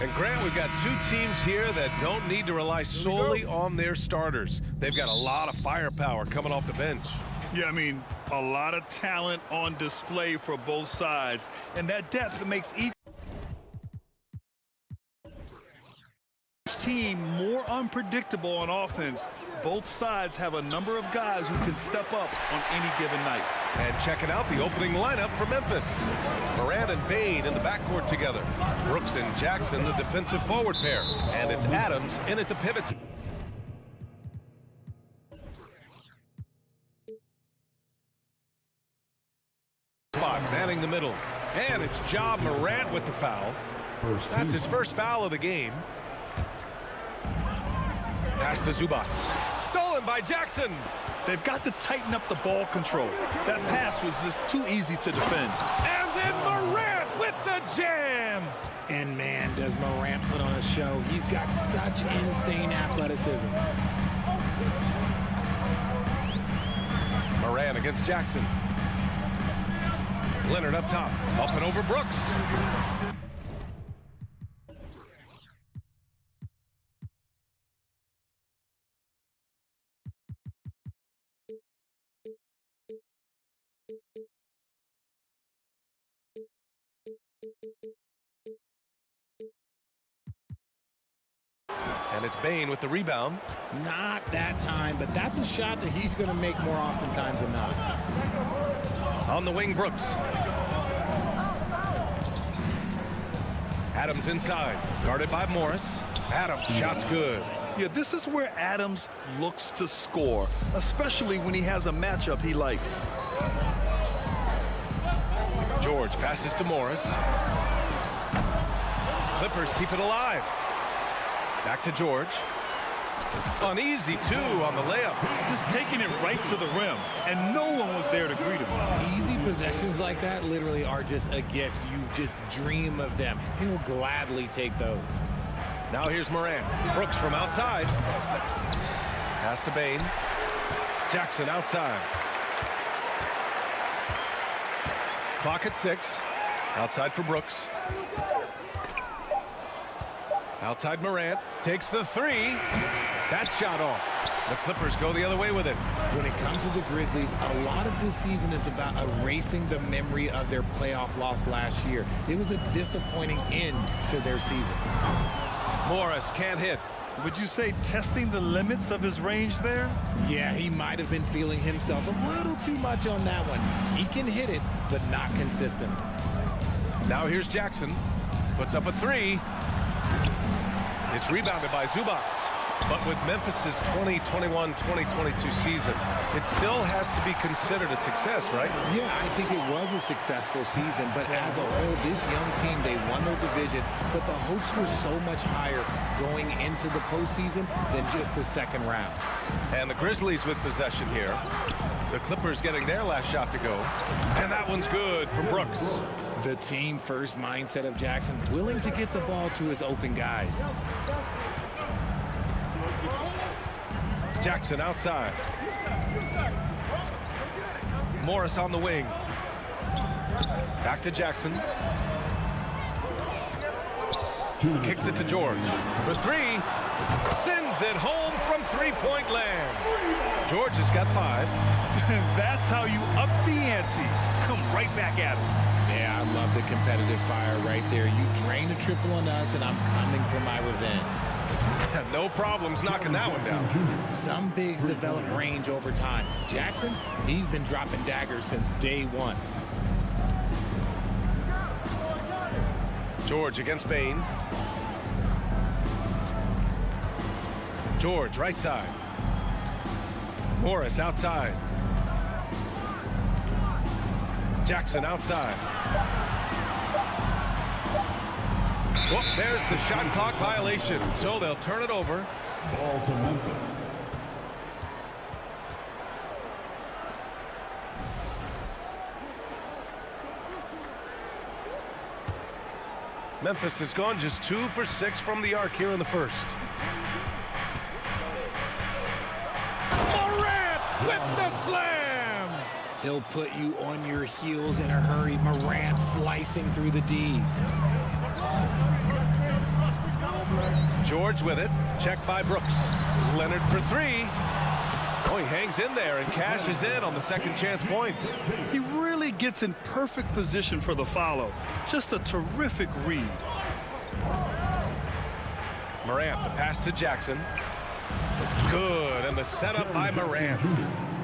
And Grant, we've got two teams here that don't need to rely solely on their starters. They've got a lot of firepower coming off the bench. Yeah, I mean, a lot of talent on display for both sides. And that depth makes each team more unpredictable on offense. Both sides have a number of guys who can step up on any given night. And checking out the opening lineup for Memphis. Morant and Bane in the backcourt together. Brooks and Jackson, the defensive forward pair. And it's Adams in at the pivot. Spot manning the middle. And it's Ja Morant with the foul. That's his first foul of the game. Pass to Zubac. Stolen by Jackson. They've got to tighten up the ball control. That pass was just too easy to defend. And then Morant with the jam. And man, does Morant put on a show. He's got such insane athleticism. Morant against Jackson. Leonard up top. Up and over Brooks. And it's Bane with the rebound. Not that time, but that's a shot that he's going to make more oftentimes than not. On the wing, Brooks. Adams inside, guarded by Morris. Adams, shot's good. Yeah, this is where Adams looks to score, especially when he has a matchup he likes. George passes to Morris. Clippers keep it alive. Back to George. Uneasy, too, on the layup. Just taking it right to the rim, and no one was there to greet him. Easy possessions like that literally are just a gift. You just dream of them. He'll gladly take those. Now here's Morant. Brooks from outside. Pass to Bane. Jackson outside. Clock at 6. Outside for Brooks. Outside Morant. Takes the three. That shot off. The Clippers go the other way with it. When it comes to the Grizzlies, a lot of this season is about erasing the memory of their playoff loss last year. It was a disappointing end to their season. Morris can't hit. Would you say testing the limits of his range there? Yeah, he might have been feeling himself a little too much on that one. He can hit it, but not consistent. Now here's Jackson. Puts up a three. It's rebounded by Zubac. But with Memphis' 2021-2022 season, it still has to be considered a success, right? Yeah, I think it was a successful season, but as a whole, this young team, they won their division, but the hopes were so much higher going into the postseason than just the second round. And the Grizzlies with possession here. The Clippers getting their last shot to go. And that one's good for Brooks. The team-first mindset of Jackson, willing to get the ball to his open guys. Jackson outside. Morris on the wing. Back to Jackson. Kicks it to George. For three. Sends it home from three-point land. George has got 5. That's how you up the ante. Come right back at him. Yeah, I love the competitive fire right there. You drain a triple on us, and I'm coming for my revenge. No problems knocking that one down. Some bigs develop range over time. Jackson, he's been dropping daggers since day one. George against Bane. George right side. Morris outside. Jackson outside. Well, there's the shot clock violation, so they'll turn it over. Ball to Memphis. Memphis has gone just 2 for 6 from the arc here in the first. Morant with the slam! He'll put you on your heels in a hurry. Morant slicing through the D. George with it. Checked by Brooks. Leonard for 3. Oh, he hangs in there and cashes in on the second chance points. He really gets in perfect position for the follow. Just a terrific read. Morant, the pass to Jackson. Good, and the setup by Morant.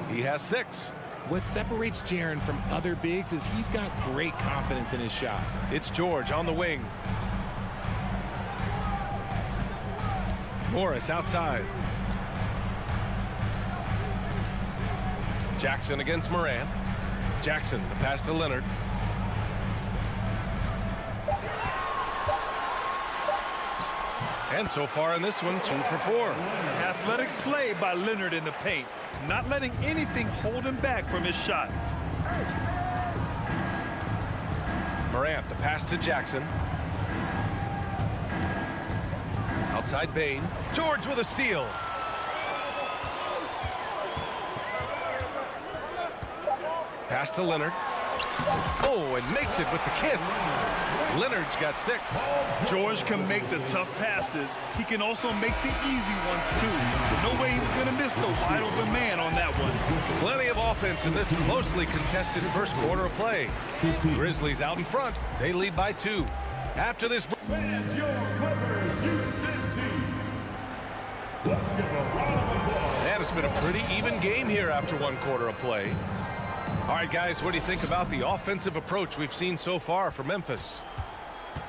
He has 6. What separates Jaren from other bigs is he's got great confidence in his shot. It's George on the wing. Morris outside. Jackson against Morant. Jackson, the pass to Leonard. And so far in this one, 2 for 4. Athletic play by Leonard in the paint, not letting anything hold him back from his shot. Morant, the pass to Jackson. Outside Bain. George with a steal. Pass to Leonard. Oh, and makes it with the kiss. Leonard's got 6. George can make the tough passes. He can also make the easy ones, too. No way he was going to miss the wide open man on that one. Plenty of offense in this closely contested first quarter of play. Grizzlies out in front. They lead by 2. After this... Fans, your Clippers, And it's been a pretty even game here after 1 quarter of play. All right, guys, what do you think about the offensive approach we've seen so far for Memphis?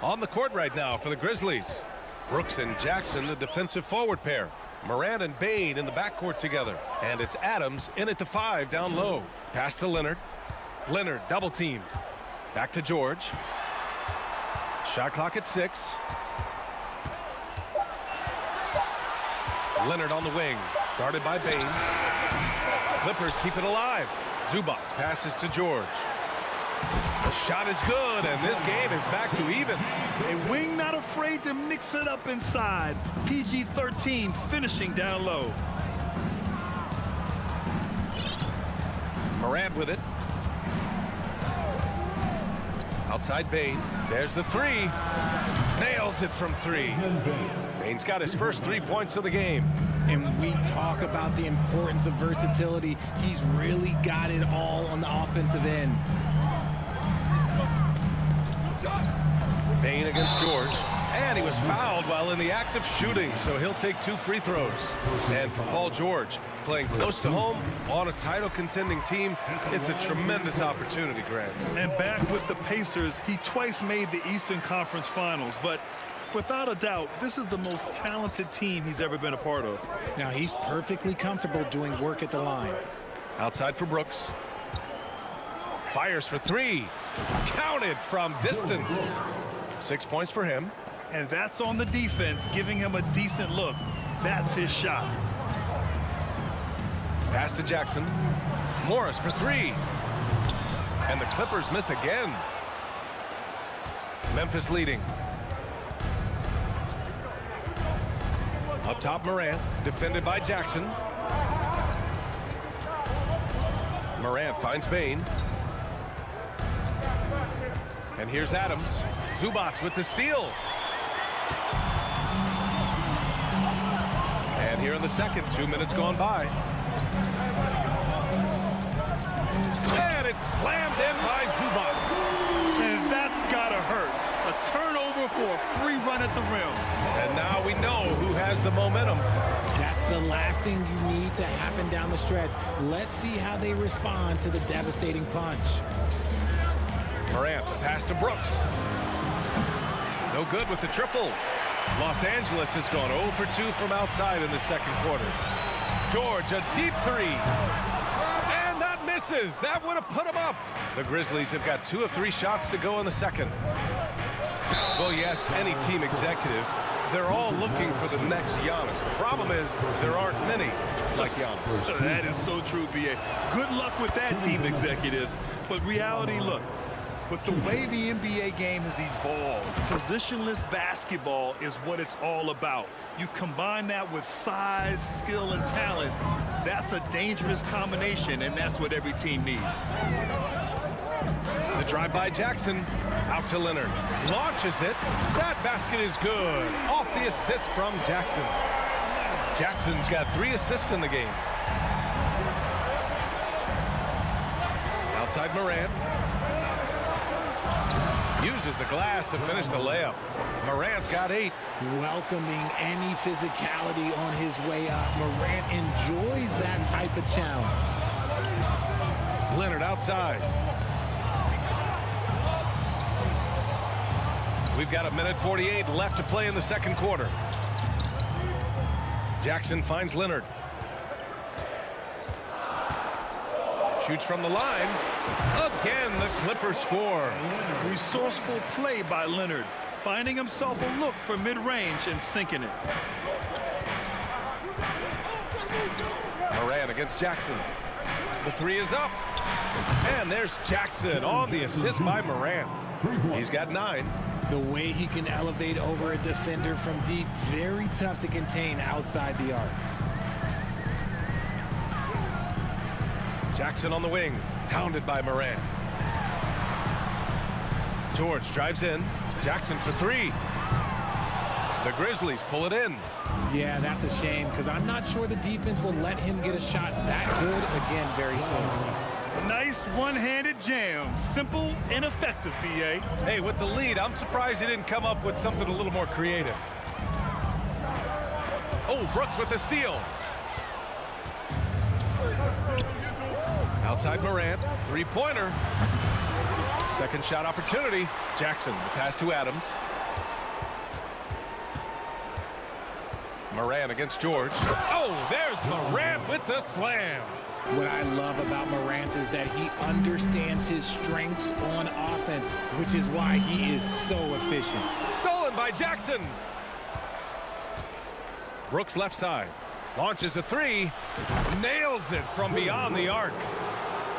On the court right now for the Grizzlies. Brooks and Jackson, the defensive forward pair. Morant and Bain in the backcourt together. And it's Adams in at the 5 down low. Pass to Leonard. Leonard double teamed. Back to George. Shot clock at 6. Leonard on the wing. Guarded by Bain. Clippers keep it alive. Zubac passes to George. The shot is good, and this game is back to even. A wing not afraid to mix it up inside. PG-13 finishing down low. Morant with it. Outside Bain. There's the 3. Nails it from 3. Bain's got his first 3 points of the game. And we talk about the importance of versatility. He's really got it all on the offensive end. Bain against George. And he was fouled while in the act of shooting, so he'll take 2 free throws. And for Paul George, playing close to home on a title contending team, it's a tremendous opportunity, Grant. And back with the Pacers, he twice made the Eastern Conference Finals, but without a doubt, this is the most talented team he's ever been a part of. Now he's perfectly comfortable doing work at the line. Outside for Brooks. Fires for 3. Counted from distance. 6 points for him. And that's on the defense, giving him a decent look. That's his shot. Pass to Jackson. Morris for 3. And the Clippers miss again. Memphis leading. Up top, Morant, defended by Jackson. Morant finds Bain. And here's Adams. Zubac with the steal. And here in the second, 2 minutes gone by. And it's slammed in by Zubac. And that's gotta hurt. A turnover for a free run at the rim. And now we know who has the momentum. That's the last thing you need to happen down the stretch. Let's see how they respond to the devastating punch. Morant, pass to Brooks. No good with the triple. Los Angeles has gone 0 for 2 from outside in the second quarter. George, a deep 3. And that misses. That would have put him up. The Grizzlies have got 2 of 3 shots to go in the second. Well, you ask any team executive, they're all looking for the next Giannis. The problem is there aren't many like Giannis. That is so true, B.A. Good luck with that, team executives. But reality, look, with the way the NBA game has evolved, positionless basketball is what it's all about. You combine that with size, skill, and talent, that's a dangerous combination, and that's what every team needs. The drive by Jackson, out to Leonard, launches it. That basket is good. Off the assist from Jackson. Jackson's got 3 assists in the game. Outside Morant. Uses the glass to finish the layup. Morant's got 8. Welcoming any physicality on his way up. Morant enjoys that type of challenge. Leonard outside. We've got 1:48 left to play in the second quarter. Jackson finds Leonard. Shoots from the line. Again, the Clippers score. Resourceful play by Leonard, finding himself a look for mid-range and sinking it. Morant against Jackson. The 3 is up. And there's Jackson on the assist by Morant. He's got 9. The way he can elevate over a defender from deep, very tough to contain outside the arc. Jackson on the wing, hounded by Morant. George drives in. Jackson for 3. The Grizzlies pull it in. Yeah, that's a shame because I'm not sure the defense will let him get a shot that good again very soon. Nice one-handed jam. Simple and effective, B.A. Hey, with the lead, I'm surprised he didn't come up with something a little more creative. Oh, Brooks with the steal. Outside Morant, 3-pointer. Second shot opportunity. Jackson, the pass to Adams. Morant against George. Oh, there's Morant with the slam. What I love about Morant is that he understands his strengths on offense, which is why he is so efficient. Stolen by Jackson. Brooks left side. Launches a 3. Nails it from beyond the arc.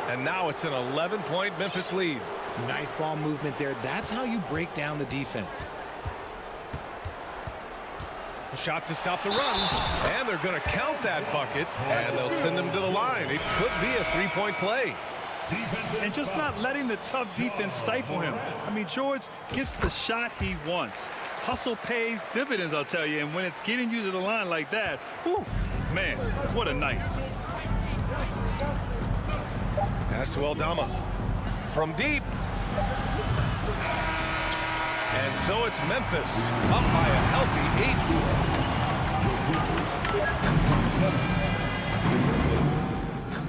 And now it's an 11-point Memphis lead. Nice ball movement there. That's how you break down the defense. A shot to stop the run. And they're going to count that bucket. And they'll send him to the line. It could be a 3-point play. And just not letting the tough defense stifle him. I mean, George gets the shot he wants. Hustle pays dividends, I'll tell you. And when it's getting you to the line like that, whew, man, what a night. Pass to Aldama. From deep. And so it's Memphis up by a healthy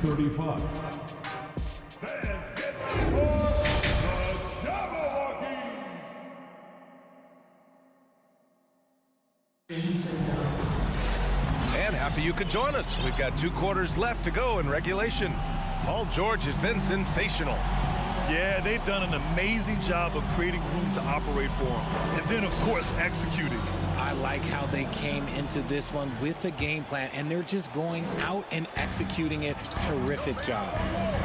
35. And happy you could join us. We've got 2 quarters left to go in regulation. Paul George has been sensational. Yeah, they've done an amazing job of creating room to operate for him. And then, of course, executing. I like how they came into this one with a game plan, and they're just going out and executing it. Terrific job.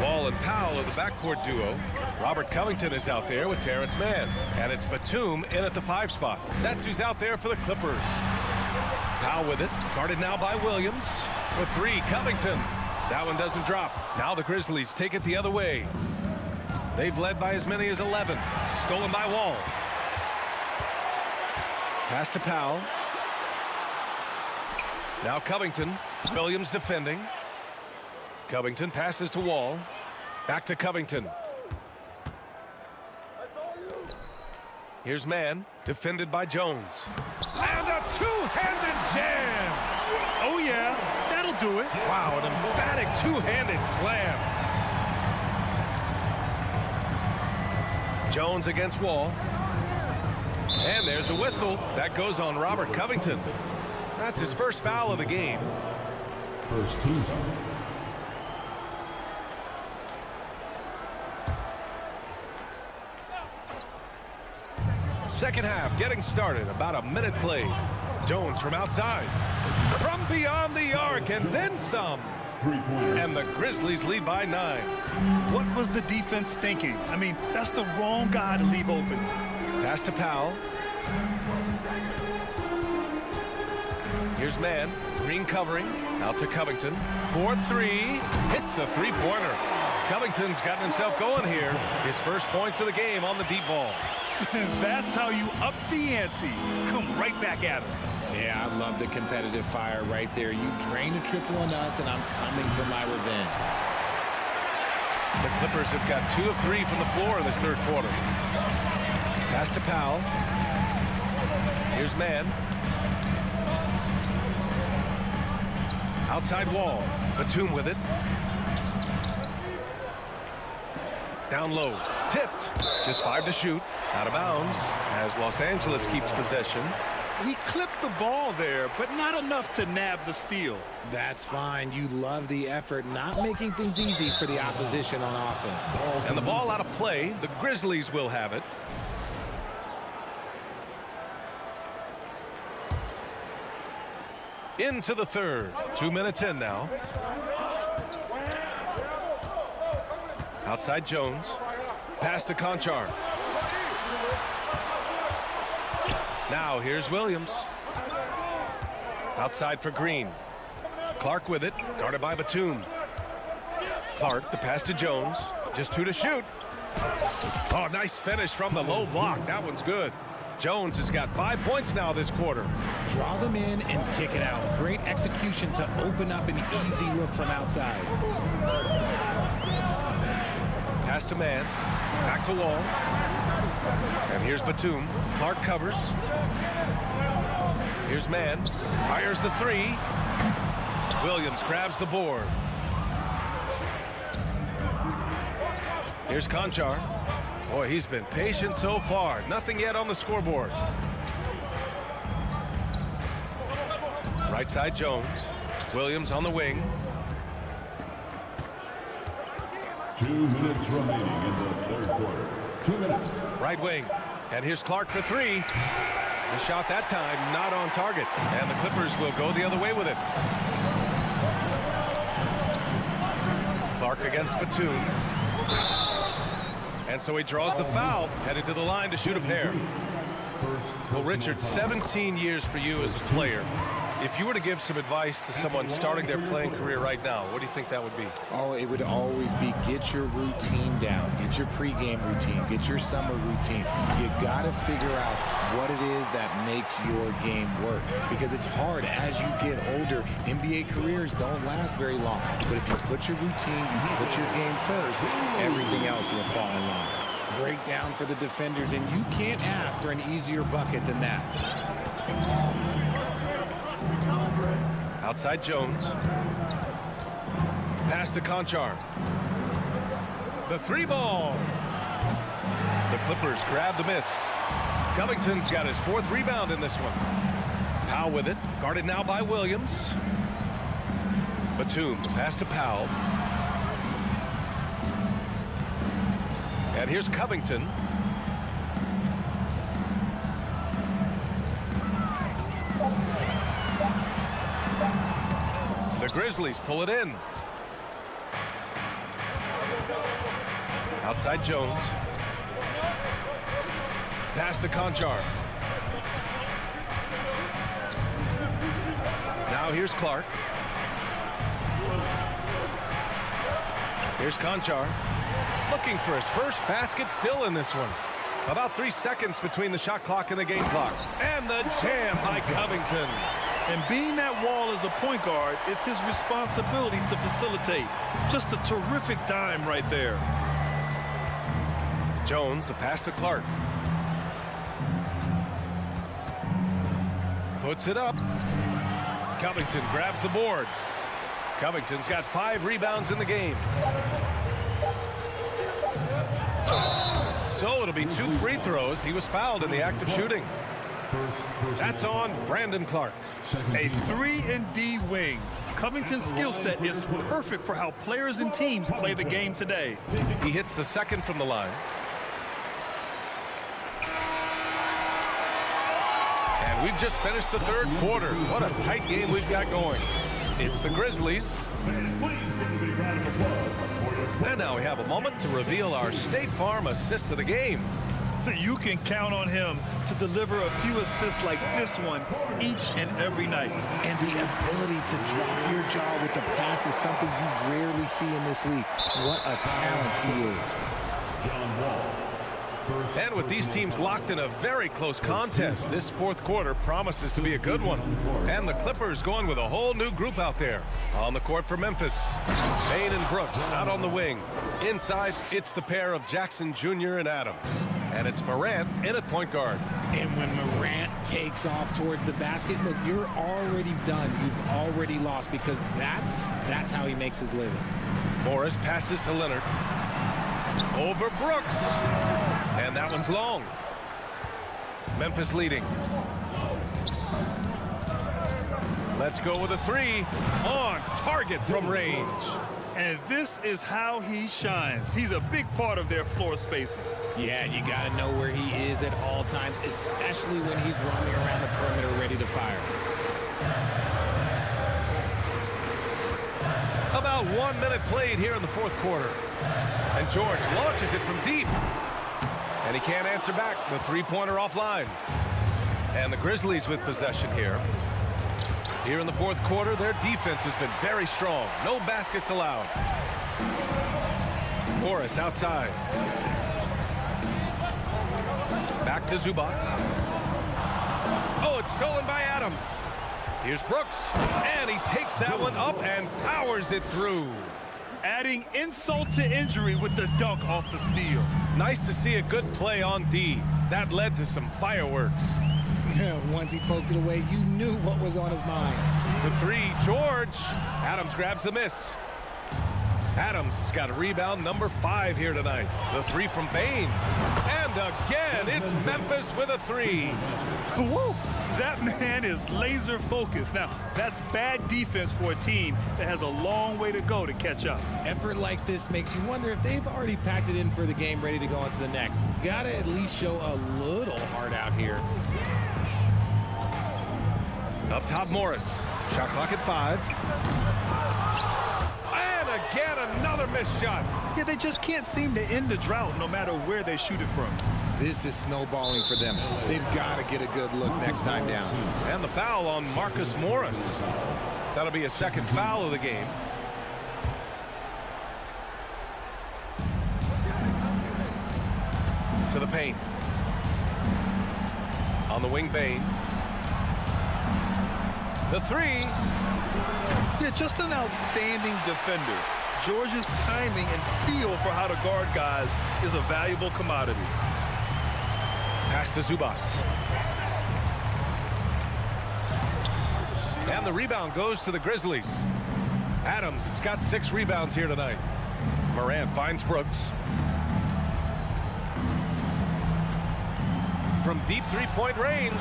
Wall and Powell are the backcourt duo. Robert Covington is out there with Terrence Mann. And it's Batum in at the 5 spot. That's who's out there for the Clippers. Powell with it. Guarded now by Williams. For 3, Covington. That one doesn't drop. Now the Grizzlies take it the other way. They've led by as many as 11. Stolen by Wall. Pass to Powell. Now Covington. Williams defending. Covington passes to Wall. Back to Covington. Here's Mann. Defended by Jones. And a 2-handed jam. Oh, yeah, that'll do it. Wow, an emphatic 2-handed slam. Jones against Wall. And there's a whistle. That goes on Robert Covington. That's his first foul of the game. First team. Second half getting started. About a minute played. Jones from outside. From beyond the arc and then some. And the Grizzlies lead by 9. What was the defense thinking? I mean, that's the wrong guy to leave open. Pass to Powell. Here's man. Green covering. Out to Covington. 4-3. Hits a three-pointer. Covington's gotten himself going here. His first points of the game on the deep ball. That's how you up the ante. Come right back at him. Yeah, I love the competitive fire right there. You drain a triple on us, and I'm coming for my revenge. The Clippers have got 2 of 3 from the floor in this third quarter. Pass to Powell. Here's man. Outside wall. Batum with it. Down low. Tipped. Just 5 to shoot. Out of bounds as Los Angeles keeps possession. He clipped the ball there, but not enough to nab the steal. That's fine. You love the effort, not making things easy for the opposition on offense. And the ball out of play. The Grizzlies will have it. Into the third. 2 minutes in now. Outside Jones. Pass to Conchar. Now here's Williams. Outside for Green. Clark with it. Guarded by Batum. Clark, the pass to Jones. Just 2 to shoot. Oh, nice finish from the low block. That one's good. Jones has got 5 points now this quarter. Draw them in and kick it out. Great execution to open up an easy look from outside. Pass to man. Back to Wall. And here's Batum. Clark covers. Here's man. Fires the 3. Williams grabs the board. Here's Conchar. Boy, he's been patient so far. Nothing yet on the scoreboard. Right side Jones. Williams on the wing. 2 minutes remaining in the third quarter. 2 minutes. Right wing. And here's Clark for 3. The shot that time not on target. And the Clippers will go the other way with it. Clark against Batum. And so he draws the foul, headed to the line to shoot a pair. Well, Richard, 17 years for you as a player. If you were to give some advice to someone starting their playing career right now, what do you think that would be? Oh, it would always be get your routine down. Get your pregame routine. Get your summer routine. You got to figure out what it is that makes your game work. Because it's hard as you get older. NBA careers don't last very long. But if you put your routine, you put your game first, everything else will fall in line. Breakdown for the defenders, and you can't ask for an easier bucket than that. Outside Jones. Pass to Conchar. The 3 ball. The Clippers grab the miss. Covington's got his 4th rebound in this one. Powell with it. Guarded now by Williams. Batum. Pass to Powell. And here's Covington. The Grizzlies pull it in. Outside Jones. Pass to Conchar. Now here's Clark. Here's Conchar. Looking for his first basket, still in this one. About 3 seconds between the shot clock and the game clock. And the jam by Covington. And being that wall as a point guard, it's his responsibility to facilitate. Just a terrific dime right there. Jones, the pass to Clark. Puts it up. Covington grabs the board. Covington's got 5 rebounds in the game. So it'll be 2 free throws. He was fouled in the act of shooting. That's on Brandon Clark. A 3-and-D wing. Covington's skill set is perfect for how players and teams play the game today. He hits the second from the line. We've just finished the third quarter. What a tight game we've got going. It's the Grizzlies. And now we have a moment to reveal our State Farm assist of the game. You can count on him to deliver a few assists like this one each and every night. And the ability to drop your jaw with the pass is something you rarely see in this league. What a talent he is. And with these teams locked in a very close contest, this fourth quarter promises to be a good one. And the Clippers going with a whole new group out there. On the court for Memphis, Payne and Brooks out on the wing. Inside, it's the pair of Jackson Jr. and Adams. And it's Morant in at point guard. And when Morant takes off towards the basket, look, you're already done. You've already lost, because that's how he makes his living. Morris passes to Leonard. Over Brooks. And that one's long. Memphis leading. Let's go with a three. On target from range. And this is how he shines. He's a big part of their floor spacing. Yeah, you got to know where he is at all times, especially when he's roaming around the perimeter ready to fire. About 1 minute played here in the fourth quarter. And George launches it from deep. And he can't answer back. The three-pointer offline. And the Grizzlies with possession here. Here in the fourth quarter, their defense has been very strong. No baskets allowed. Morris outside. Back to Zubats. Oh, it's stolen by Adams. Here's Brooks. And he takes that one up and powers it through. Adding insult to injury with the dunk off the steal. Nice to see a good play on D. That led to some fireworks. Once he poked it away, you knew what was on his mind. The three, George. Adams grabs the miss. Adams has got a rebound number 5 here tonight. The three from Payne. And again, it's Memphis with a three. Woo! That man is laser focused. Now, that's bad defense for a team that has a long way to go to catch up. Effort like this makes you wonder if they've already packed it in for the game, ready to go on to the next. Gotta at least show a little heart out here. Up top, Morris. Shot clock at 5. And again, another missed shot. Yeah, they just can't seem to end the drought no matter where they shoot it from. This is snowballing for them. They've got to get a good look next time down. And the foul on Marcus Morris. That'll be a second foul of the game. To the paint. On the wing, Payne. The three. Yeah, just an outstanding defender. George's timing and feel for how to guard guys is a valuable commodity. Pass to Zubats. And the rebound goes to the Grizzlies. Adams has got 6 rebounds here tonight. Morant finds Brooks. From deep three-point range,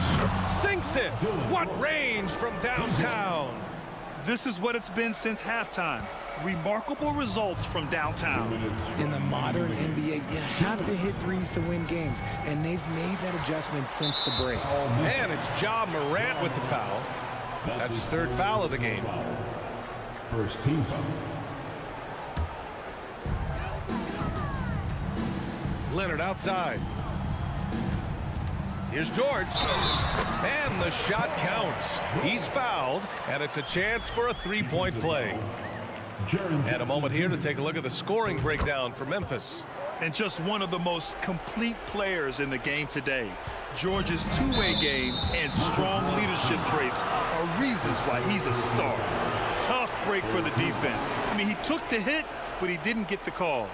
sinks it. What range from downtown? This is what it's been since halftime. Remarkable results from downtown. In the modern NBA, you have to hit threes to win games, and they've made that adjustment since the break. And it's Ja Morant with the foul. That's his 3rd foul of the game. First team foul. Leonard outside. Here's George. And the shot counts. He's fouled, and it's a chance for a 3-point play. And a moment here to take a look at the scoring breakdown for Memphis. And just one of the most complete players in the game today. George's two-way game and strong leadership traits are reasons why he's a star. Tough break for the defense. I mean, he took the hit, but he didn't get the call.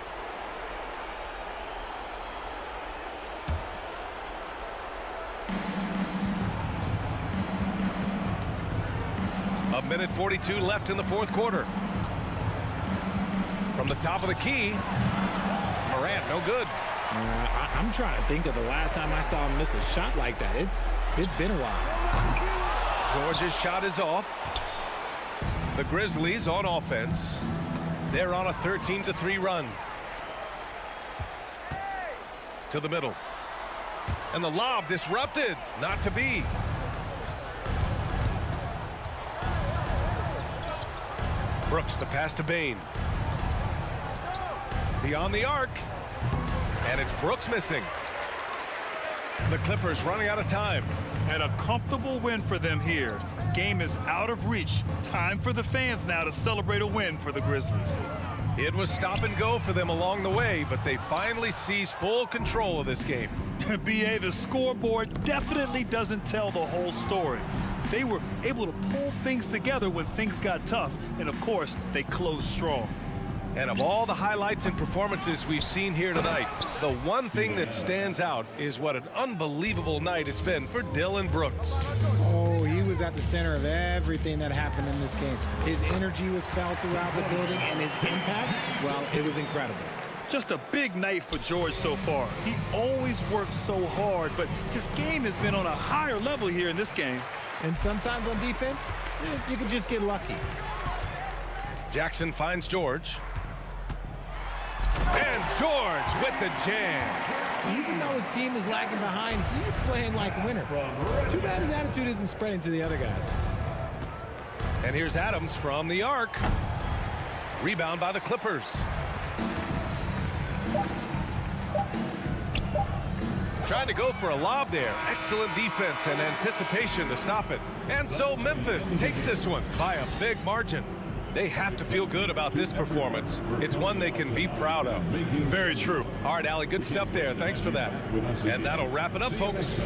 A minute 42 left in the fourth quarter. From the top of the key, Morant, no good. I'm trying to think of the last time I saw him miss a shot like that. It's been a while. George's shot is off. The Grizzlies on offense. They're on a 13-3 run. To the middle. And the lob disrupted. Not to be. Brooks, the pass to Bain. Beyond the arc. And it's Brooks missing. The Clippers running out of time. And a comfortable win for them here. Game is out of reach. Time for the fans now to celebrate a win for the Grizzlies. It was stop and go for them along the way, but they finally seized full control of this game. BA, the scoreboard definitely doesn't tell the whole story. They were able to pull things together when things got tough, and of course, they closed strong. And of all the highlights and performances we've seen here tonight, the one thing that stands out is what an unbelievable night it's been for Dillon Brooks. Oh, he was at the center of everything that happened in this game. His energy was felt throughout the building, and his impact, well, it was incredible. Just a big night for George so far. He always works so hard, but his game has been on a higher level here in this game. And sometimes on defense, you can just get lucky. Jackson finds George. And George with the jam. Even though his team is lagging behind, he's playing like a winner. Too bad his attitude isn't spreading to the other guys. And here's Adams from the arc. Rebound by the Clippers. Trying to go for a lob there. Excellent defense and anticipation to stop it. And so Memphis takes this one by a big margin. They have to feel good about this performance. It's one they can be proud of. Very true. All right, Allie, good stuff there. Thanks for that. And that'll wrap it up, folks.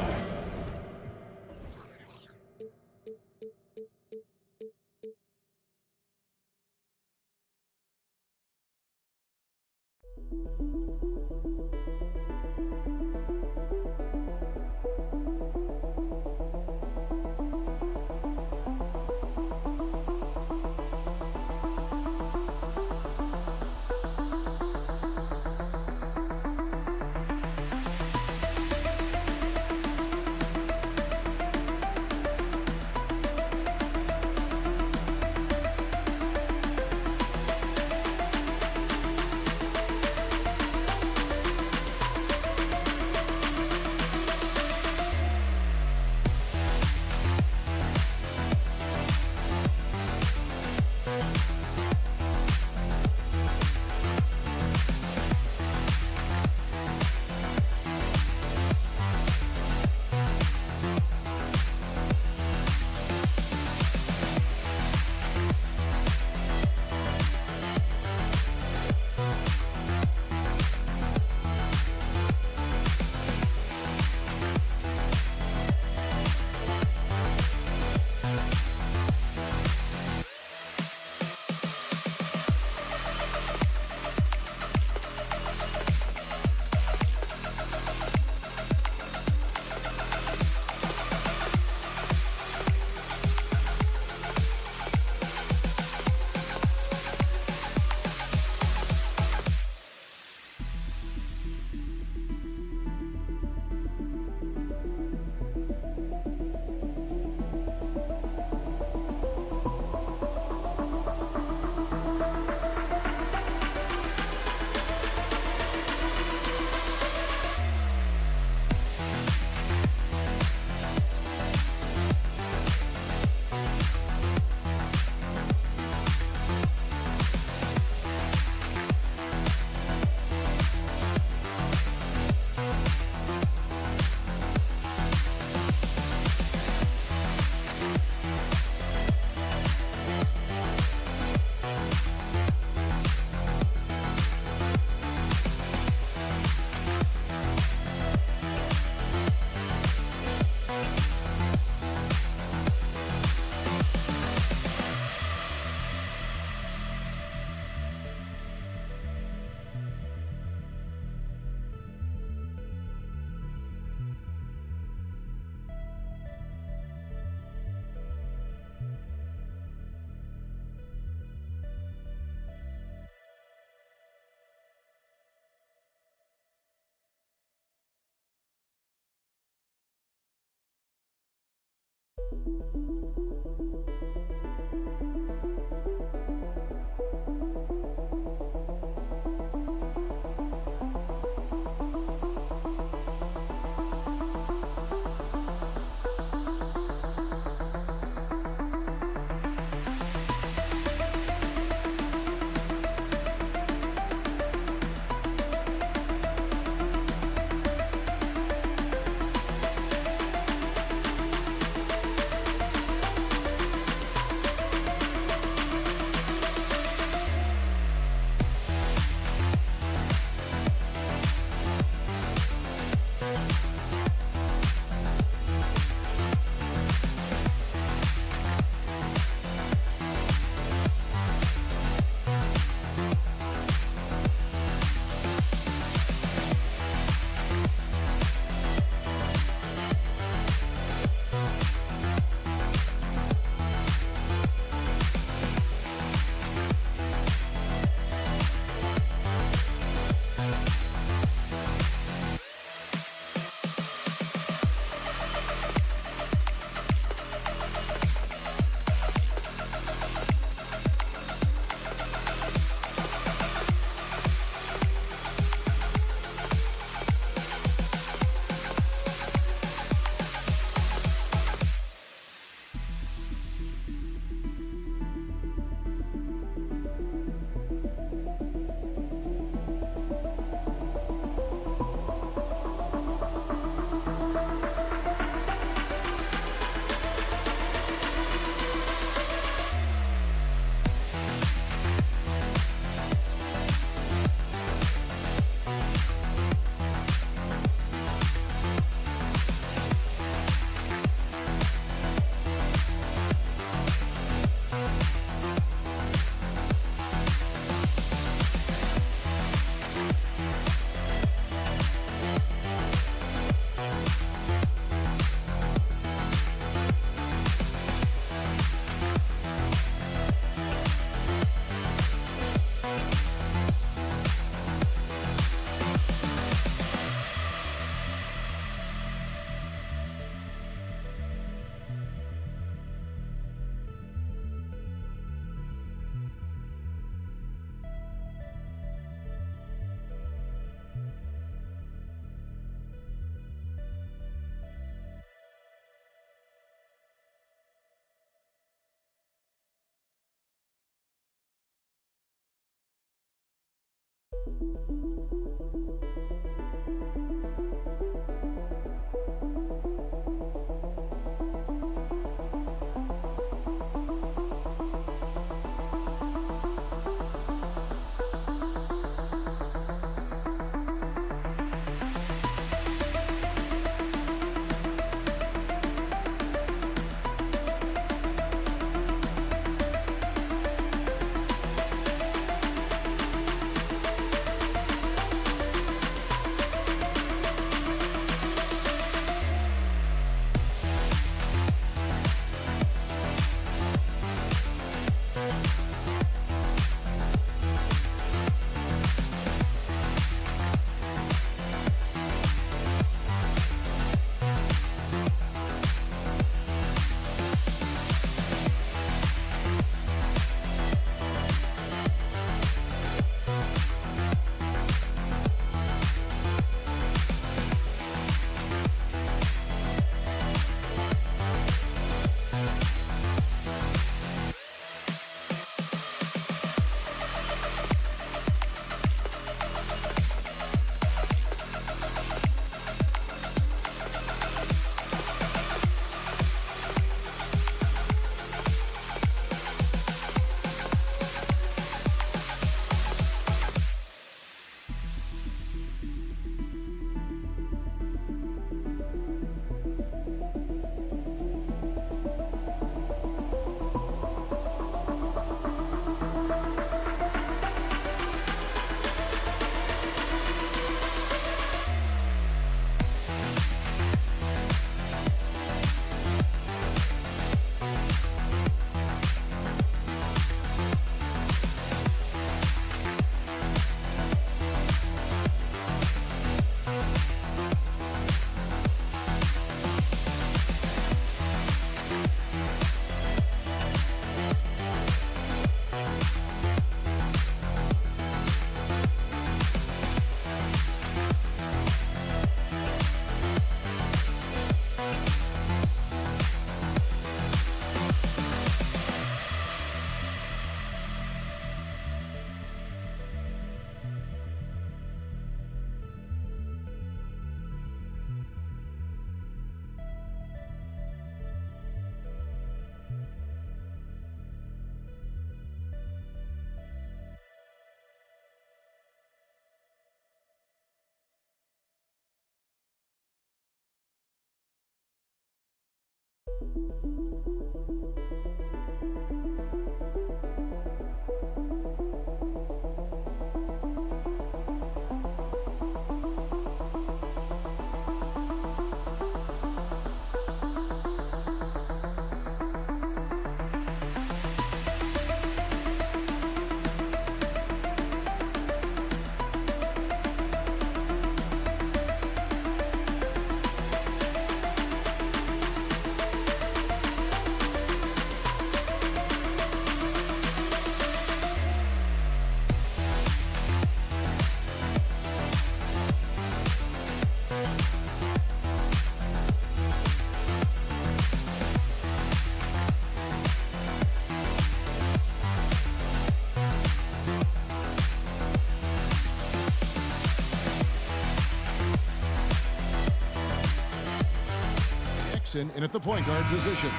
in at the point guard position.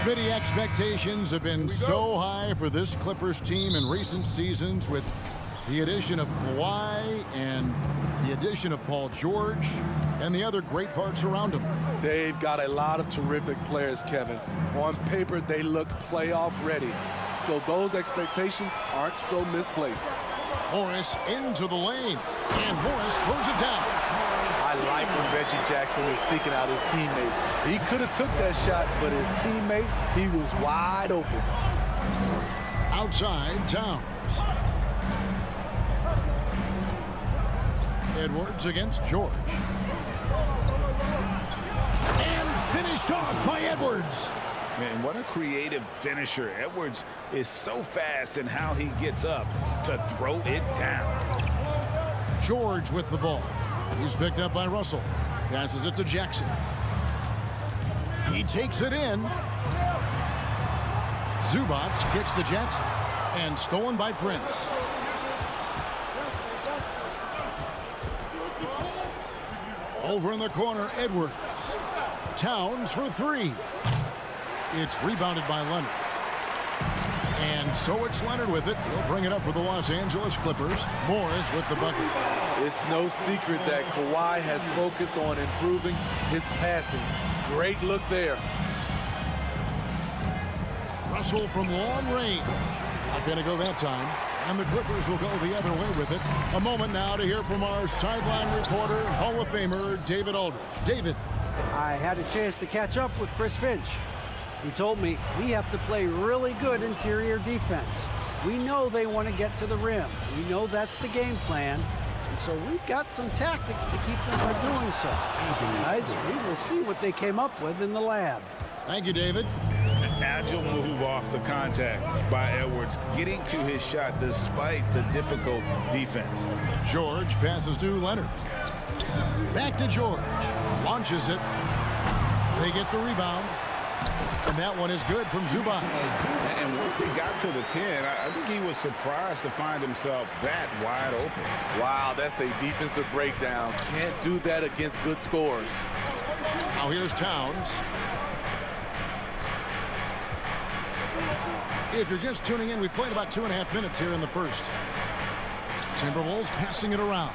Smitty, expectations have been so high for this Clippers team in recent seasons with the addition of Kawhi and the addition of Paul George and the other great parts around him. They've got a lot of terrific players, Kevin. On paper, they look playoff ready. So those expectations aren't so misplaced. Morris into the lane, and Morris throws it down. I like when Reggie Jackson is seeking out his teammates. He could have took that shot, but his teammate, he was wide open. Outside, Towns. Edwards against George. And finished off by Edwards. Man, what a creative finisher. Edwards is so fast in how he gets up to throw it down. George with the ball. He's picked up by Russell. Passes it to Jackson. He takes it in. Zubac kicks to Jackson. And stolen by Prince. Over in the corner, Edwards. Towns for three. It's rebounded by Leonard. And so it's Leonard with it. He'll bring it up for the Los Angeles Clippers. Morris with the bucket. It's no secret that Kawhi has focused on improving his passing. Great look there. Russell from long range. Not going to go that time. And the Clippers will go the other way with it. A moment now to hear from our sideline reporter, Hall of Famer David Aldridge. David. I had a chance to catch up with Chris Finch. He told me we have to play really good interior defense. We know they want to get to the rim. We know that's the game plan. And so we've got some tactics to keep them from doing so. Guys, we will see what they came up with in the lab. Thank you, David. Agile move off the contact by Edwards, getting to his shot despite the difficult defense. George passes to Leonard. Back to George. Launches it. They get the rebound. And that one is good from Zubac. And once he got to the 10, I think he was surprised to find himself that wide open. Wow, that's a defensive breakdown. Can't do that against good scores. Now here's Towns. If you're just tuning in, we've played about 2.5 minutes here in the first. Timberwolves passing it around.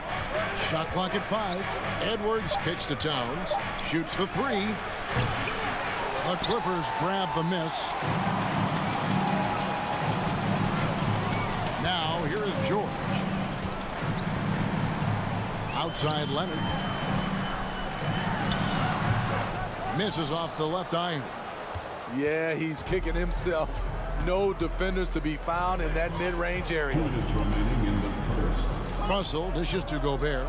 Shot clock at 5. Edwards kicks to Towns. Shoots the 3. The Clippers grab the miss. Now here is George. Outside Leonard. Misses off the left iron. Yeah, he's kicking himself. No defenders to be found in that mid-range area. 2 minutes remaining in the first. Russell dishes to Gobert.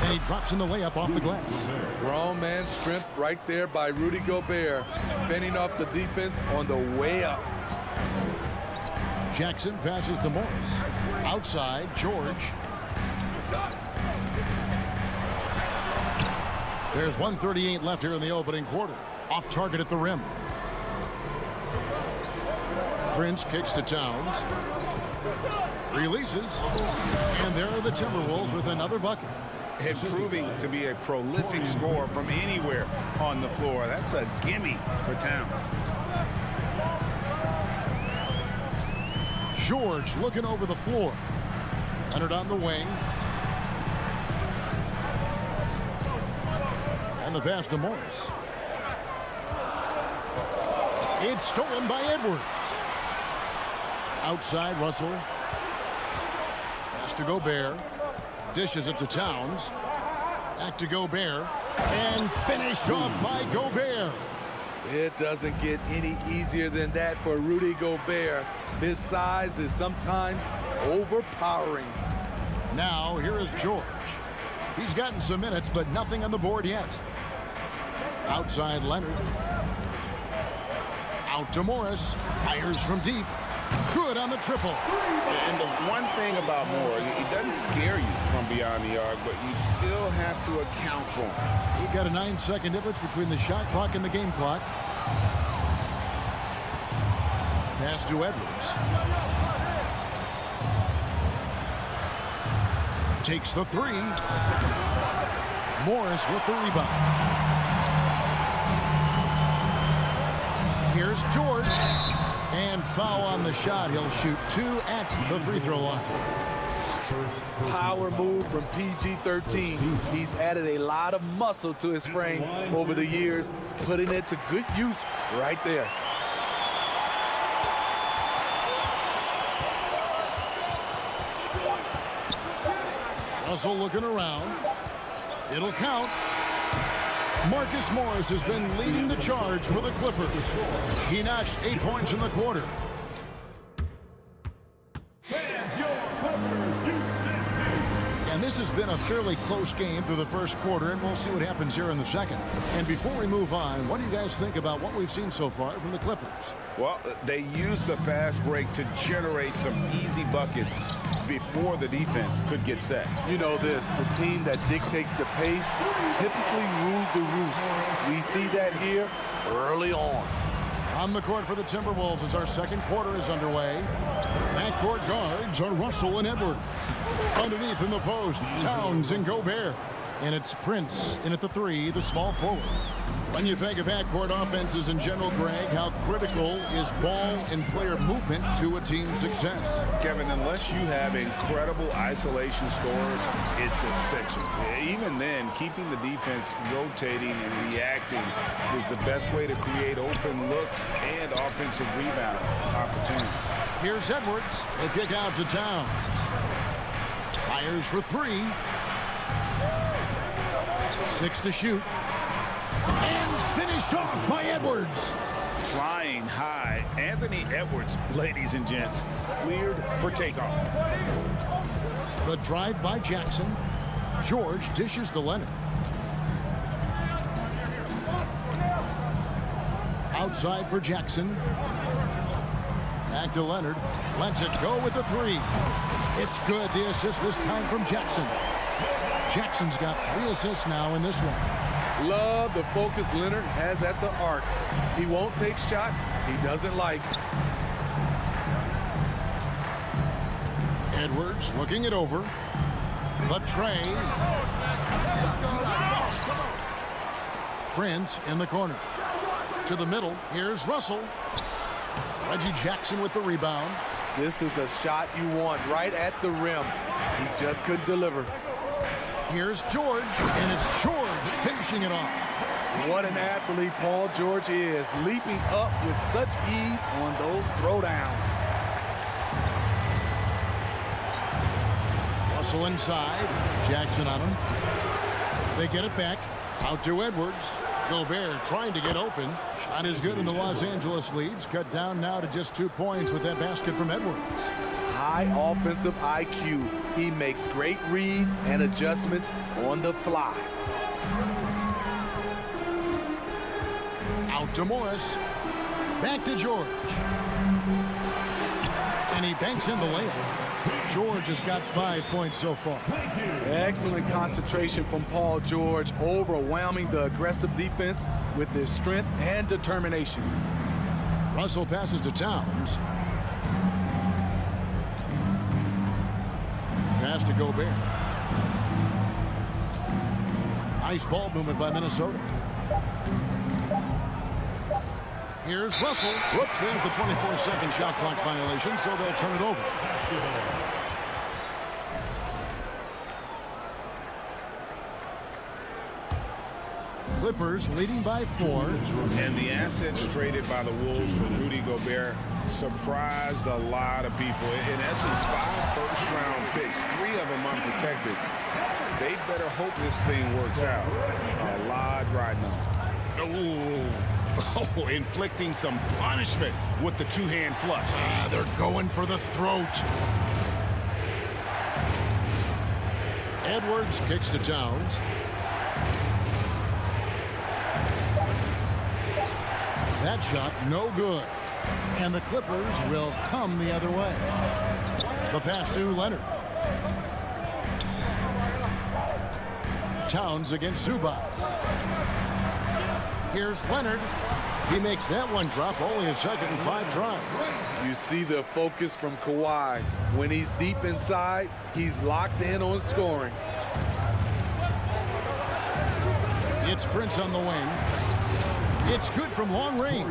And he drops in the layup off the glass. Grown man strength right there by Rudy Gobert, fending off the defense on the way up. Jackson passes to Morris. Outside, George. There's 1:38 left here in the opening quarter. Off target at the rim. Prince kicks to Towns. Releases. And there are the Timberwolves with another bucket. And proving to be a prolific scorer from anywhere on the floor. That's a gimme for Towns. George looking over the floor. Leonard on the wing. And the pass to Morris. It's stolen by Edwards. Outside, Russell. Pass to Gobert. Dishes it to Towns. Back to Gobert. And finished off by Gobert. It doesn't get any easier than that for Rudy Gobert. His size is sometimes overpowering. Now, here is George. He's gotten some minutes, but nothing on the board yet. Outside, Leonard. Out to Morris. Fires from deep. Good on the triple. And the one thing about Moore, he doesn't scare you from beyond the arc, but you still have to account for him. We've got a 9-second difference between the shot clock and the game clock. Pass to Edwards. Takes the 3. Morris with the rebound. Here's George. And foul on the shot. He'll shoot 2 at the free throw line. Power move from PG-13. He's added a lot of muscle to his frame over the years, putting it to good use right there. Russell looking around. It'll count. Marcus Morris has been leading the charge for the Clippers. He notched 8 points in the quarter. And this has been a fairly close game through the first quarter, and we'll see what happens here in the second. And before we move on, what do you guys think about what we've seen so far from the Clippers? Well, they used the fast break to generate some easy buckets before the defense could get set. You know this, the team that dictates the pace typically rules the roost. We see that here early on. On the court for the Timberwolves as our second quarter is underway. Backcourt guards are Russell and Edwards. Underneath in the post, Towns and Gobert. And it's Prince in at the 3, the small forward. When you think of backcourt offenses in general, Greg, how critical is ball and player movement to a team's success? Kevin, unless you have incredible isolation scores, it's essential. Even then, keeping the defense rotating and reacting is the best way to create open looks and offensive rebound opportunities. Here's Edwards. They kick out to Towns. Fires for 3. 6 to shoot. And finished off by Edwards. Flying high, Anthony Edwards, ladies and gents, cleared for takeoff. The drive by Jackson. George dishes to Leonard. Outside for Jackson. Back to Leonard. Lets it go with the 3. It's good. The assist this time from Jackson. Jackson's got 3 assists now in this one. Love the focus Leonard has at the arc. He won't take shots he doesn't like. Edwards looking it over. The tray. Prince in the corner. To the middle. Here's Russell. Reggie Jackson with the rebound. This is the shot you want right at the rim. He just couldn't deliver. Here's George, and it's George finishing it off. What an athlete Paul George is, leaping up with such ease on those throwdowns. Russell inside, Jackson on him. They get it back, out to Edwards. Gobert trying to get open. Shot is good, and the Los Angeles leads cut down now to just 2 points with that basket from Edwards. High offensive IQ. He makes great reads and adjustments on the fly. Out to Morris. Back to George. And he banks in the layup. George has got 5 points so far. Excellent concentration from Paul George, overwhelming the aggressive defense with his strength and determination. Russell passes to Towns. Pass to Gobert. Nice ball movement by Minnesota. Here's Russell. Whoops, there's the 24-second shot clock violation, so they'll turn it over. Clippers leading by 4. And the assets traded by the Wolves for Rudy Gobert surprised a lot of people. In essence, 5 first-round picks, 3 of them unprotected. They better hope this thing works out. A lot riding on. Oh, inflicting some punishment with the 2-hand flush. They're going for the throat. Edwards kicks to Towns. That shot no good. And the Clippers will come the other way. The pass to Leonard. Towns against Zubac. Here's Leonard. He makes that one drop, only a second and 5 tries. You see the focus from Kawhi. When he's deep inside, he's locked in on scoring. It's Prince on the wing. It's good from long range.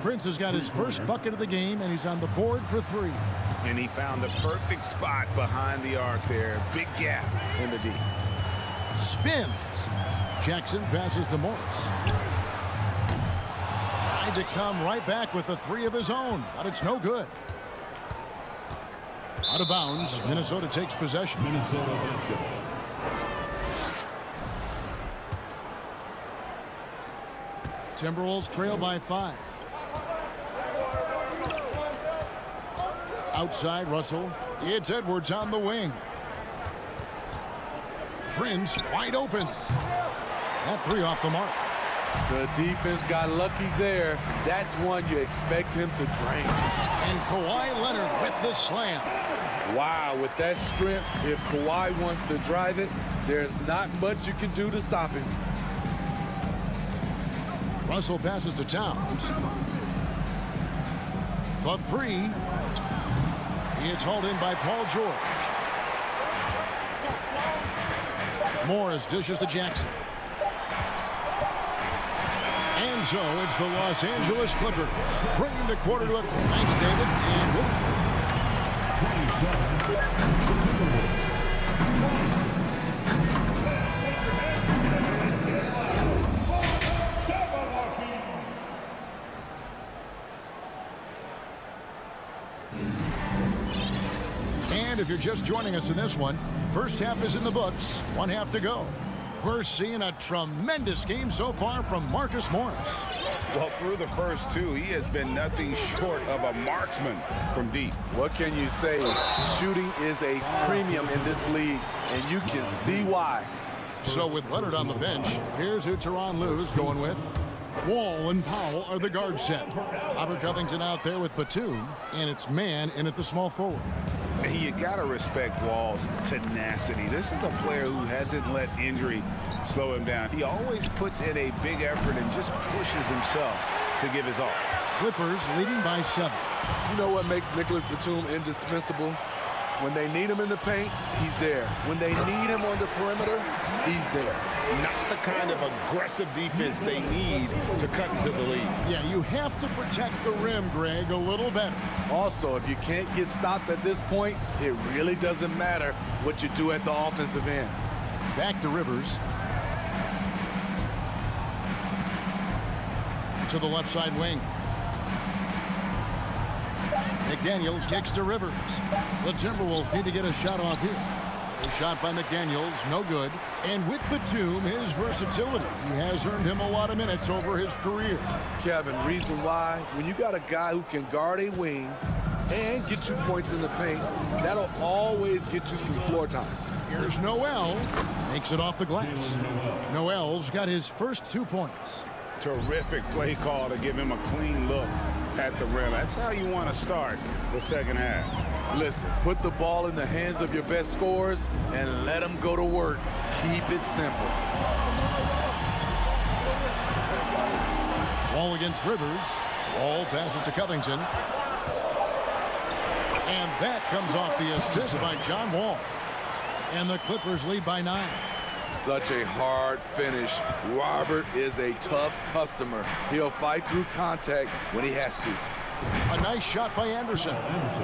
Prince has got his first bucket of the game, and he's on the board for 3. And he found the perfect spot behind the arc there. Big gap in the D. Spins. Jackson passes to Morris. Tried to come right back with the 3 of his own, but it's no good. Out of bounds. Minnesota takes possession. Timberwolves trail by 5. Outside Russell. It's Edwards on the wing. Prince wide open. That 3 off the mark. The defense got lucky there. That's one you expect him to drain. And Kawhi Leonard with the slam. Wow, with that strength, if Kawhi wants to drive it, there's not much you can do to stop him. Russell passes to Towns. The 3. It's hauled in by Paul George. Morris dishes to Jackson. And so it's the Los Angeles Clippers bringing the quarter to a close. Thanks, David. And And if you're just joining us in this one, first half is in the books, one half to go. We're seeing a tremendous game so far from Marcus Morris. Well, through the first two, he has been nothing short of a marksman from deep. What can you say? Shooting is a premium in this league, and you can see why. So with Leonard on the bench, here's who Tyronn Lue's going with. Wall and Powell are the guard set. Robert Covington out there with Batum, and it's man in at the small forward. And you got to respect Wall's tenacity. This is a player who hasn't let injury slow him down. He always puts in a big effort and just pushes himself to give his all. Clippers leading by 7. You know what makes Nicholas Batum indispensable? When they need him in the paint, he's there. When they need him on the perimeter, he's there. Not the kind of aggressive defense they need to cut into the lead. Yeah, you have to protect the rim, Greg, a little better. Also, if you can't get stops at this point, it really doesn't matter what you do at the offensive end. Back to Rivers. To the left side wing. McDaniels kicks to Rivers. The Timberwolves need to get a shot off here. The shot by McDaniels, no good. And with Batum, his versatility. He has earned him a lot of minutes over his career. Kevin, reason why, when you got a guy who can guard a wing and get you points in the paint, that'll always get you some floor time. Here's Noel. Makes it off the glass. Noel's got his first 2 points. Terrific play call to give him a clean look at the rim. That's how you want to start the second half. Listen, put the ball in the hands of your best scorers and let them go to work. Keep it simple. Wall against Rivers. Wall passes to Covington. And that comes off the assist by John Wall. And the Clippers lead by 9. Such a hard finish. Robert is a tough customer. He'll fight through contact when he has to. A nice shot by Anderson.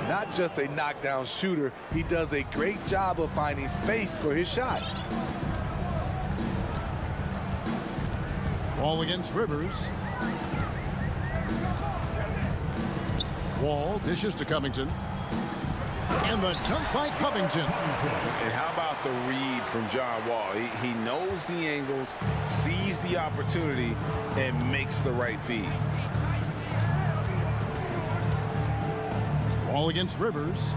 Not just a knockdown shooter, he does a great job of finding space for his shot. Wall against Rivers. Wall dishes to Covington. And the dunk by Covington. And how about the read from John Wall? He knows the angles, sees the opportunity, and makes the right feed. Wall against Rivers.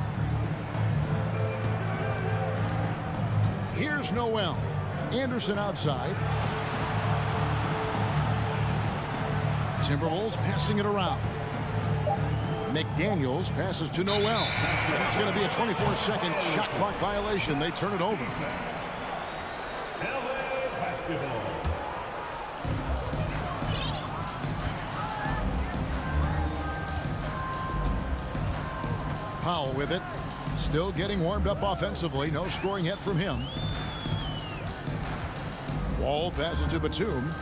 Here's Noel. Anderson outside. Timberwolves passing it around. McDaniels passes to Noel. It's going to be a 24-second shot clock violation. They turn it over. Powell with it. Still getting warmed up offensively. No scoring yet from him. Wall passes to Batum.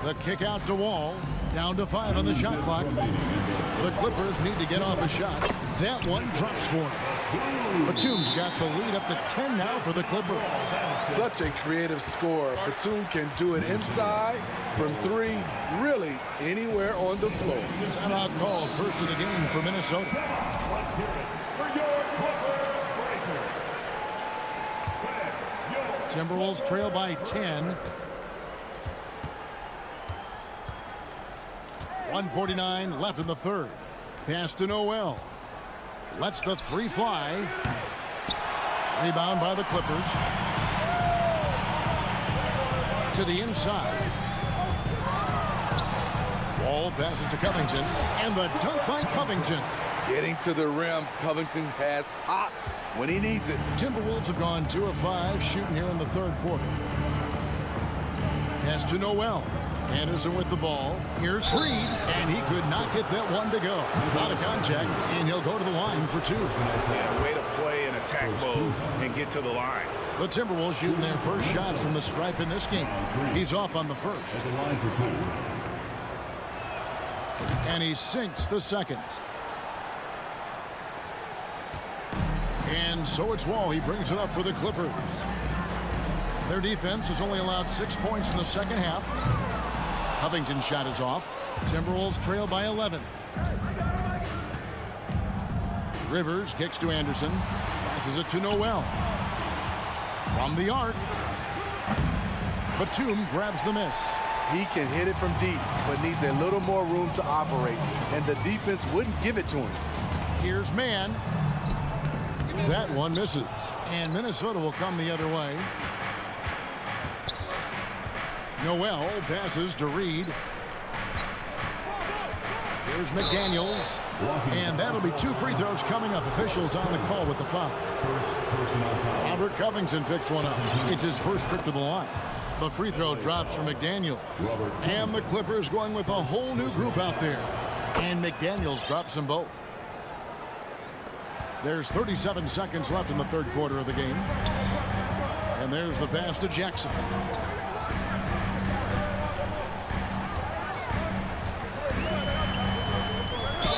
The kick out to Wall. Down to 5 on the shot clock. The Clippers need to get off a shot. That one drops for him. Batum's got the lead up to 10 now for the Clippers. Such a creative scorer. Batum can do it inside, from 3, really anywhere on the floor. Timeout called, first of the game for Minnesota. Timberwolves trail by 10. 1:49 left in the third. Pass to Noel. Lets the 3 fly. Rebound by the Clippers. To the inside. Wall passes to Covington. And the dunk by Covington. Getting to the rim, Covington has popped when he needs it. Timberwolves have gone 2 of 5 shooting here in the third quarter. Pass to Noel. Anderson with the ball. Here's Reed, and he could not get that one to go. Out of contact, and he'll go to the line for 2. Yeah, way to play in attack mode and get to the line. The Timberwolves shooting their first shots from the stripe in this game. He's off on the first. At the line for 2. And he sinks the second. And so it's Wall. He brings it up for the Clippers. Their defense has only allowed 6 points in the second half. Covington's shot is off. Timberwolves trail by 11. Rivers kicks to Anderson. Passes it to Noel. From the arc. Batum grabs the miss. He can hit it from deep, but needs a little more room to operate, and the defense wouldn't give it to him. Here's Mann. That one misses. And Minnesota will come the other way. Noel passes to Reed. Here's McDaniels. And that'll be 2 free throws coming up. Officials on the call with the foul. Robert Covington picks one up. It's his first trip to the line. The free throw drops for McDaniel. And the Clippers going with a whole new group out there. And McDaniels drops them both. There's 37 seconds left in the third quarter of the game. And there's the pass to Jackson.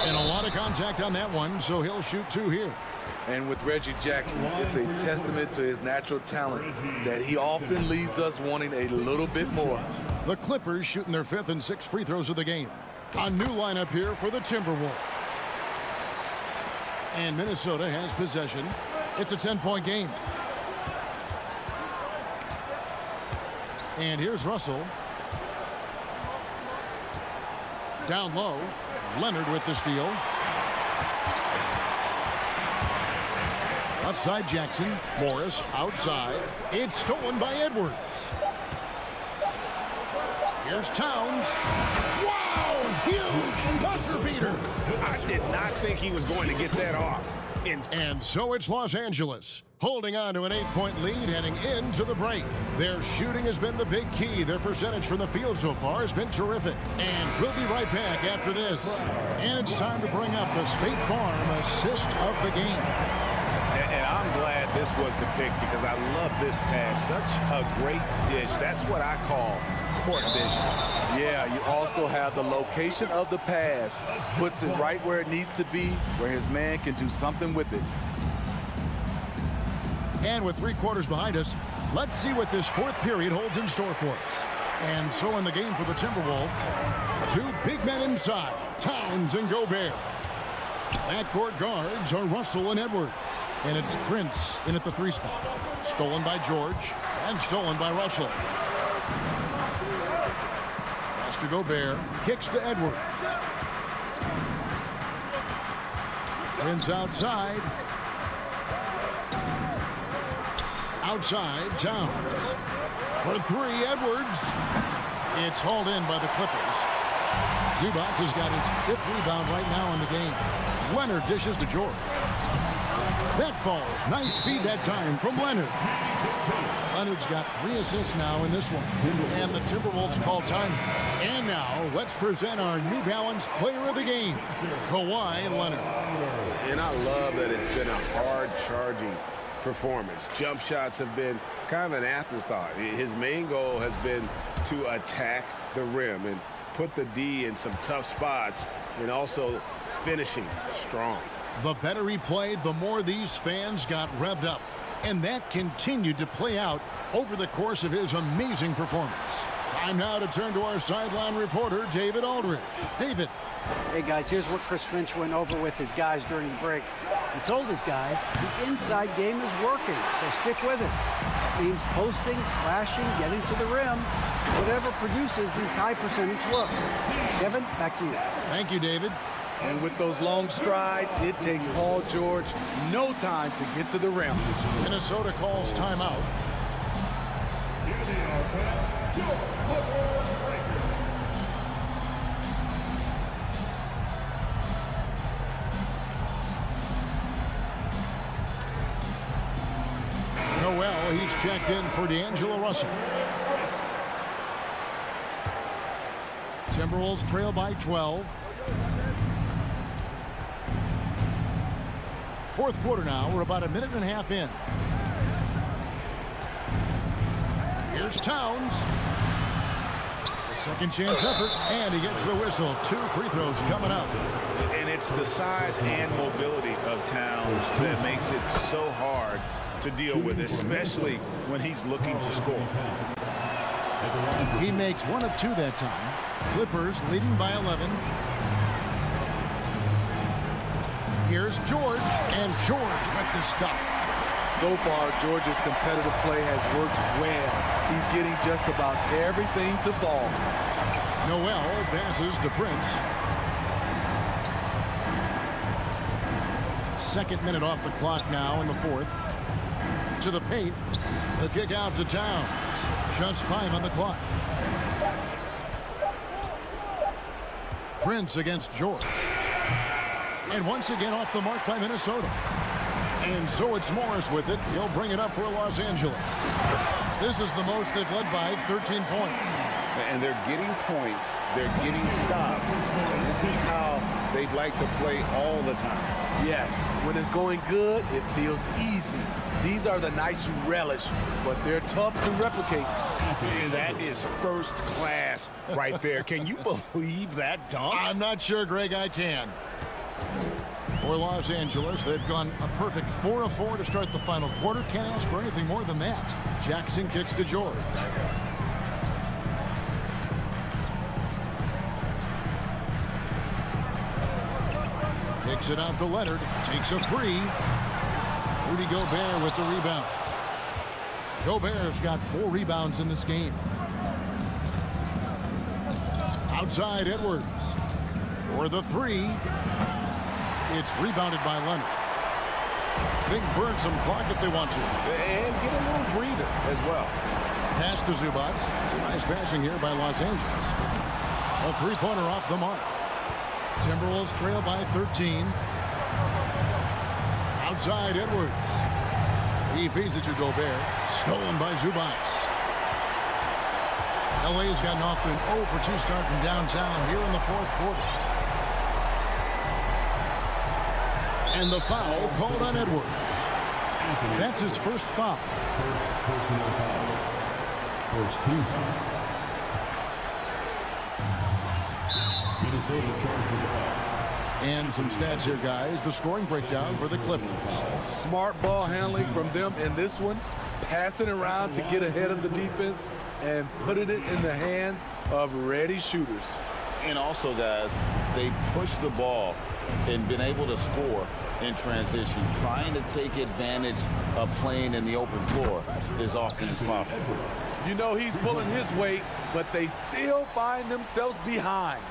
And a lot of contact on that one, so he'll shoot 2 here. And with Reggie Jackson, it's a testament to his natural talent that he often leaves us wanting a little bit more. The Clippers shooting their 5th and 6th free throws of the game. A new lineup here for the Timberwolves. And Minnesota has possession. It's a 10-point game. And here's Russell. Down low. Leonard with the steal. Outside Jackson. Morris outside. It's stolen by Edwards. Here's Towns. Wow! Huge buzzer beater. I did not think he was going to get that off. And so it's Los Angeles, holding on to an 8-point lead heading into the break. Their shooting has been the big key. Their percentage from the field so far has been terrific. And we'll be right back after this. And it's time to bring up the State Farm assist of the game. And I'm glad this was the pick because I love this pass. Such a great dish. That's what I call court vision. Yeah, you also have the location of the pass. Puts it right where it needs to be, where his man can do something with it. And with 3 quarters behind us, let's see what this 4th period holds in store for us. And so in the game for the Timberwolves, 2 big men inside, Towns and Gobert. Backcourt guards are Russell and Edwards. And it's Prince in at the 3 spot. Stolen by George and stolen by Russell. Pass to Gobert. Kicks to Edwards. Prince outside. Outside, Towns. For 3, Edwards. It's hauled in by the Clippers. Zubac has got his 5th rebound right now in the game. Leonard dishes to George. That falls. Nice feed that time from Leonard. Leonard's got 3 assists now in this one. And the Timberwolves call time. And now, let's present our New Balance player of the game, Kawhi Leonard. And I love that it's been a hard-charging performance. Jump shots have been kind of an afterthought. His main goal has been to attack the rim and put the D in some tough spots and also finishing strong. The better he played, the more these fans got revved up. And that continued to play out over the course of his amazing performance. Time now to turn to our sideline reporter, David Aldridge. David. Hey, guys, here's what Chris Finch went over with his guys during the break. He told his guys the inside game is working, so stick with it. That means posting, slashing, getting to the rim, whatever produces these high percentage looks. Kevin, back to you. Thank you, David. And with those long strides, it takes Paul George no time to get to the rim. Minnesota calls timeout. Noel, he's checked in for D'Angelo Russell. Timberwolves trail by 12. 4th quarter now. We're about a minute and a half in. Here's Towns. A second chance effort, and he gets the whistle. 2 free throws coming up. And it's the size and mobility of Towns that makes it so hard to deal with, especially when he's looking to score. He makes 1 of 2 that time. Clippers leading by 11. Here's George, and George with the stuff. So far, George's competitive play has worked well. He's getting just about everything to fall. Noel passes to Prince. Second minute off the clock now in the fourth. To the paint. The kick out to Towns. Just 5 on the clock. Prince against George. And once again off the mark by Minnesota. And so it's Morris with it. He'll bring it up for Los Angeles. This is the most they've led by 13 points. And they're getting points. They're getting stops. And this is how they'd like to play all the time. Yes, when it's going good, it feels easy. These are the nights you relish, but they're tough to replicate. And that is first class right there. Can you believe that dunk? I'm not sure, Greg, I can. For Los Angeles, they've gone a perfect 4 of 4 to start the final quarter. Can't ask for anything more than that. Jackson kicks to George. Kicks it out to Leonard. Takes a 3. Rudy Gobert with the rebound. Gobert's got 4 rebounds in this game. Outside Edwards. For the 3. It's rebounded by Leonard. They can burn some clock if they want to. And get a little breather as well. Pass to Zubac. Nice passing here by Los Angeles. A 3-pointer off the mark. Timberwolves trail by 13. Outside Edwards. He feeds it to Gobert. Stolen by Zubac. LA's gotten off to an 0 for 2 start from downtown here in the fourth quarter. And the foul called on Edwards. That's his first foul. First personal foul. First team foul. Minnesota charged with the foul. And some stats here, guys. The scoring breakdown for the Clippers. Smart ball handling from them in this one. Passing around to get ahead of the defense and putting it in the hands of ready shooters. And also, guys, they pushed the ball and been able to score in transition, trying to take advantage of playing in the open floor as often as possible. You know he's pulling his weight, but they still find themselves behind.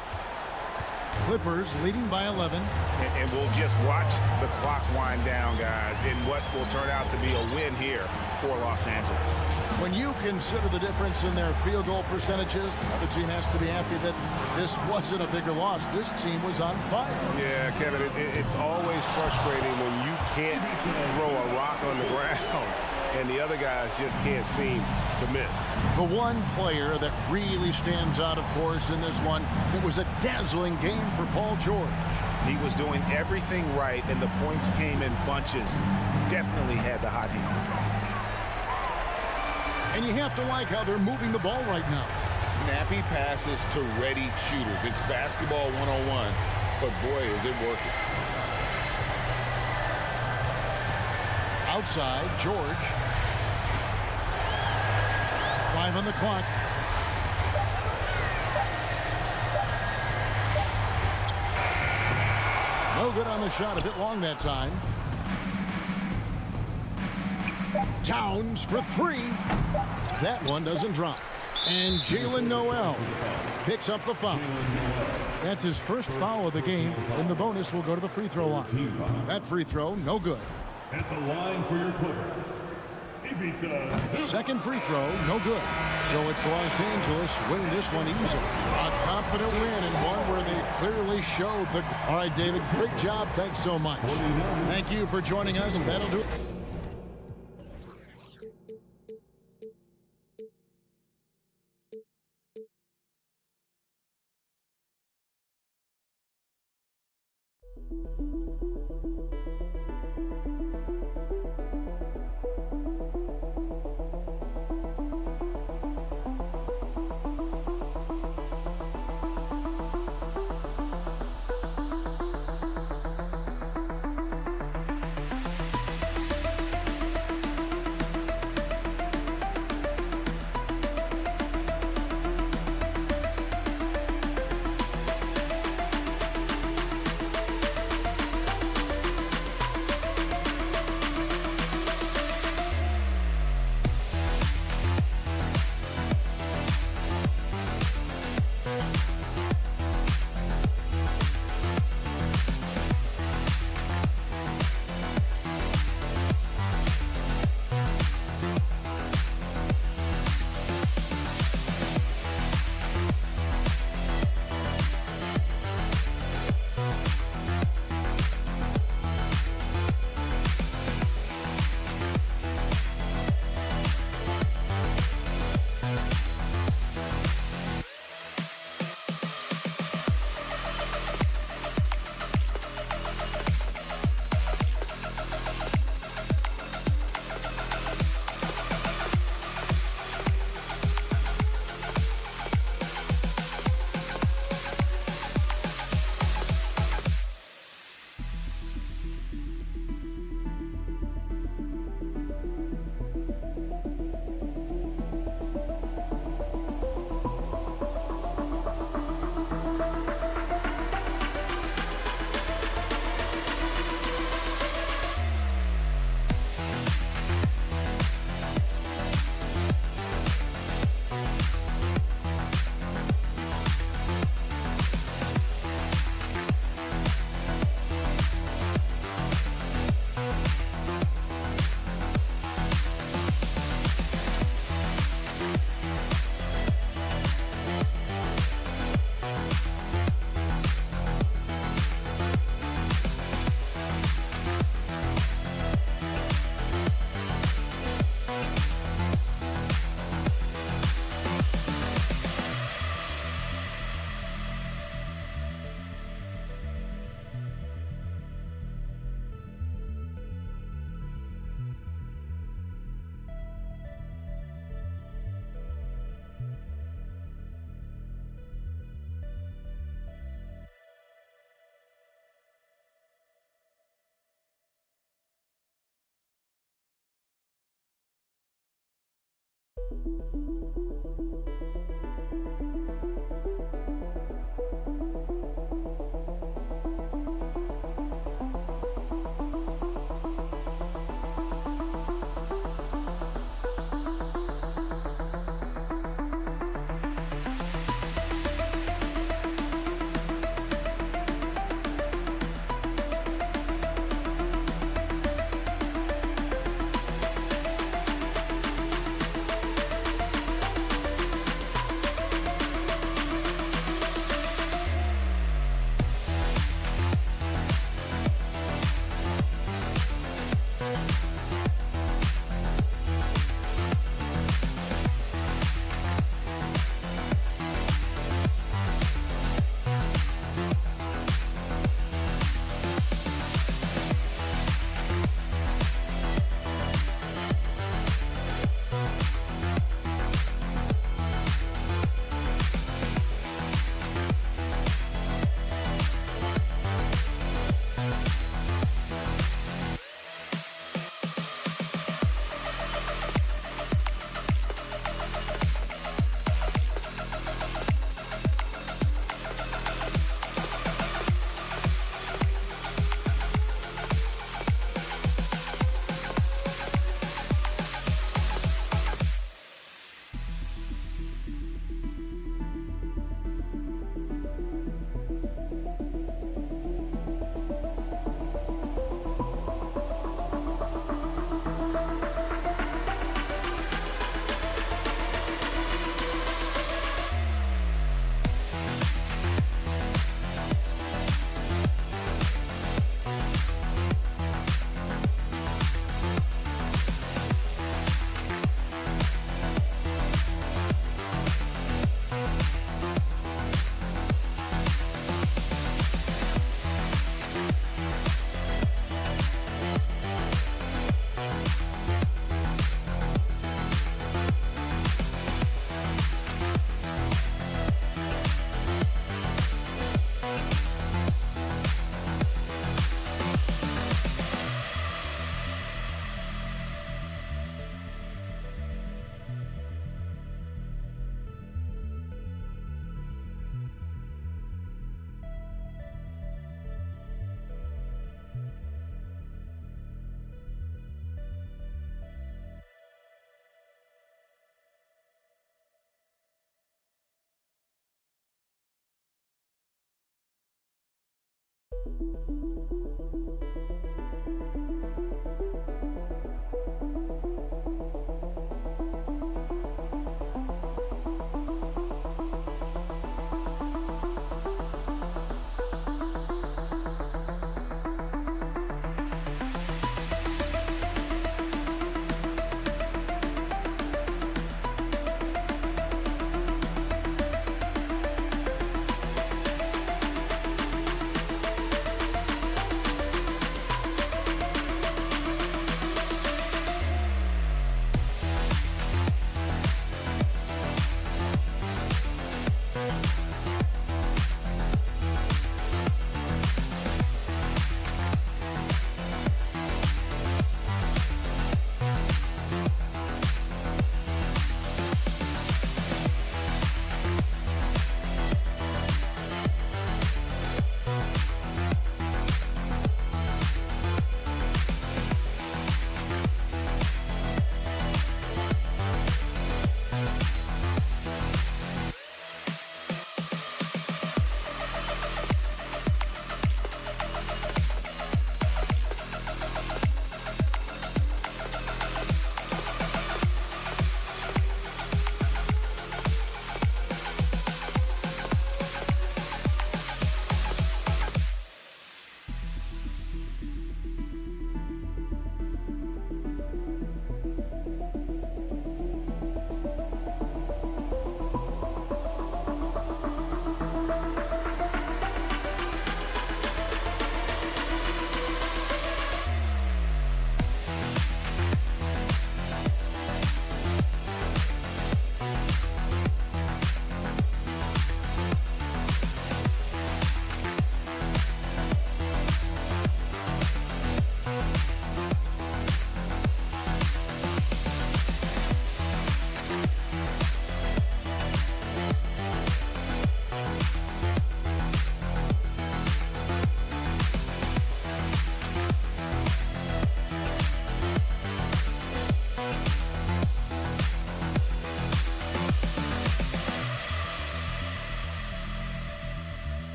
Clippers leading by 11. And we'll just watch the clock wind down, guys, in what will turn out to be a win here for Los Angeles. When you consider the difference in their field goal percentages, the other team has to be happy that this wasn't a bigger loss. This team was on fire. Yeah, Kevin, it's always frustrating when you can't throw a rock on the ground and the other guys just can't seem to miss. The one player that really stands out, of course, in this one, it was a dazzling game for Paul George. He was doing everything right, and the points came in bunches. Definitely had the hot hand. And you have to like how they're moving the ball right now. Snappy passes to ready shooters. It's basketball 101, but boy, is it working. Outside, George. 5 on the clock. No good on the shot, a bit long that time. Towns for 3. That one doesn't drop. And Jalen Noel picks up the foul. That's his first foul of the game, and the bonus will go to the free throw line. That free throw, no good. At the line for your Clippers, Second free throw, no good. So it's Los Angeles winning this one easily. A confident win and one where they clearly showed the... All right, David, great job. Thanks so much. Thank you for joining us. That'll do it.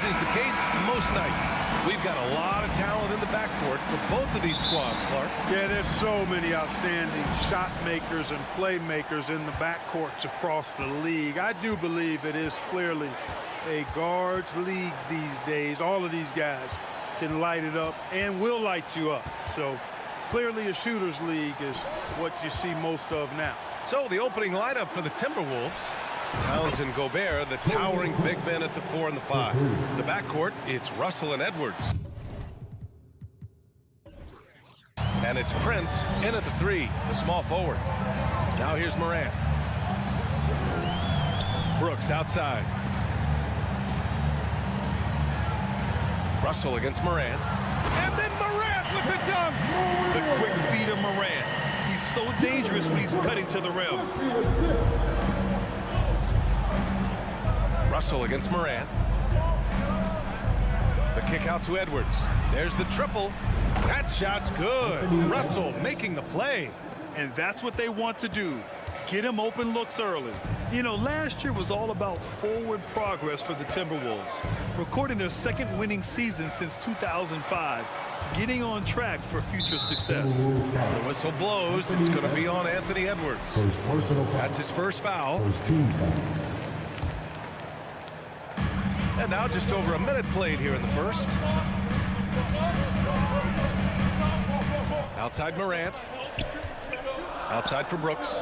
Is the case most nights. We've got a lot of talent in the backcourt for both of these squads, Clark. Yeah, there's so many outstanding shot makers and playmakers in the backcourts across the league. I do believe it is clearly a guards league these days. All of these guys can light it up and will light you up. So clearly a shooter's league is what you see most of now. So the opening lineup for the Timberwolves: Towns and Gobert, the towering big men at the 4 and the 5. The backcourt, it's Russell and Edwards. And it's Prince in at the 3, the small forward. Now here's Morant. Brooks outside. Russell against Morant. And then Morant with the dunk. The quick feet of Morant. He's so dangerous when he's cutting to the rim. Russell against Morant. The kick out to Edwards. There's the triple. That shot's good. Russell making the play. And that's what they want to do. Get him open looks early. You know, last year was all about forward progress for the Timberwolves. Recording their second winning season since 2005. Getting on track for future success. The whistle blows. It's going to be on Anthony Edwards. That's his first foul. And now just over a minute played here in the first. Outside Morant. Outside for Brooks.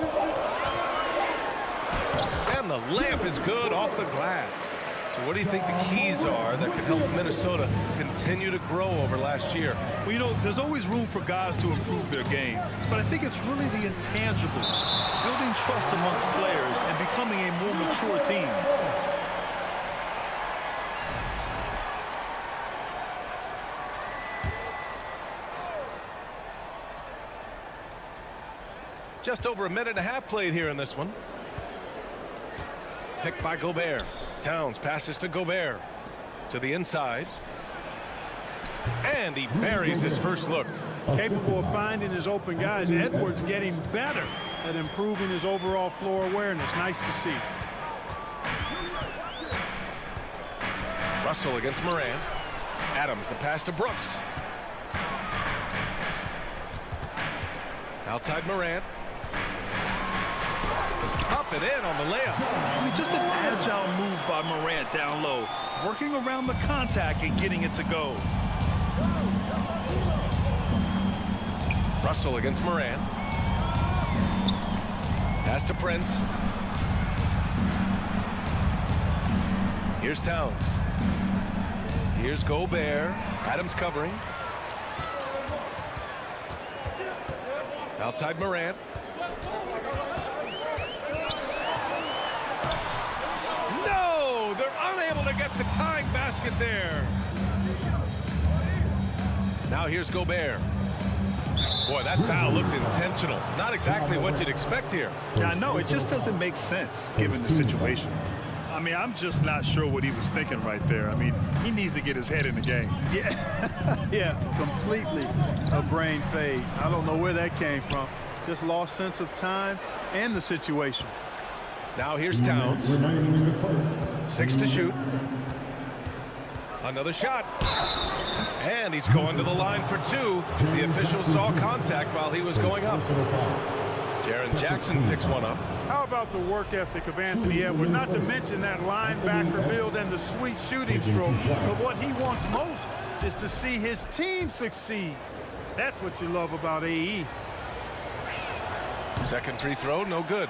And the layup is good off the glass. So what do you think the keys are that can help Minnesota continue to grow over last year? Well, you know, there's always room for guys to improve their game. But I think it's really the intangibles. Building trust amongst players and becoming a more mature team. Just over a minute and a half played here in this one. Picked by Gobert. Towns passes to Gobert. To the inside. And he buries his first look. Capable of finding his open guys. Edwards getting better at improving his overall floor awareness. Nice to see. Russell against Morant. Adams, the pass to Brooks. Outside Morant. Up and in on the layup. I mean, just an agile move by Morant down low. Working around the contact and getting it to go. Russell against Morant. Pass to Prince. Here's Towns. Here's Gobert. Adams covering. Outside Morant. No! They're unable to get the tying basket there. Now here's Gobert. Boy, that foul looked intentional. Not exactly what you'd expect here. Yeah, I know. It just doesn't make sense given the situation. I mean, I'm just not sure what he was thinking right there. I mean, he needs to get his head in the game. Yeah, yeah, completely a brain fade. I don't know where that came from. Just lost sense of time and the situation. Now here's Towns. 6 to shoot. Another shot. And he's going to the line for 2. The official saw contact while he was going up. Jaren Jackson picks one up. How about the work ethic of Anthony Edwards? Not to mention that linebacker build and the sweet shooting stroke. But what he wants most is to see his team succeed. That's what you love about AE. Second free throw, no good.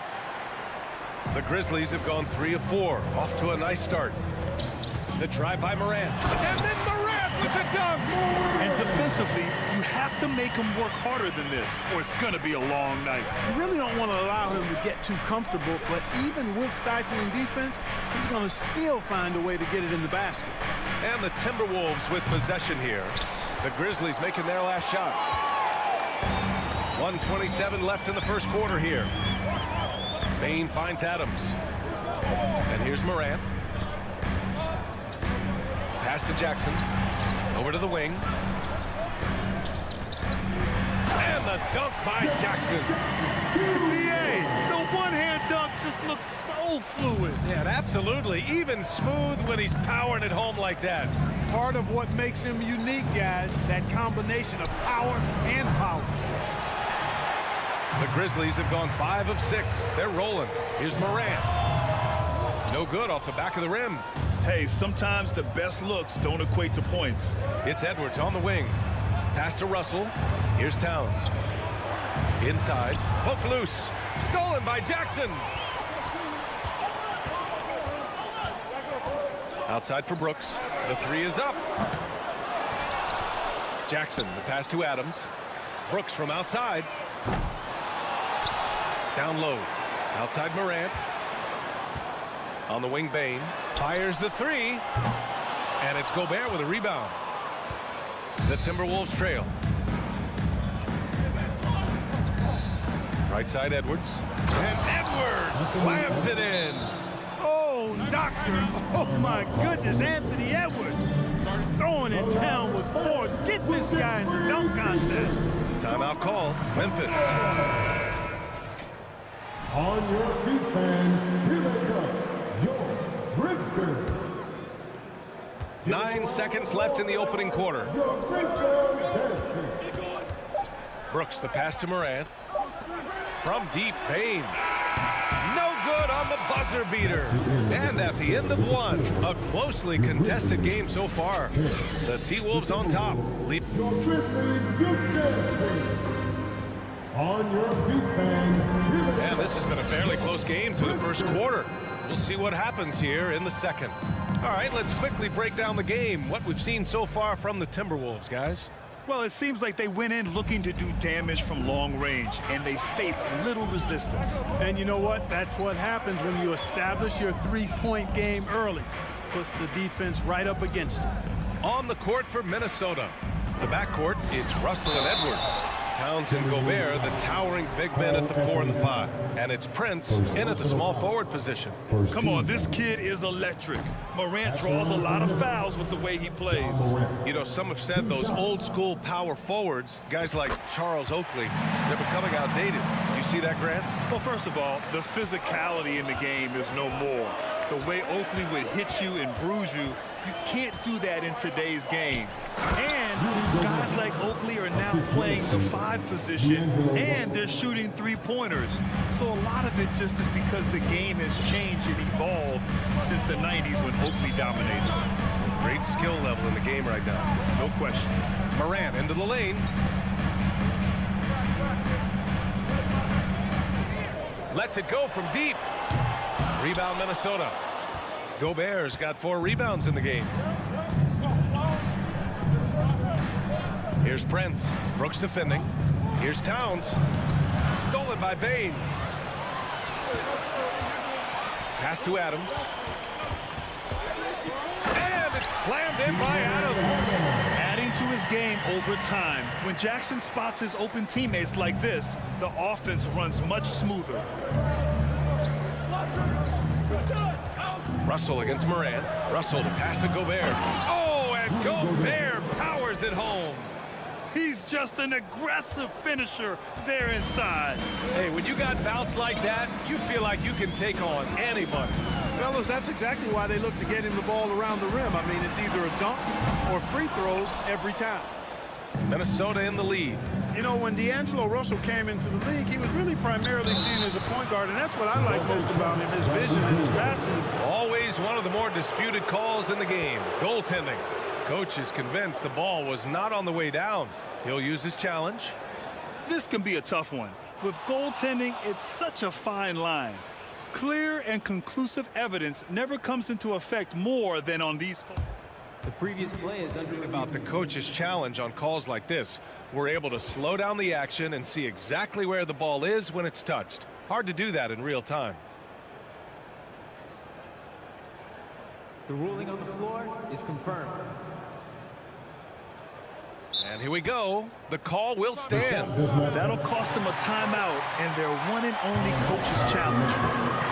The Grizzlies have gone 3 of 4. Off to a nice start. The drive by Morant. And then Morant with the dunk. And defensively, you have to make him work harder than this, or it's going to be a long night. You really don't want to allow him to get too comfortable, but even with stifling defense, he's going to still find a way to get it in the basket. And the Timberwolves with possession here. The Grizzlies making their last shot. 1:27 left in the first quarter here. Bane finds Adams. And here's Morant. Pass to Jackson. Over to the wing. And the dunk by Jackson. NBA, the one-hand dunk just looks so fluid. Yeah, absolutely. Even smooth when he's powering it home like that. Part of what makes him unique, guys, that combination of power and polish. The Grizzlies have gone 5 of 6. They're rolling. Here's Morant. No good off the back of the rim. Hey, sometimes the best looks don't equate to points. It's Edwards on the wing. Pass to Russell. Here's Towns. Inside. Poke loose. Stolen by Jackson. Outside for Brooks. The 3 is up. Jackson, the pass to Adams. Brooks from outside. Down low. Outside Morant. On the wing, Bane. Fires the 3. And it's Gobert with a rebound. The Timberwolves trail. Right side, Edwards. And Edwards slams it in. Oh, doctor. Oh, my goodness. Anthony Edwards throwing it down with force. Get this guy in the dunk contest. Timeout call. Memphis. On your feet, fans, here they come, your Grizzlies. 9 seconds left in the opening quarter. Brooks, the pass to Morant. From deep, Bane. No good on the buzzer beater. And at the end of 1, a closely contested game so far. The T-Wolves on top. On your feet, fans. And this has been a fairly close game through the first quarter. We'll see what happens here in the second. All right, let's quickly break down the game. What we've seen so far from the Timberwolves, guys. Well, it seems like they went in looking to do damage from long range, and they faced little resistance. And you know what? That's what happens when you establish your three-point game early. Puts the defense right up against it. On the court for Minnesota. The backcourt, it's Russell and Edwards. Towns and Gobert, the towering big men at the 4 and the 5. And it's Prince in at the small forward position. Come on, this kid is electric. Morant draws a lot of fouls with the way he plays. You know, some have said those old school power forwards, guys like Charles Oakley, they're becoming outdated. You see that, Grant? Well, first of all, the physicality in the game is no more. The way Oakley would hit you and bruise you, you can't do that in today's game. And guys like Oakley are now playing the 5 position, and they're shooting 3-pointers. So a lot of it just is because the game has changed and evolved since the 90s when Oakley dominated. Great skill level in the game right now. No question. Morant into the lane. Lets it go from deep. Rebound Minnesota. Gobert's got 4 rebounds in the game. Here's Prince. Brooks defending. Here's Towns. Stolen by Bane. Pass to Adams. And it's slammed in by Adams. Adding to his game over time. When Jackson spots his open teammates like this, the offense runs much smoother. Russell against Morant. Russell to pass to Gobert. Oh, and Gobert powers it home. He's just an aggressive finisher there inside. Hey, when you got bouts like that, you feel like you can take on anybody. Fellas, that's exactly why they look to get him the ball around the rim. I mean, it's either a dunk or free throws every time. Minnesota in the lead. You know, when D'Angelo Russell came into the league, he was really primarily seen as a point guard, and that's what I like most about him, his vision and his passing. Always one of the more disputed calls in the game. Goaltending. Coach is convinced the ball was not on the way down. He'll use his challenge. This can be a tough one. With goaltending, it's such a fine line. Clear and conclusive evidence never comes into effect more than on these calls. The previous play is under About the coach's challenge on calls like this, we're able to slow down the action and see exactly where the ball is when it's touched. Hard to do that in real time. The ruling on the floor is confirmed. And here we go. The call will stand. That'll cost them a timeout and their one and only coach's challenge.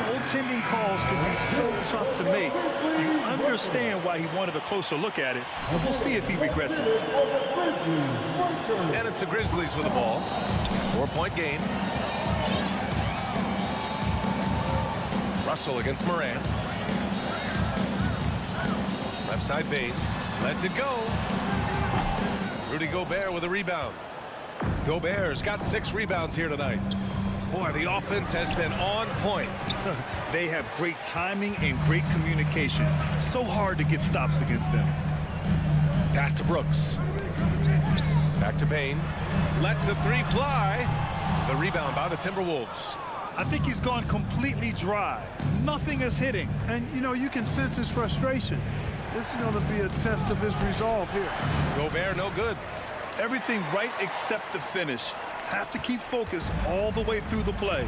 Goaltending calls can be so tough to make. You understand why he wanted a closer look at it. We'll see if he regrets it. And it's the Grizzlies with the ball. 4-point game. Russell against Moran. Left side Bain. Lets it go. Rudy Gobert with a rebound. Gobert's got 6 rebounds here tonight. Boy, the offense has been on point. They have great timing and great communication. So hard to get stops against them. Pass to Brooks. Back to Bain. Lets the 3 fly. The rebound by the Timberwolves. I think he's gone completely dry. Nothing is hitting. And, you know, you can sense his frustration. This is going to be a test of his resolve here. Gobert no good. Everything right except the finish. Have to keep focused all the way through the play.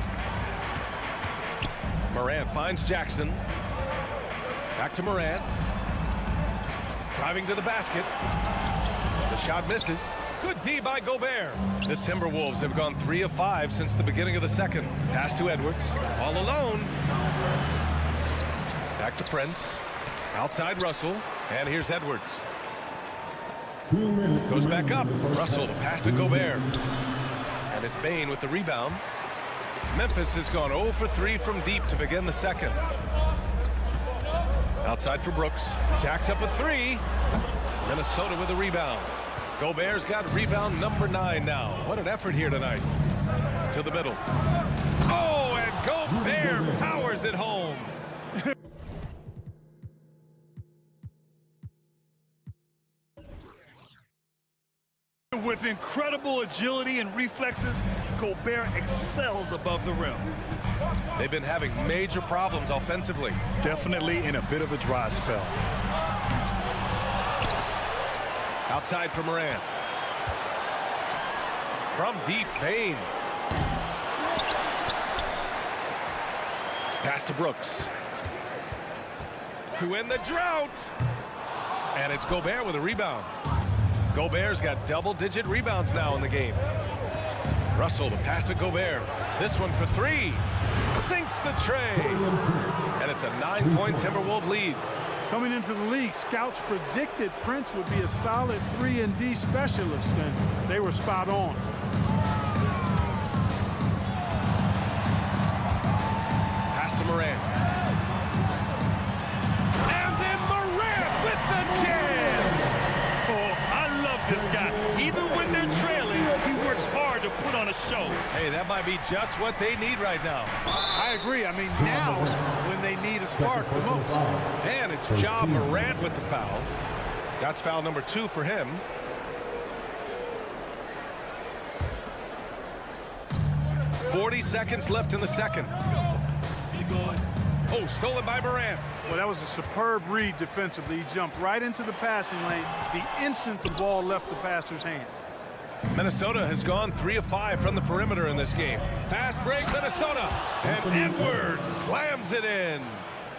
Morant finds Jackson. Back to Morant. Driving to the basket. The shot misses. Good D by Gobert. The Timberwolves have gone 3 of 5 since the beginning of the second. Pass to Edwards. All alone. Back to Prince. Outside Russell. And here's Edwards. Goes back up. Russell, pass to Gobert. And it's Bain with the rebound. Memphis has gone 0 for 3 from deep to begin the second. Outside for Brooks. Jacks up a 3. Minnesota with the rebound. Gobert's got rebound number 9 now. What an effort here tonight. To the middle. Oh, and Gobert powers it home. With incredible agility and reflexes, Gobert excels above the rim. They've been having major problems offensively. Definitely in a bit of a dry spell. Outside for Moran. From deep, Bain. Pass to Brooks. To end the drought. And it's Gobert with a rebound. Gobert's got double-digit rebounds now in the game. Russell, the pass to Gobert. This one for 3. Sinks the tray. And it's a 9-point Timberwolves lead. Coming into the league, scouts predicted Prince would be a solid 3-and-D specialist, and they were spot on. Pass to Morant. And then Morant with the jam. This guy, even when they're trailing, he works hard to put on a show. Hey, that might be just what they need right now. I agree. I mean, now's when they need a spark the most. And it's Ja Morant with the foul. That's foul number 2 for him. .40 seconds left in the second. Oh, stolen by Morant. Well, that was a superb read defensively. He jumped right into the passing lane the instant the ball left the passer's hand. Minnesota has gone 3 of 5 from the perimeter in this game. Fast break, Minnesota. And Edwards slams it in.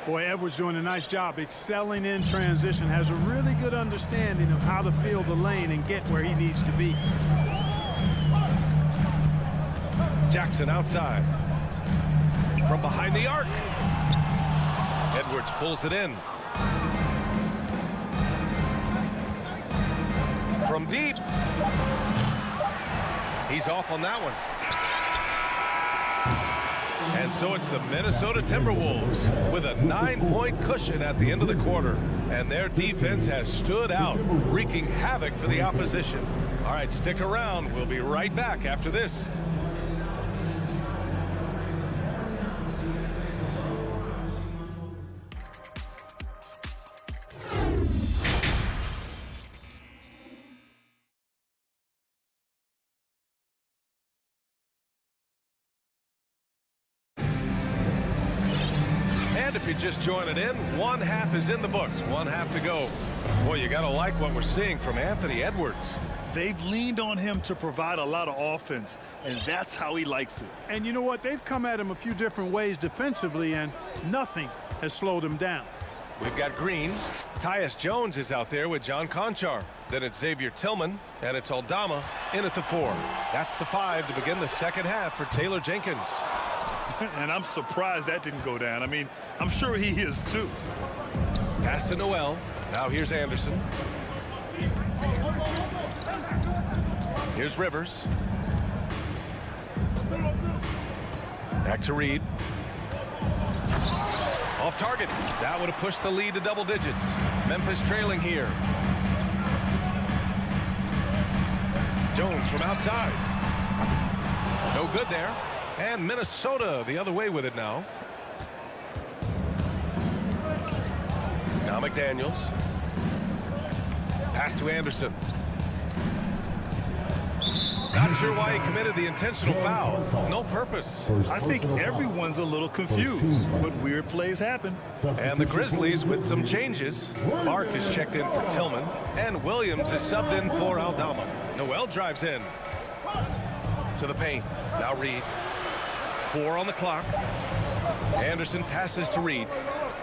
Boy, Edwards doing a nice job excelling in transition. Has a really good understanding of how to feel the lane and get where he needs to be. Jackson outside. From behind the arc. Edwards pulls it in. From deep. He's off on that one. And so it's the Minnesota Timberwolves with a 9-point cushion at the end of the quarter. And their defense has stood out, wreaking havoc for the opposition. All right, stick around. We'll be right back after this. If you're just joining in, one half is in the books, one half to go. Boy, you gotta like what we're seeing from Anthony Edwards. They've leaned on him to provide a lot of offense, and that's how he likes it. And you know what? They've come at him a few different ways defensively, and nothing has slowed him down. We've got Green. Tyus Jones is out there with John Conchar. Then it's Xavier Tillman, and it's Aldama in at the 4. That's the 5 to begin the second half for Taylor Jenkins. And I'm surprised that didn't go down. I mean, I'm sure he is too. Pass to Noel. Now here's Anderson. Here's Rivers. Back to Reed. Off target. That would have pushed the lead to double digits. Memphis trailing here. Jones from outside. No good there. And Minnesota the other way with it now. Now McDaniels. Pass to Anderson. Not sure why he committed the intentional foul. No purpose. I think everyone's a little confused, but weird plays happen. And the Grizzlies with some changes. Clark is checked in for Tillman, and Williams is subbed in for Aldama. Noel drives in to the paint. Now Reed. 4 on the clock. Anderson passes to Reed.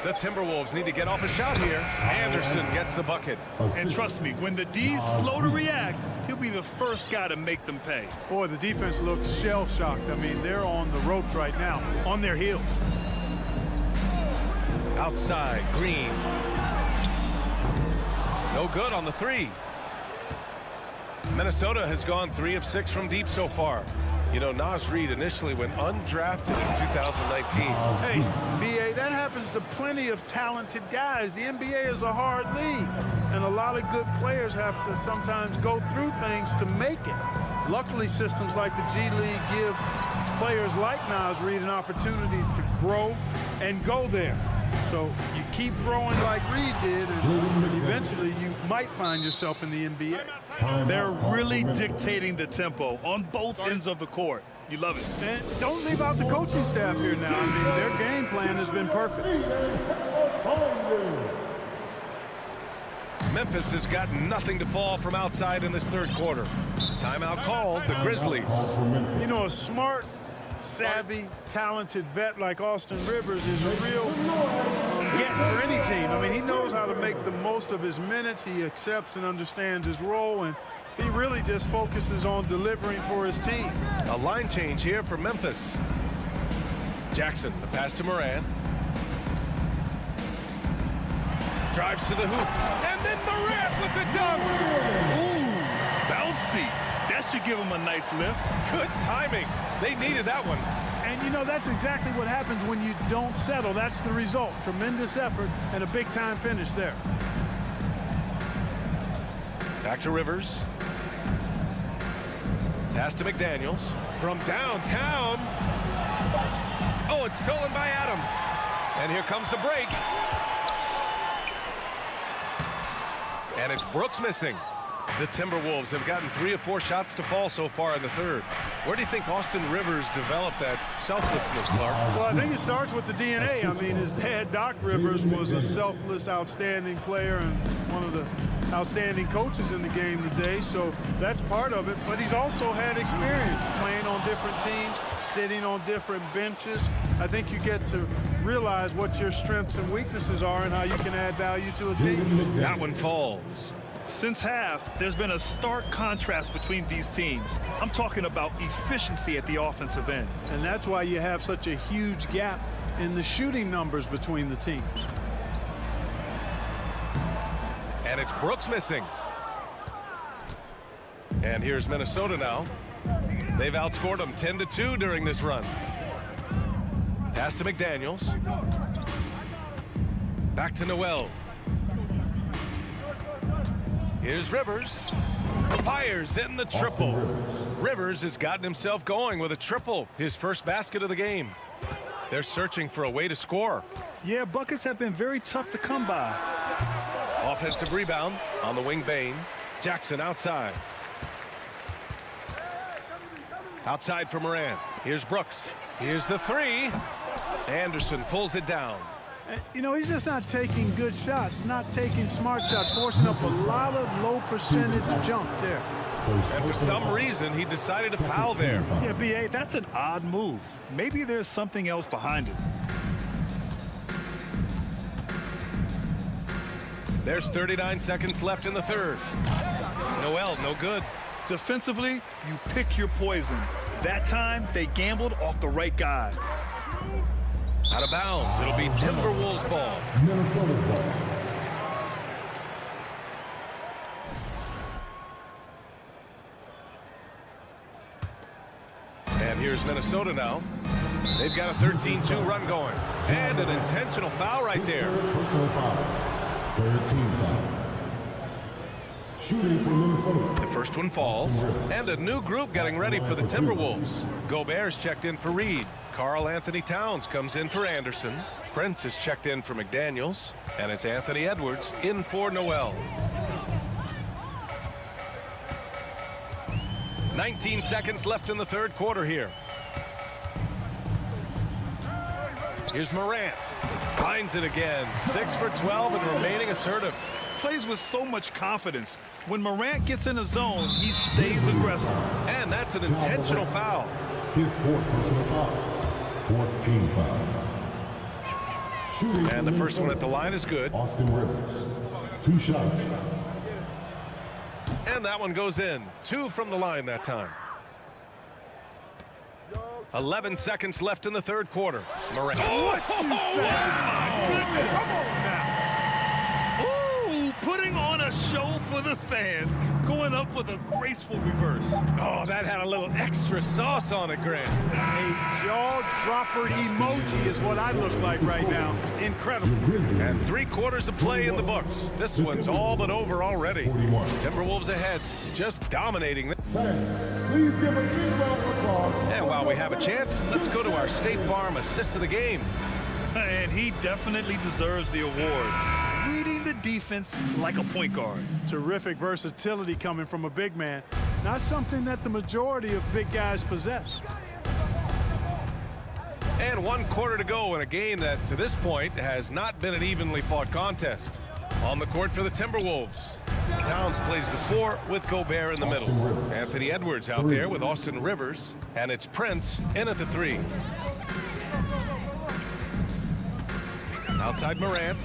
The Timberwolves need to get off a shot here. Anderson gets the bucket. And trust me, when the D's slow to react, he'll be the first guy to make them pay. Boy, the defense looks shell-shocked. I mean, they're on the ropes right now, on their heels. Outside, Green. No good on the 3. Minnesota has gone 3 of 6 from deep so far. You know, Naz Reid initially went undrafted in 2019. Hey, B.A., that happens to plenty of talented guys. The NBA is a hard league, and a lot of good players have to sometimes go through things to make it. Luckily, systems like the G League give players like Naz Reid an opportunity to grow and go there. So you keep growing like Reid did, and eventually you might find yourself in the NBA. They're really dictating the tempo on both ends of the court. You love it. And don't leave out the coaching staff here now. I mean, their game plan has been perfect. Memphis has got nothing to fall from outside in this third quarter. Timeout called, the Grizzlies. You know, a smart, savvy, talented vet like Austin Rivers is a real get for any team. I mean, he knows how to make the most of his minutes. He accepts and understands his role, and he really just focuses on delivering for his team. A line change here for Memphis. Jackson, the pass to Moran. Drives to the hoop. And then Moran with the dunk. Ooh, bouncy. That should give him a nice lift. Good timing. They needed that one. And, you know, that's exactly what happens when you don't settle. That's the result. Tremendous effort and a big-time finish there. Back to Rivers. Pass to McDaniels. From downtown. Oh, it's stolen by Adams. And here comes the break. And it's Brooks missing. The Timberwolves have gotten 3 of 4 shots to fall so far in the third. Where do you think Austin Rivers developed that selflessness, Clark? Well, I think it starts with the DNA. I mean, his dad, Doc Rivers, was a selfless, outstanding player and one of the outstanding coaches in the game today. So that's part of it. But he's also had experience playing on different teams, sitting on different benches. I think you get to realize what your strengths and weaknesses are and how you can add value to a team. That one falls. Since half, there's been a stark contrast between these teams. I'm talking about efficiency at the offensive end. And that's why you have such a huge gap in the shooting numbers between the teams. And it's Brooks missing. And here's Minnesota now. They've outscored them 10-2 during this run. Pass to McDaniels. Back to Noel. Here's Rivers. Fires in the triple. Rivers has gotten himself going with a triple, his first basket of the game. They're searching for a way to score. Yeah, buckets have been very tough to come by. Offensive rebound on the wing. Bain. Jackson outside. Outside for Moran. Here's Brooks. Here's the three. Anderson pulls it down. You know, he's just not taking good shots, not taking smart shots, forcing up a lot of low percentage jump there. And for some reason, he decided to foul there. Yeah, B.A., that's an odd move. Maybe there's something else behind it. There's 39 seconds left in the third. Noel, no good. Defensively, you pick your poison. That time, they gambled off the right guy. Out of bounds. It'll be Timberwolves ball. Minnesota ball. And here's Minnesota now. They've got a 13-2 run going. And an intentional foul right there. Personal foul. 13 foul. Shooting for Minnesota. The first one falls. And a new group getting ready for the Timberwolves. Gobert's checked in for Reed. Karl Anthony Towns comes in for Anderson. Prince is checked in for McDaniels. And it's Anthony Edwards in for Noel. 19 seconds left in the third quarter here. Here's Morant. Finds it again. 6 for 12 and remaining assertive. Plays with so much confidence. When Morant gets in the zone, he stays aggressive. And that's an intentional foul. His fourth personal foul. 14 foul. Shooting And the first one at the line is good. Austin Rivers. 2 shots. And that one goes in. 2 from the line that time. 11 seconds left in the third quarter. Morant. What you say? My goodness. Come on now. Ooh, putting on a show for the fans. Going up with a graceful reverse. Oh, that had a little extra sauce on it, Grant. A jaw-dropper emoji is what I look like right now. Incredible. And 3 quarters of play in the books. This one's all but over already. Timberwolves ahead, just dominating. Please give a big round of applause. And while we have a chance, let's go to our State Farm assist of the game. And he definitely deserves the award. Reading the defense like a point guard. Terrific versatility coming from a big man. Not something that the majority of big guys possess. And 1 quarter to go in a game that, to this point, has not been an evenly fought contest. On the court for the Timberwolves. Towns plays the 4 with Gobert in the middle. Anthony Edwards out there with Austin Rivers. And it's Prince in at the 3. Outside Morant.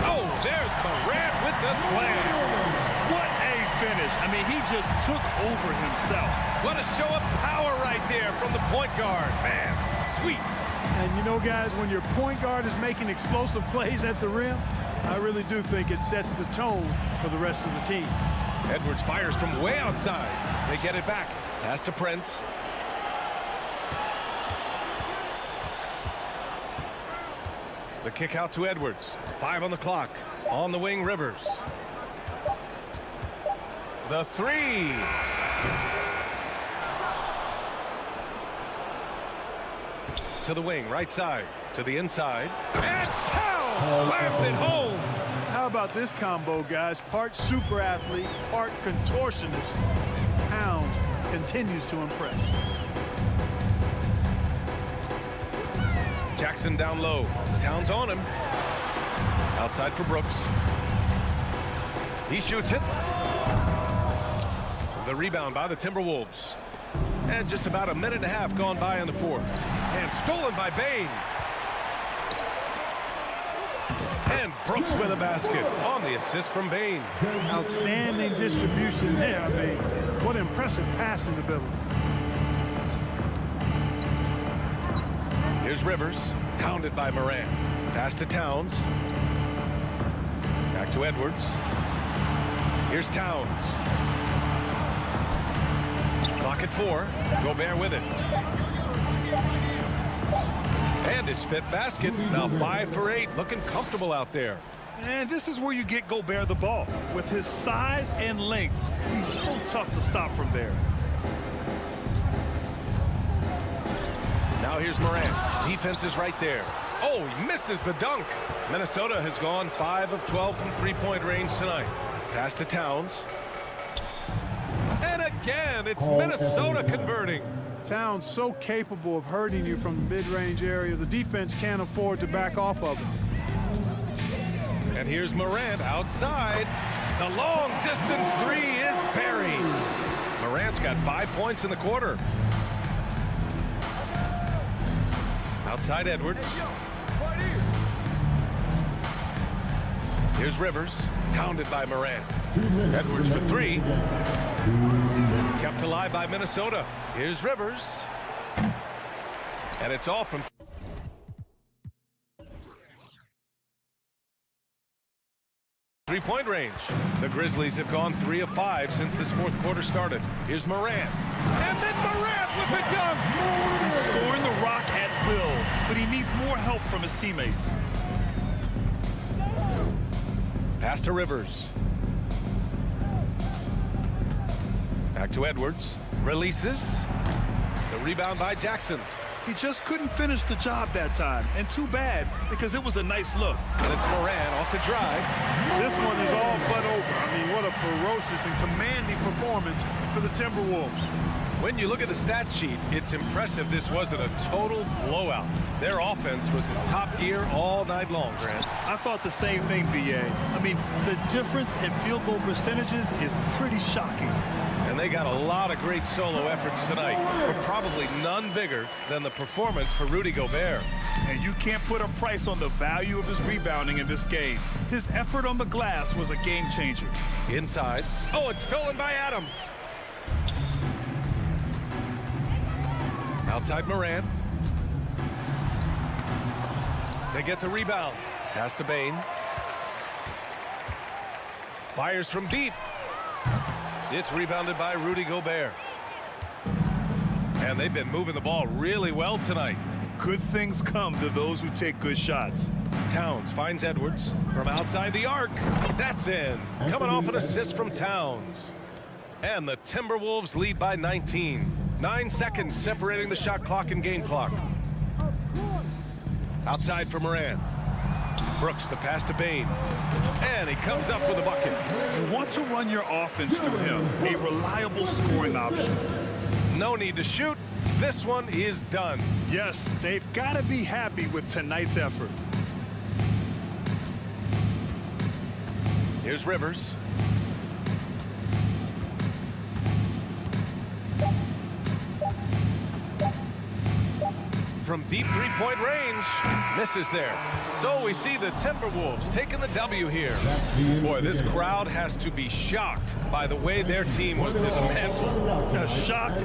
Oh, there's Morant with the slam. What a finish. I mean, he just took over himself. What a show of power right there from the point guard. Man, sweet. And you know, guys, when your point guard is making explosive plays at the rim, I really do think it sets the tone for the rest of the team. Edwards fires from way outside. They get it back. Pass to Prince. The kick out to Edwards. 5 on the clock. On the wing, Rivers. The 3. To the wing, right side. To the inside. And Towns slams it home. How about this combo, guys? Part super athlete, part contortionist. Towns continues to impress. Jackson down low. Towns on him. Outside for Brooks. He shoots it. The rebound by the Timberwolves. And just about a minute and a half gone by in the fourth. And stolen by Bain. And Brooks with a basket on the assist from Bain. Outstanding distribution there, I mean. What impressive passing ability. Here's Rivers, hounded by Morant. Pass to Towns. Back to Edwards. Here's Towns. Clock at 4. Gobert with it. And his 5th basket. Now 5 for 8. Looking comfortable out there. And this is where you get Gobert the ball. With his size and length, he's so tough to stop from there. Now here's Morant. Defense is right there. Oh, he misses the dunk. Minnesota has gone 5 of 12 from three-point range tonight. Pass to Towns. And again, it's Minnesota converting. Towns so capable of hurting you from the mid-range area. The defense can't afford to back off of him. And here's Morant outside. The long-distance 3 is buried. Morant's got 5 points in the quarter. Outside Edwards. Here's Rivers, pounded by Morant. Edwards for 3. Kept alive by Minnesota. Here's Rivers. And it's off from three-point range. The Grizzlies have gone 3 of 5 since this 4th quarter started. Here's Morant. And then Morant with the dunk. He's scoring the rock at will, but he needs more help from his teammates. Pass to Rivers. Back to Edwards. Releases. The rebound by Jackson. He just couldn't finish the job that time, and too bad, because it was a nice look. And it's Morant off the drive. This one is all but over. I mean, what a ferocious and commanding performance for the Timberwolves. When you look at the stat sheet, it's impressive this wasn't a total blowout. Their offense was in top gear all night long, Grant. I thought the same thing, B.A. I mean, the difference in field goal percentages is pretty shocking. And they got a lot of great solo efforts tonight, but probably none bigger than the performance for Rudy Gobert. And you can't put a price on the value of his rebounding in this game. His effort on the glass was a game changer. Inside. Oh, it's stolen by Adams. Outside Morant. They get the rebound. Pass to Bane. Fires from deep. It's rebounded by Rudy Gobert. And they've been moving the ball really well tonight. Good things come to those who take good shots. Towns finds Edwards from outside the arc. That's in. Coming off an assist from Towns. And the Timberwolves lead by 19. 9 seconds separating the shot clock and game clock. Outside for Morant. Brooks, the pass to Bane. And he comes up with a bucket. You want to run your offense through him. A reliable scoring option. No need to shoot. This one is done. Yes, they've got to be happy with tonight's effort. Here's Rivers. From deep three-point range, misses there. So we see the Timberwolves taking the W here. Boy, this crowd has to be shocked by the way their team was dismantled. Shocked.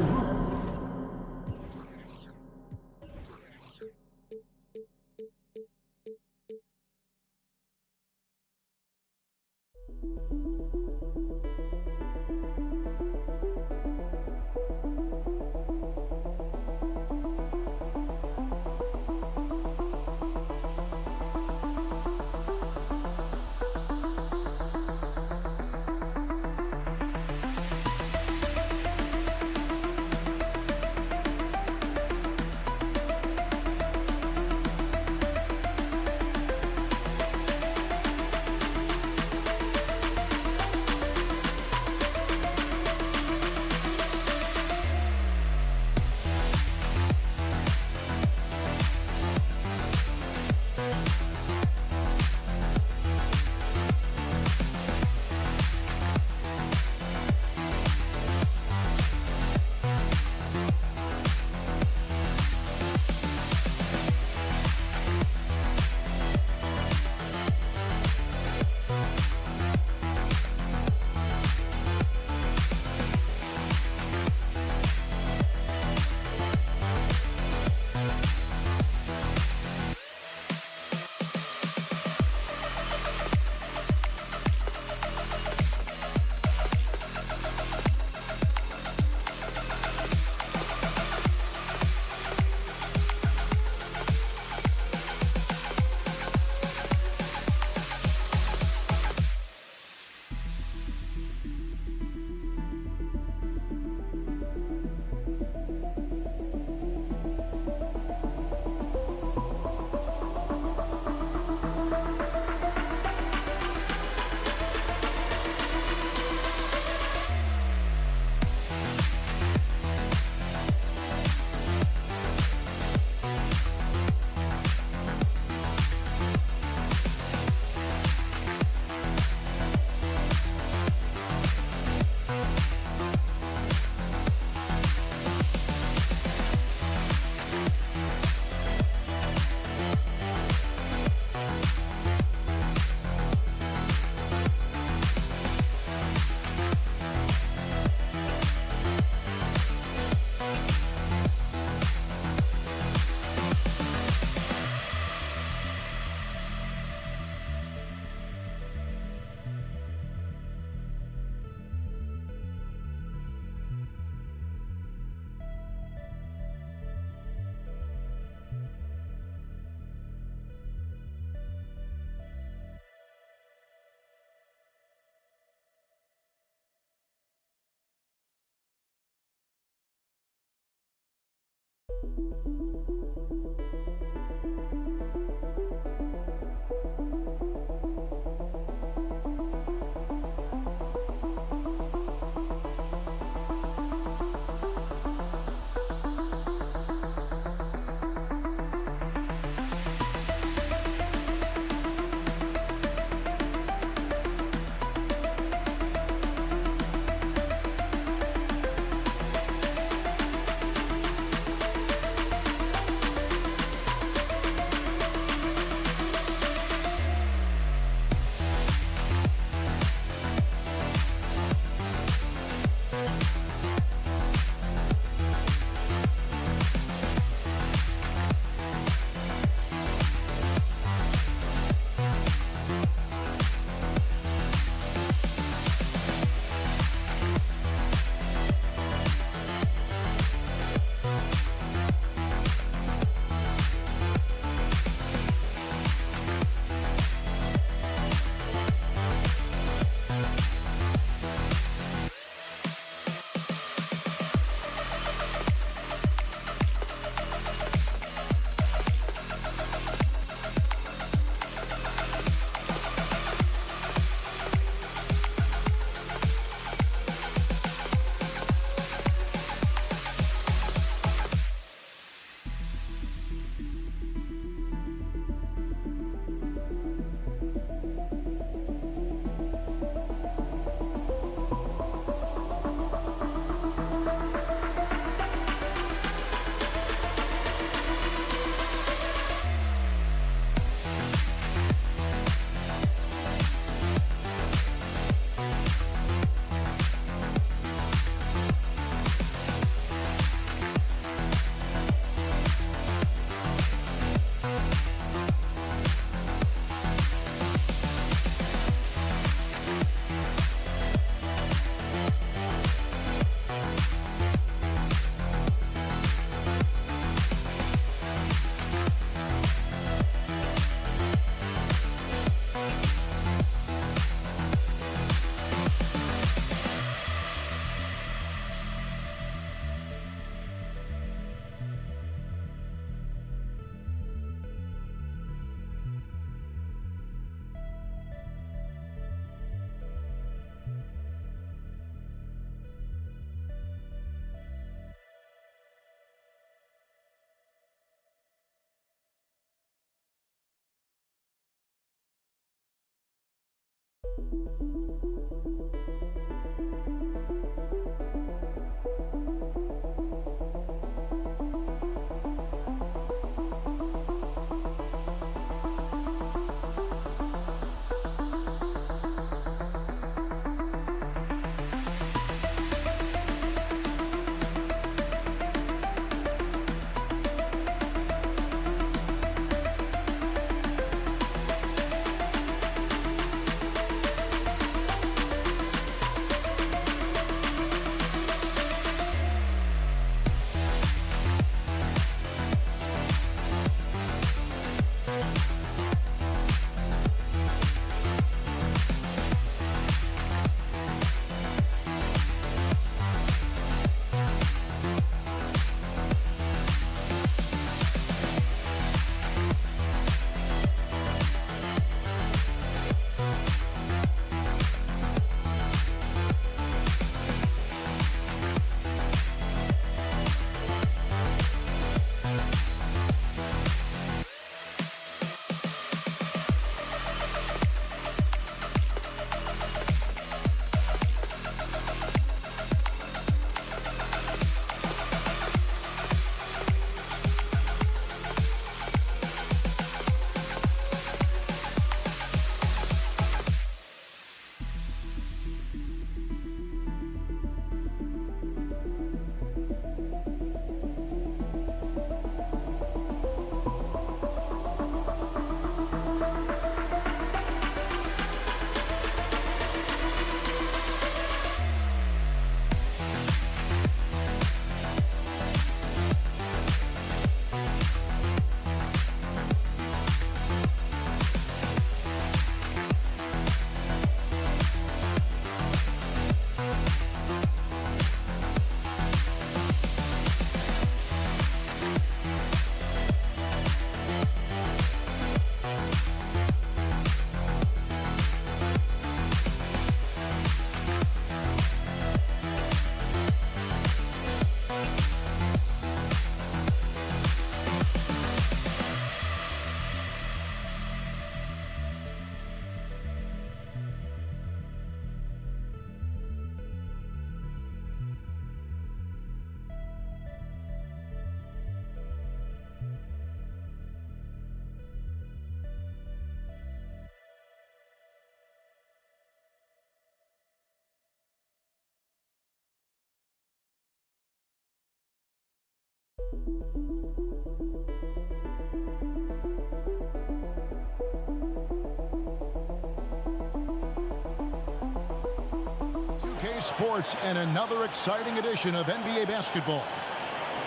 2K Sports and another exciting edition of NBA basketball.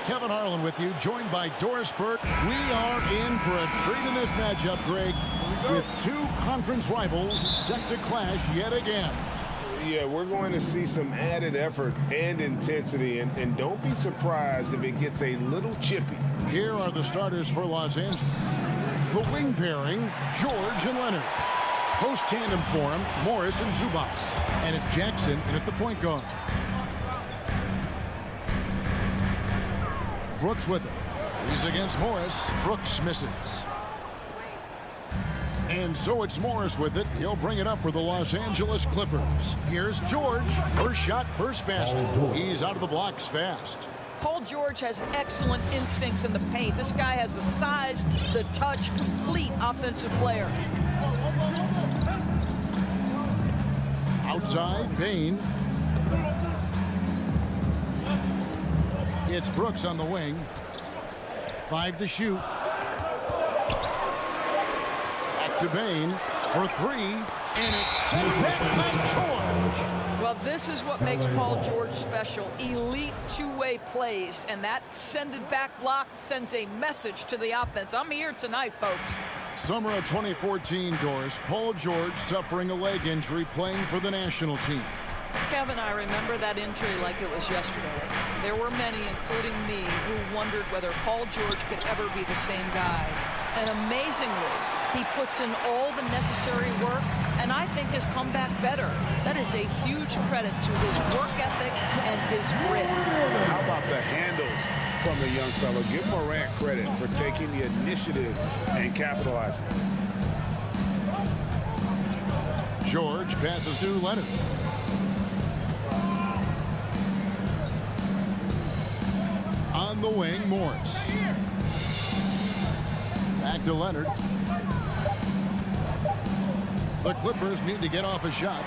Kevin Harlan with you, joined by Doris Burke. We are in for a treat in this matchup, Greg, with two conference rivals set to clash yet again. Yeah, we're going to see some added effort and intensity, and don't be surprised if it gets a little chippy. Here are the starters for Los Angeles. The wing pairing, George and Leonard. Post tandem for him, Morris and Zubac. And it's Jackson in at the point guard. Brooks with it. He's against Morris. Brooks misses. And so it's Morris with it. He'll bring it up for the Los Angeles Clippers. Here's George. First shot, first basket. He's out of the blocks fast. Paul George has excellent instincts in the paint. This guy has the size, the touch, complete offensive player. Outside, Bain. It's Brooks on the wing. 5 to shoot. Back to Bain for 3. And it's sent back by George. Well, this is what makes Paul George special. Elite two-way plays. And that send-it back block sends a message to the offense. I'm here tonight, folks. Summer of 2014, Doris. Paul George suffering a leg injury playing for the national team. Kevin, I remember that injury like it was yesterday. There were many, including me, who wondered whether Paul George could ever be the same guy. And amazingly, he puts in all the necessary work, and I think has come back better. That is a huge credit to his work ethic and his grit. How about the handles from the young fellow? Give Morant credit for taking the initiative and capitalizing. George passes to Leonard. On the wing, Morris. Back to Leonard. The Clippers need to get off a shot.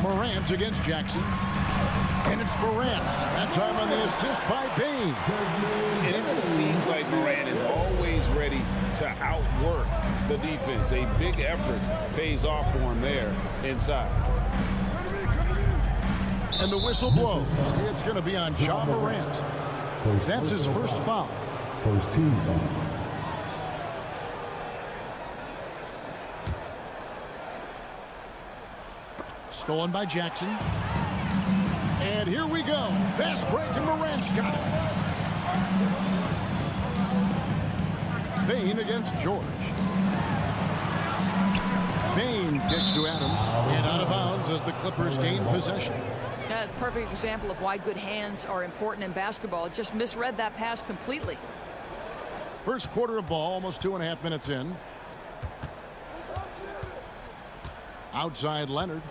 Morant against Jackson. And it's Morant. That time on the assist by Bain. And it just seems like Morant is always ready to outwork the defense. A big effort pays off for him there inside. And the whistle blows. It's going to be on Ja Morant. That's his first foul. First team foul. Stolen by Jackson. And here we go. Fast break, and Morant's got it. Bain against George. Bain kicks to Adams. And out of bounds as the Clippers gain possession. That's a perfect example of why good hands are important in basketball. It just misread that pass completely. First quarter of ball, almost 2.5 minutes in. Outside Leonard.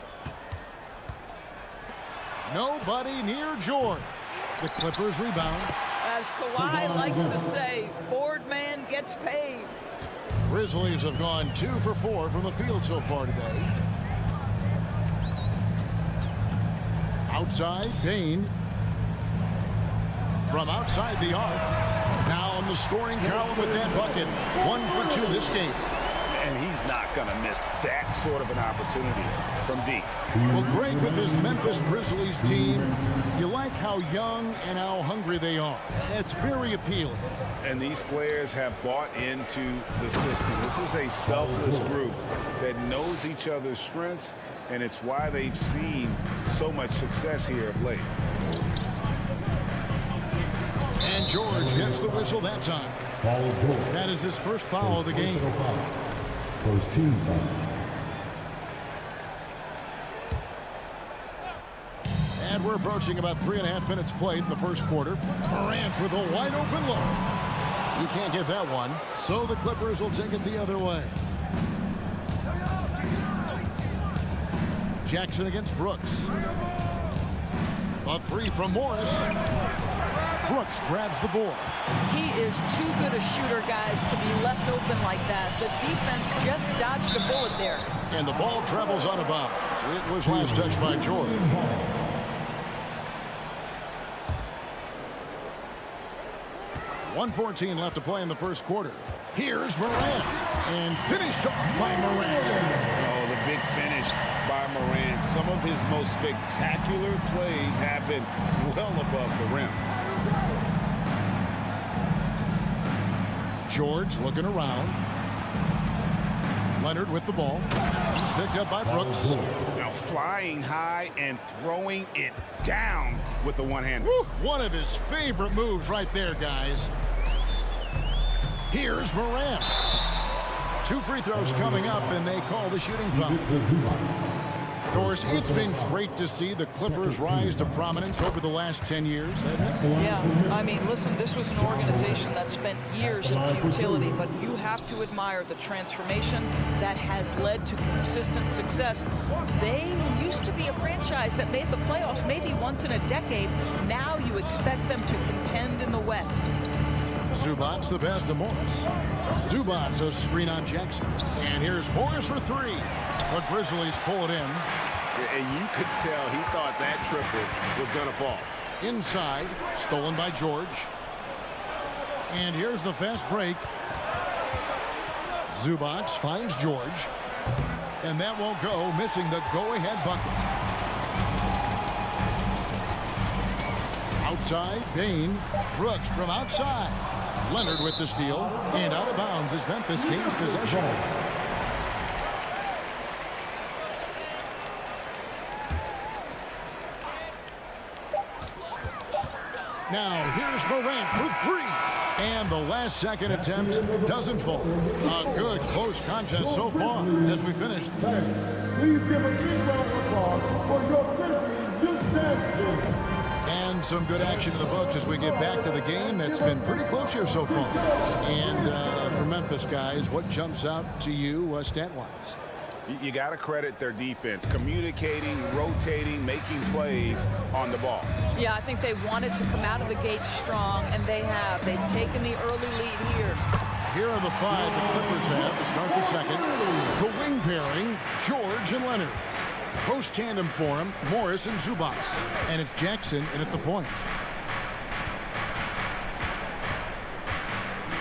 Nobody near George. The Clippers rebound. As Kawhi likes to say, board man gets paid. Grizzlies have gone 2 for 4 from the field so far today. Outside, Bain. From outside the arc. Now on the scoring column with that bucket. 1 for 2 this game. And he's not going to miss that sort of an opportunity from deep. Well, Greg, with this Memphis Grizzlies team, you like how young and how hungry they are. It's very appealing. And these players have bought into the system. This is a selfless group that knows each other's strengths, and it's why they've seen so much success here of late. And George gets the whistle that time. That is his first foul of the game. First team foul. And we're approaching about 3.5 minutes played in the first quarter. Morant with a wide open look. He can't get that one, so the Clippers will take it the other way. Jackson against Brooks. A 3 from Morris. Brooks grabs the board. He is too good a shooter, guys, to be left open like that. The defense just dodged a bullet there. And the ball travels out of bounds. It was last touched by George. .114 left to play in the first quarter. Here's Morant. And finished off by Morant. Oh, the big finish by Morant. Some of his most spectacular plays happen well above the rim. George looking around. Leonard with the ball. He's picked up by Brooks. Now flying high and throwing it down with the one-hander. One of his favorite moves right there, guys. Here's Morant. 2 free throws coming up, and they call the shooting foul. Of course, it's been great to see the Clippers rise to prominence over the last 10 years. Yeah, I mean, listen, this was an organization that spent years in futility, but you have to admire the transformation that has led to consistent success. They used to be a franchise that made the playoffs maybe once in a decade. Now you expect them to contend in the West. Zubac the pass to Morris. Zubac a screen on Jackson. And here's Morris for 3. The Grizzlies pull it in. And you could tell he thought that triple was going to fall. Inside, stolen by George. And here's the fast break. Zubac finds George. And that won't go, missing the go-ahead bucket. Outside, Bain. Brooks from outside. Leonard with the steal. And out of bounds as Memphis gains possession. Now, here's Morant for 3. And the last second attempt doesn't fall. A good close contest so far as we finish. Please give a big round of applause for your Grizzlies, Skijesss. And some good action in the books as we get back to the game that's been pretty close here so far. And for Memphis, guys, what jumps out to you stat-wise? You got to credit their defense, communicating, rotating, making plays on the ball. Yeah, I think they wanted to come out of the gate strong, and they have. They've taken the early lead here. Here are the 5 the Clippers have to start the second. The wing pairing, George and Leonard. Post tandem for him, Morris and Zubac. And it's Jackson in at the point.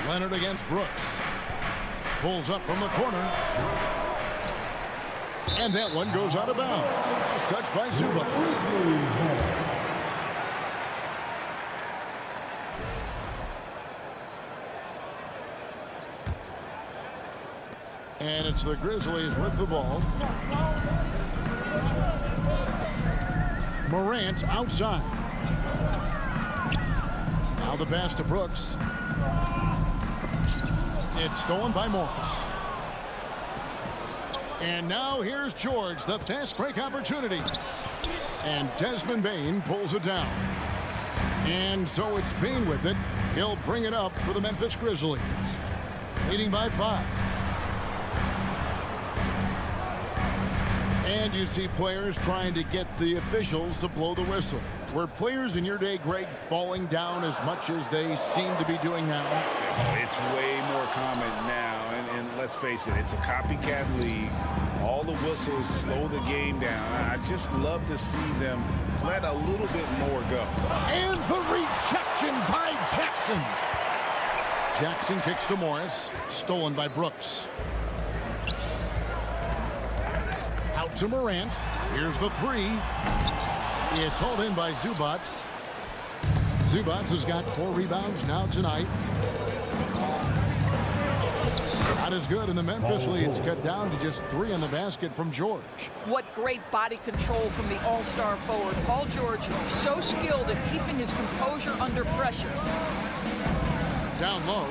Leonard against Brooks. Pulls up from the corner. And that one goes out of bounds. It's touched by Zubac. And it's the Grizzlies with the ball. Morant outside. Now the pass to Brooks. It's stolen by Morris. And now here's George, the fast break opportunity. And Desmond Bain pulls it down. And so it's Bain with it. He'll bring it up for the Memphis Grizzlies. Leading by 5. And you see players trying to get the officials to blow the whistle. Were players in your day, Greg, falling down as much as they seem to be doing now? Oh, it's way more common now. And let's face it, it's a copycat league. All the whistles slow the game down. I just love to see them let a little bit more go. And the rejection by Jackson. Jackson kicks to Morris. Stolen by Brooks. Out to Morant. Here's the 3. It's hauled in by Zubac. Zubac has got 4 rebounds now tonight. Not as good, and the Memphis lead's cut down to just 3 in the basket from George. What great body control from the all-star forward. Paul George, so skilled at keeping his composure under pressure. Down low,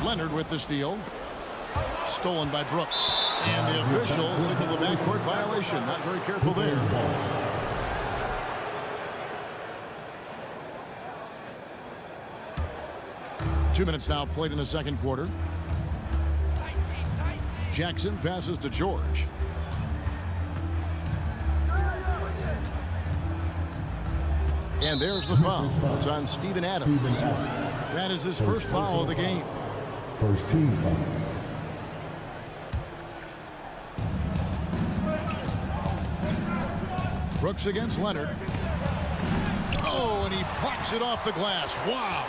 Leonard with the steal. Stolen by Brooks. And the official signaled the backcourt violation. Not very careful there. Two minutes now played in the second quarter. Jackson passes to George. And there's the foul. It's on Steven Adams. That is his first foul of the game. First team foul. Brooks against Leonard. Oh, and he blocks it off the glass. Wow.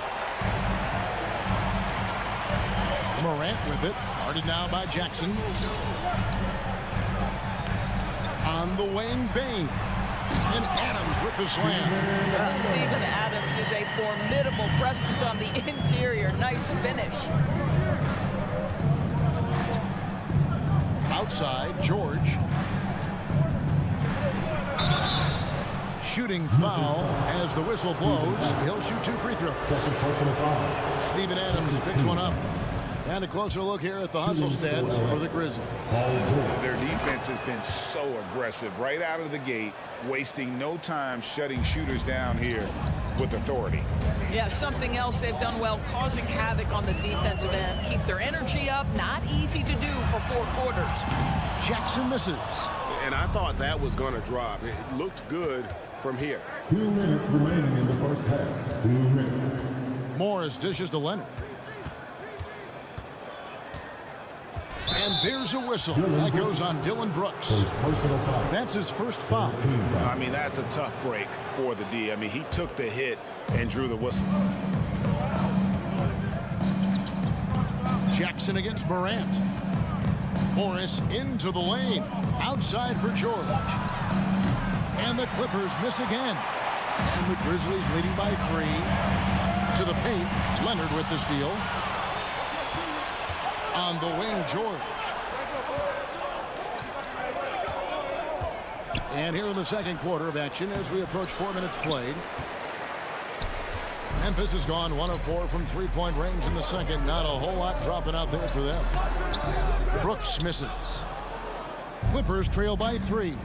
Morant with it. Guarded now by Jackson. On the wing, Bain. And Adams with the slam. Steven Adams is a formidable presence on the interior. Nice finish. Outside, George. Shooting foul as the whistle blows. He'll shoot 2 free throws. Steven Adams picks one up. And a closer look here at the hustle stats for the Grizzlies. Their defense has been so aggressive right out of the gate, wasting no time shutting shooters down here with authority. Yeah, something else they've done well, causing havoc on the defensive end. Keep their energy up. Not easy to do for 4 quarters. Jackson misses. And I thought that was going to drop. It looked good from here. 2 minutes remaining in the first half. 2 minutes. Morris dishes to Leonard. And there's a whistle. That goes on Dylan Brooks. That's his first foul. I mean, that's a tough break for the D. I mean, he took the hit and drew the whistle. Jackson against Morant. Morris into the lane. Outside for George. And the Clippers miss again. And the Grizzlies leading by 3. To the paint. Leonard with the steal. On the wing, George. And here in the second quarter of action as we approach 4 minutes played. Memphis has gone 1 of 4 from 3-point range in the second. Not a whole lot dropping out there for them. Brooks misses. Clippers trail by 3.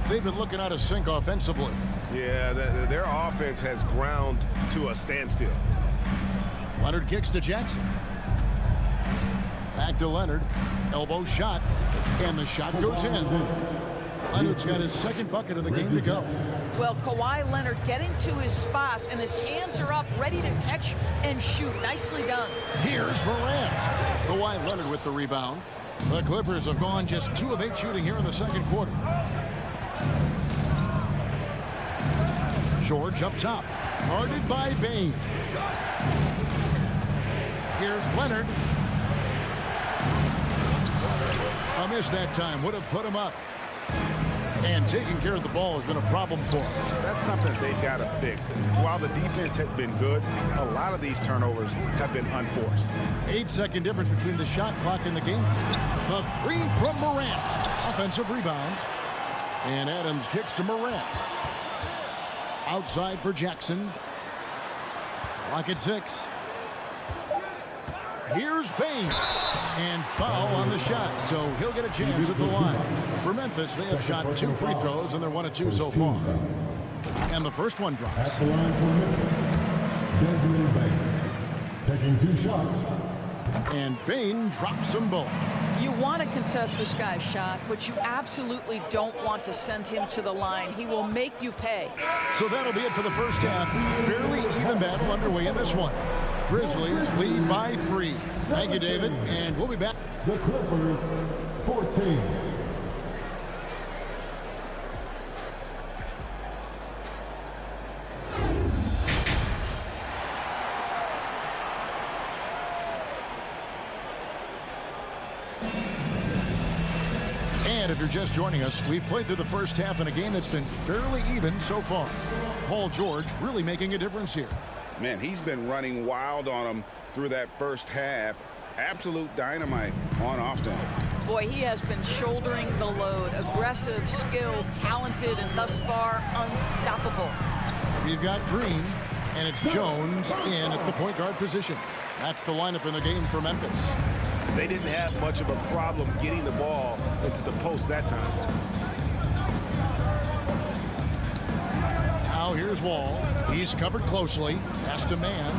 They've been looking out of sync offensively. Yeah, their offense has ground to a standstill. Leonard kicks to Jackson. Back to Leonard. Elbow shot. And the shot goes in. Leonard's got his second bucket of the game to go. Well, Kawhi Leonard getting to his spots, and his hands are up, ready to catch and shoot. Nicely done. Here's Morant. Kawhi Leonard with the rebound. The Clippers have gone just 2 of 8 shooting here in the second quarter. George up top. Guarded by Bain. Here's Leonard. A miss that time. Would have put him up. And taking care of the ball has been a problem for him. That's something they've got to fix. While the defense has been good, a lot of these turnovers have been unforced. 8-second difference between the shot clock and the game. The 3 from Morant. Offensive rebound. And Adams kicks to Morant. Outside for Jackson. Clock at 6. Here's Bain. And foul on the shot, so he'll get a chance at the line. For Memphis, they have shot 2 free throws, and they're 1 of 2 so far. And the first one drops. At the line for Memphis, Desmond Bain. Taking 2 shots. And Bain drops them both. You want to contest this guy's shot, but you absolutely don't want to send him to the line. He will make you pay. So that'll be it for the first half. Fairly even battle underway in this one. Grizzlies lead by 3. Thank you, David, and we'll be back. The Clippers, 14. And if you're just joining us, we've played through the first half in a game that's been fairly even so far. Paul George really making a difference here. Man, he's been running wild on them through that first half. Absolute dynamite on offense. Boy, he has been shouldering the load. Aggressive, skilled, talented, and thus far unstoppable. We've got Green, and it's Jones in at the point guard position. That's the lineup in the game for Memphis. They didn't have much of a problem getting the ball into the post that time. Now here's Wall. He's covered closely. Has to man.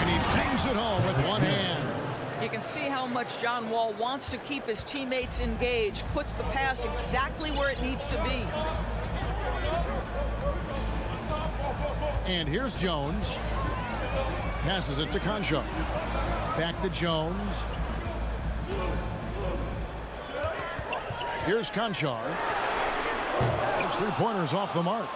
And he bangs it home with one hand. You can see how much John Wall wants to keep his teammates engaged. Puts the pass exactly where it needs to be. And here's Jones. Passes it to Conchar. Back to Jones. Here's Conchar. Those 3-pointers off the mark.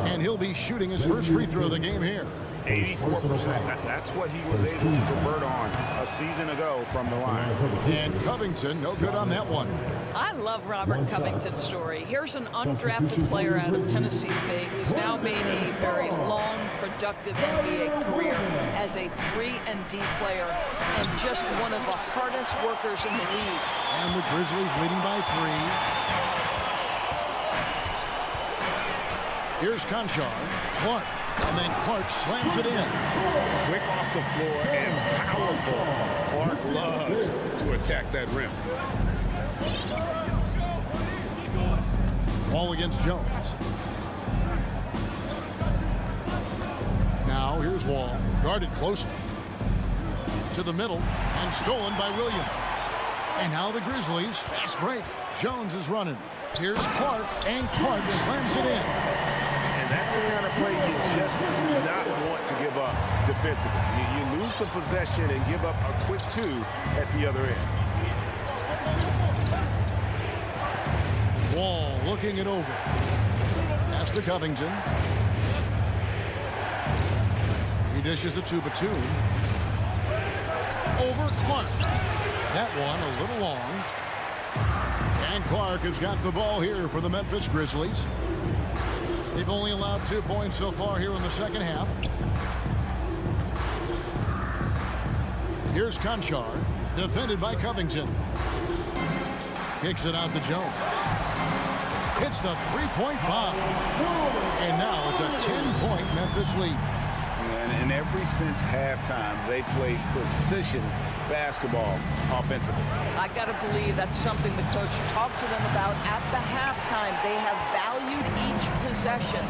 And he'll be shooting his first free throw of the game here. 84%. That's what he was able to convert on a season ago from the line. And Covington, no good on that one. I love Robert Covington's story. Here's an undrafted player out of Tennessee State who's now made a very long, productive NBA career as a 3-and-D player and just one of the hardest workers in the league. And the Grizzlies leading by 3. Here's Conchar. Clark. And then Clark slams it in. Quick off the floor and powerful. Clark loves to attack that rim. Ball against Jones. Now here's Wall. Guarded closely. To the middle. And stolen by Williams. And now the Grizzlies. Fast break. Jones is running. Here's Clark. And Clark slams it in. And that's the kind of play you just do not want to give up defensively. You lose the possession and give up a quick 2 at the other end. Wall looking it over. Pass to Covington. He dishes it to Batum. Over Clark. That one a little long. And Clark has got the ball here for the Memphis Grizzlies. They've only allowed 2 points so far here in the second half. Here's Conchar, defended by Covington. Kicks it out to Jones. Hits the three-point bomb. And now it's a 10-point Memphis lead. And ever since halftime, they played precision basketball offensively. I got to believe that's something the coach talked to them about at the halftime. They have valued each possession.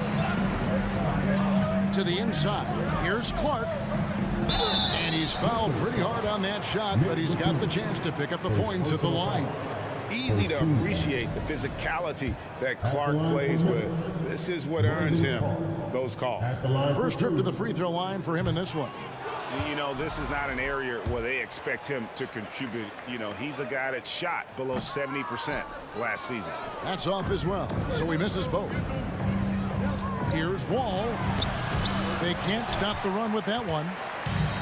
To the inside. Here's Clark. And he's fouled pretty hard on that shot, but he's got the chance to pick up the points at the line. Easy to appreciate the physicality that Clark plays with. This is what earns him those calls. First trip to the free throw line for him in this one. You know, this is not an area where they expect him to contribute. You know, he's a guy that shot below 70% last season. That's off as well, so he misses both. Here's Wall. They can't stop the run with that one.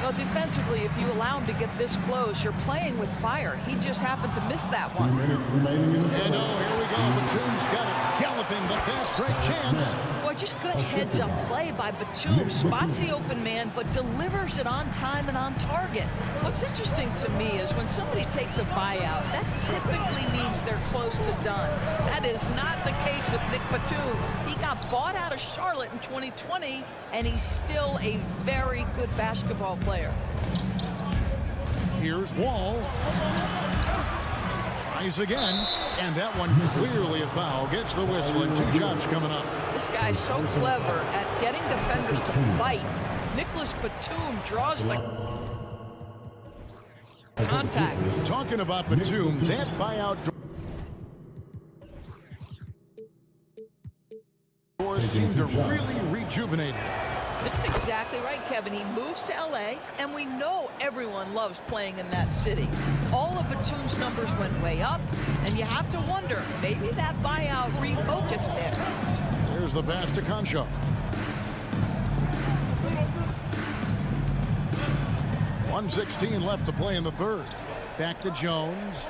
Well, defensively, if you allow him to get this close, you're playing with fire. He just happened to miss that one. And here we go. Batum's got it. Galloping the fast break chance. Boy, just good heads-up play by Batum. Spots the open man, but delivers it on time and on target. What's interesting to me is when somebody takes a buyout, that typically means they're close to done. That is not the case with Nick Batum. He got bought out of Charlotte in 2020, and he's still a very good basketball player. Here's Wall. Tries again, and that one clearly a foul. Gets the whistle, and 2 shots coming up. This guy's so clever at getting defenders to fight. Nicholas Batum draws the contact. Talking about Batum, that buyout seemed to really rejuvenate him. That's exactly right, Kevin. He moves to L.A., and we know everyone loves playing in that city. All of Batum's numbers went way up, and you have to wonder, maybe that buyout refocused him. There's the pass to Conchar. .116 left to play in the third. Back to Jones.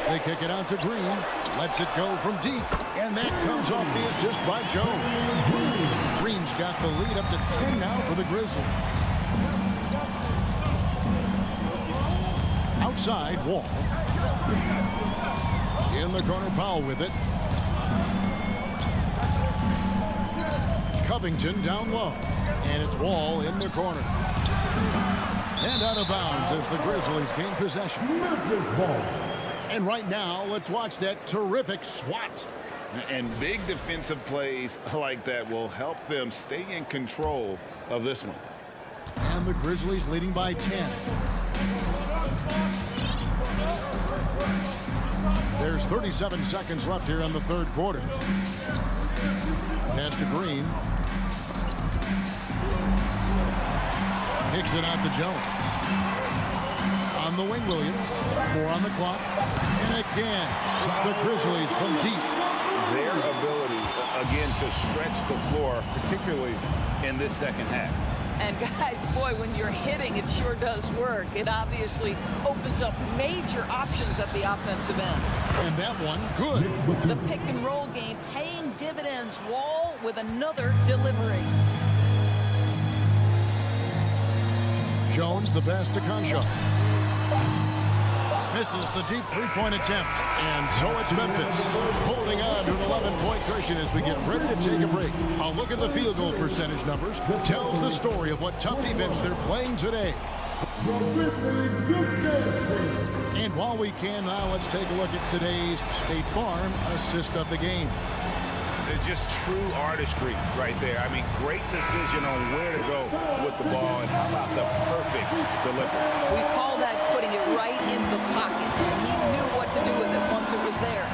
They kick it out to Green. Lets it go from deep. And that comes off the assist by Jones. Green's got the lead up to 10 now for the Grizzlies. Outside, Wall. In the corner, Powell with it. Covington down low. And it's Wall in the corner. And out of bounds as the Grizzlies gain possession. Memphis ball. And right now, let's watch that terrific swat. And big defensive plays like that will help them stay in control of this one. And the Grizzlies leading by 10. There's 37 seconds left here in the third quarter. Pass to Green. Kicks it out to Jones. On the wing, Williams. 4 on the clock. And again, it's the Grizzlies from deep. Their ability, again, to stretch the floor, particularly in this second half. And guys, boy, when you're hitting, it sure does work. It obviously opens up major options at the offensive end. And that one, good. The pick and roll game paying dividends. Wall with another delivery. Jones, the pass to Concho. Misses the deep three-point attempt. And so it's Memphis holding on to an 11-point cushion as we get ready to take a break. A look at the field goal percentage numbers tells the story of what tough defense they're playing today. And while we can now, let's take a look at today's State Farm assist of the game. Just true artistry right there. I mean, great decision on where to go with the ball, and how about the perfect delivery. We call that putting it right in the pocket. And he knew what to do with it once it was there.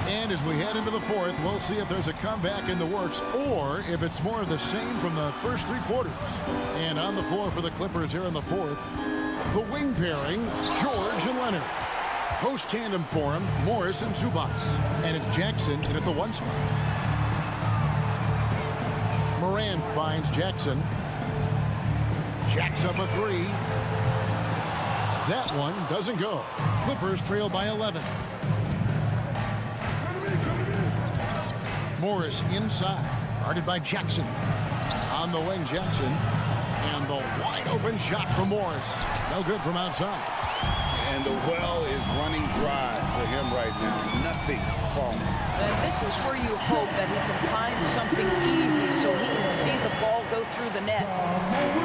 And as we head into the fourth, we'll see if there's a comeback in the works or if it's more of the same from the first three quarters. And on the floor for the Clippers here in the fourth, the wing pairing, George and Leonard. Post tandem for him, Morris and Zubac. And it's Jackson in at the one spot. Moran finds Jackson. Jacks up a three. That one doesn't go. Clippers trail by 11. Morris inside, guarded by Jackson. On the wing, Jackson. And the wide open shot from Morris. No good from outside. And the well is running dry for him right now. Nothing falling. And this is where you hope that he can find something easy so he can see the ball go through the net.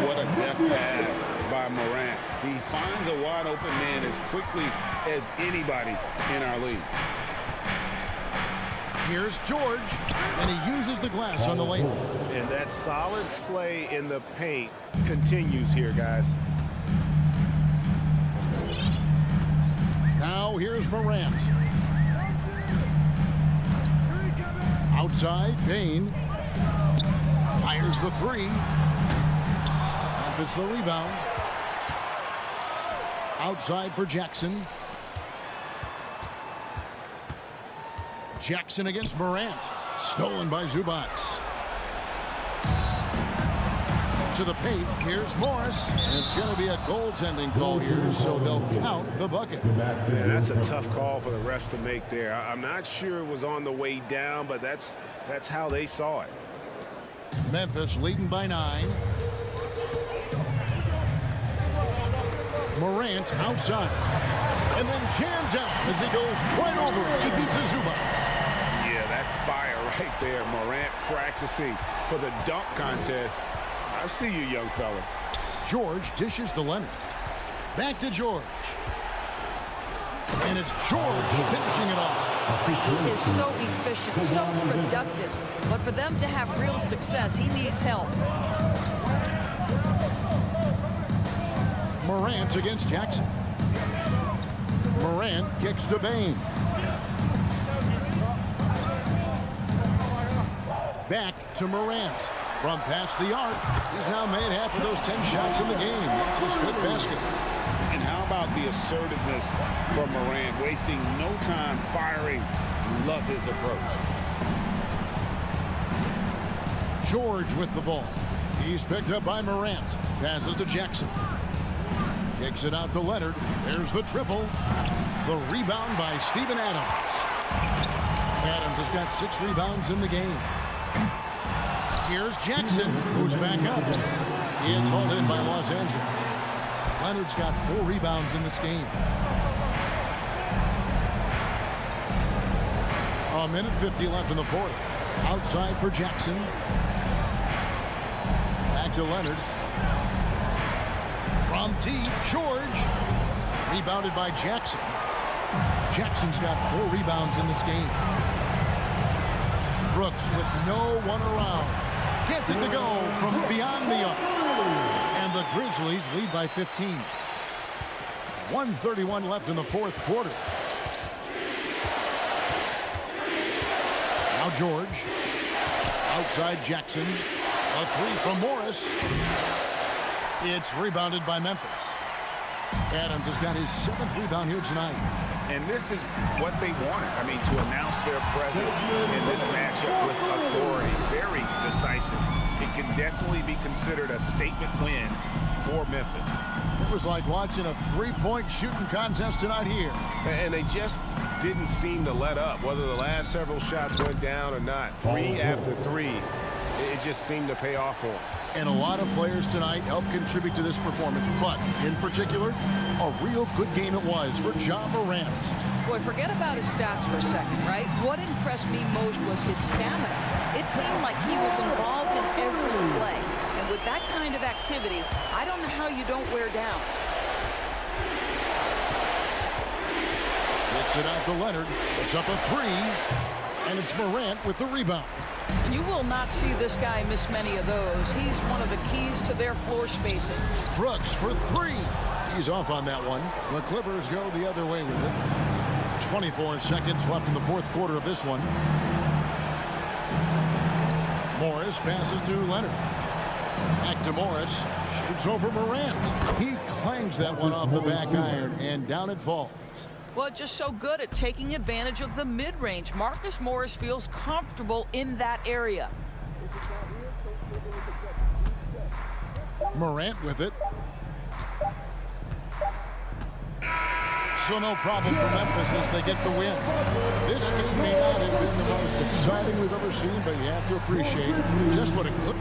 What a deft pass by Morant. He finds a wide open man as quickly as anybody in our league. Here's George, and he uses the glass on the layup. And that solid play in the paint continues here, guys. Now here's Morant. Outside, Payne. Fires the three. Memphis the rebound. Outside for Jackson. Jackson against Morant. Stolen by Zubac. To the paint. Here's Morris. And it's going to be a goaltending call here, so they'll count the bucket. Yeah, that's a tough call for the refs to make there. I'm not sure it was on the way down, but that's how they saw it. Memphis leading by 9. Morant outside. And then jammed down as he goes right over it. He beats Zubac. Yeah, that's fire right there. Morant practicing for the dunk contest. I see you, young fella. George dishes to Leonard. Back to George. And it's George finishing it off. He is so efficient, so productive. But for them to have real success, he needs help. Morant against Jackson. Morant kicks to Bain. Back to Morant. From past the arc, he's now made half of those 10 shots in the game. That's his fifth basket. And how about the assertiveness from Morant, wasting no time firing? Love his approach. George with the ball. He's picked up by Morant. Passes to Jackson. Kicks it out to Leonard. There's the triple. The rebound by Steven Adams. Adams has got 6 rebounds in the game. Here's Jackson, who's back up. It's hauled in by Los Angeles. Leonard's got 4 rebounds in this game. A minute 50 left in the fourth. Outside for Jackson. Back to Leonard. From deep, George. Rebounded by Jackson. Jackson's got 4 rebounds in this game. Brooks with no one around. Gets it to go from beyond the arc. And the Grizzlies lead by 15. 1:31 left in the fourth quarter. Now George. Outside Jackson. A 3 from Morris. It's rebounded by Memphis. Adams has got his 7th rebound here tonight. And this is what they wanted. I mean, to announce their presence in this matchup with authority. Very decisive. It can definitely be considered a statement win for Memphis. It was like watching a three-point shooting contest tonight here. And they just didn't seem to let up, whether the last several shots went down or not. 3 after 3, it just seemed to pay off for them. And a lot of players tonight helped contribute to this performance, but in particular, a real good game it was for Ja Morant. Boy, forget about his stats for a second, right? What impressed me most was his stamina. It seemed like he was involved in every play. And with that kind of activity, I don't know how you don't wear down. Gets it out to Leonard. It's up a 3, and it's Morant with the rebound. You will not see this guy miss many of those. He's one of the keys to their floor spacing. Brooks for 3. He's off on that one. The Clippers go the other way with it. 24 seconds left in the 4th quarter of this one. Morris passes to Leonard. Back to Morris. Shoots over Morant. He clangs that one off the back iron, and down it falls. Well, just so good at taking advantage of the mid-range. Marcus Morris feels comfortable in that area. Morant with it. So no problem for Memphis as they get the win. This game may not have been the most exciting we've ever seen, but you have to appreciate just what a clip.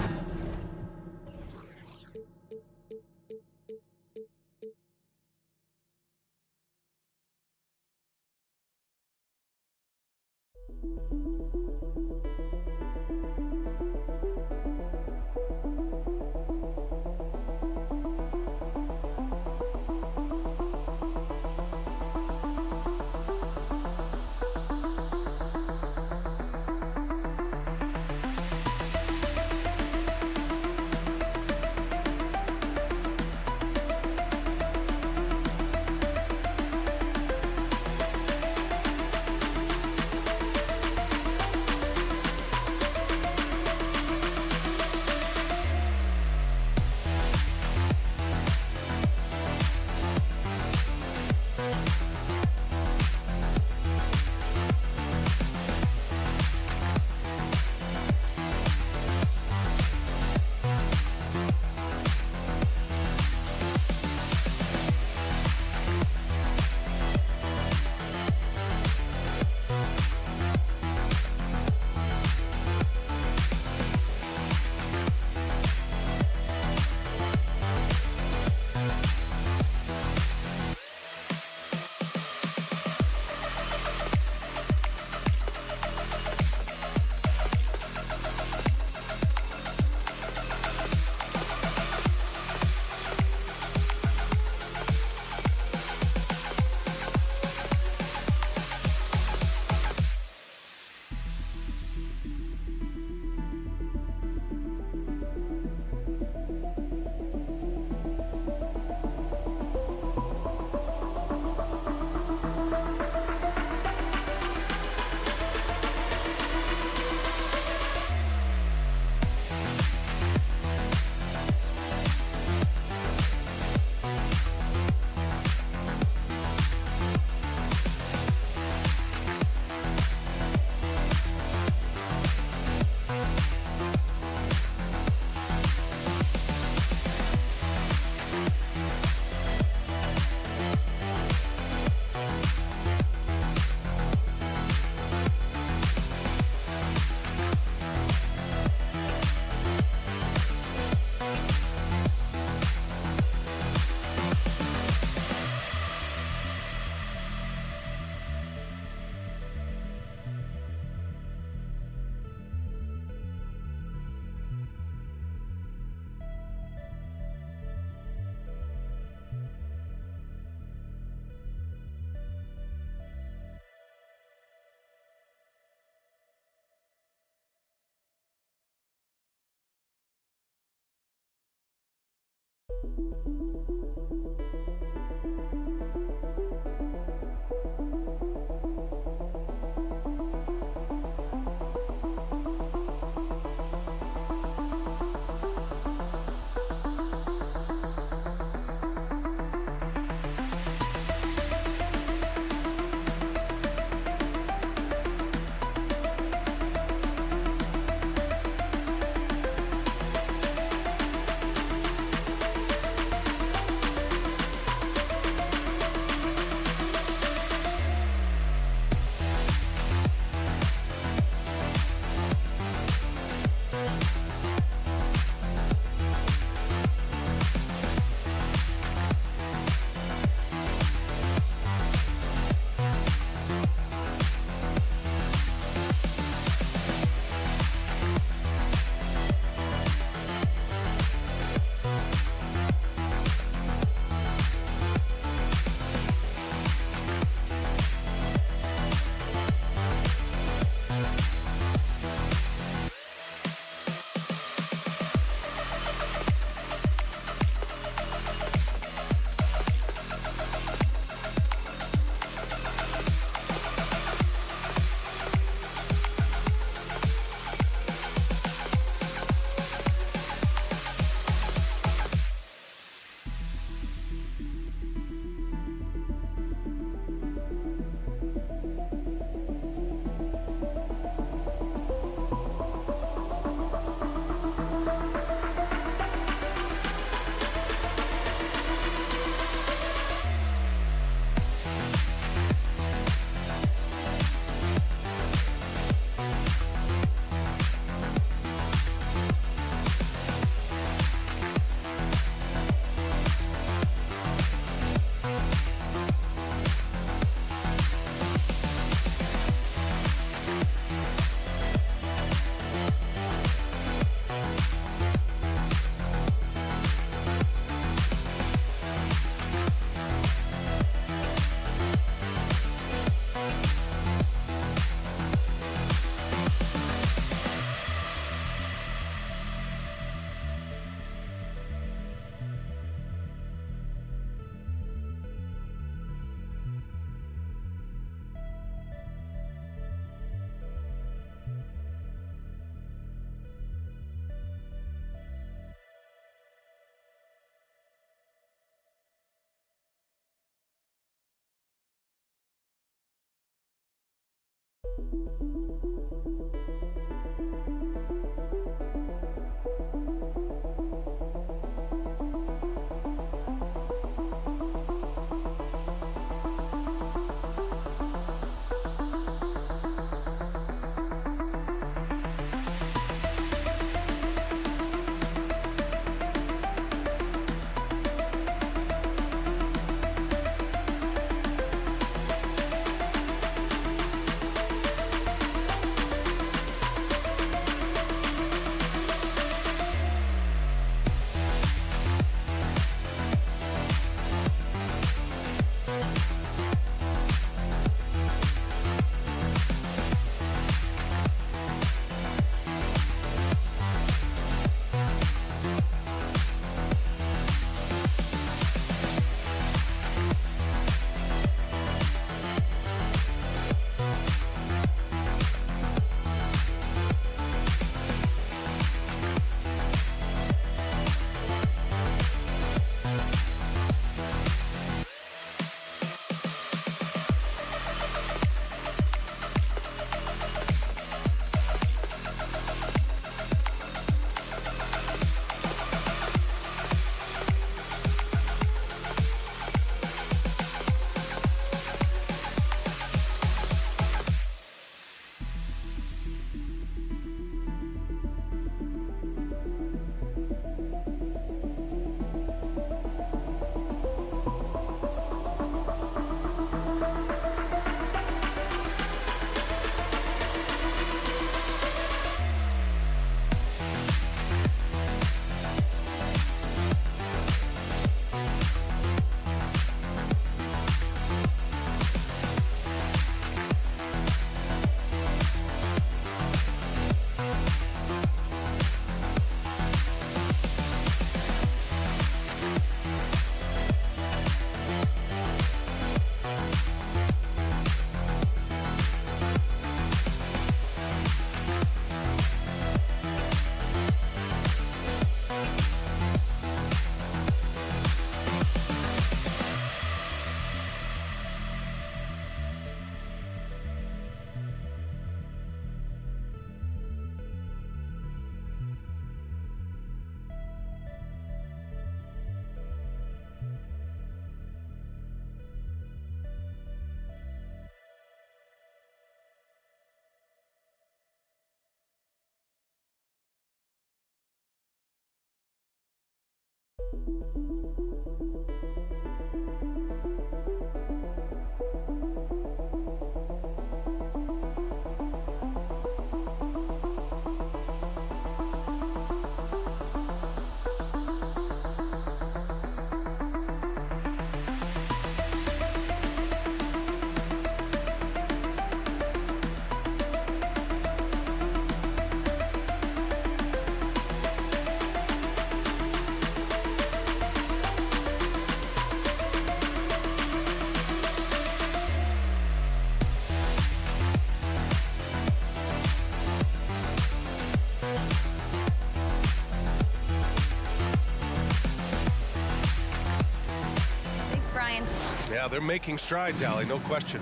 Yeah, they're making strides, Allie, no question.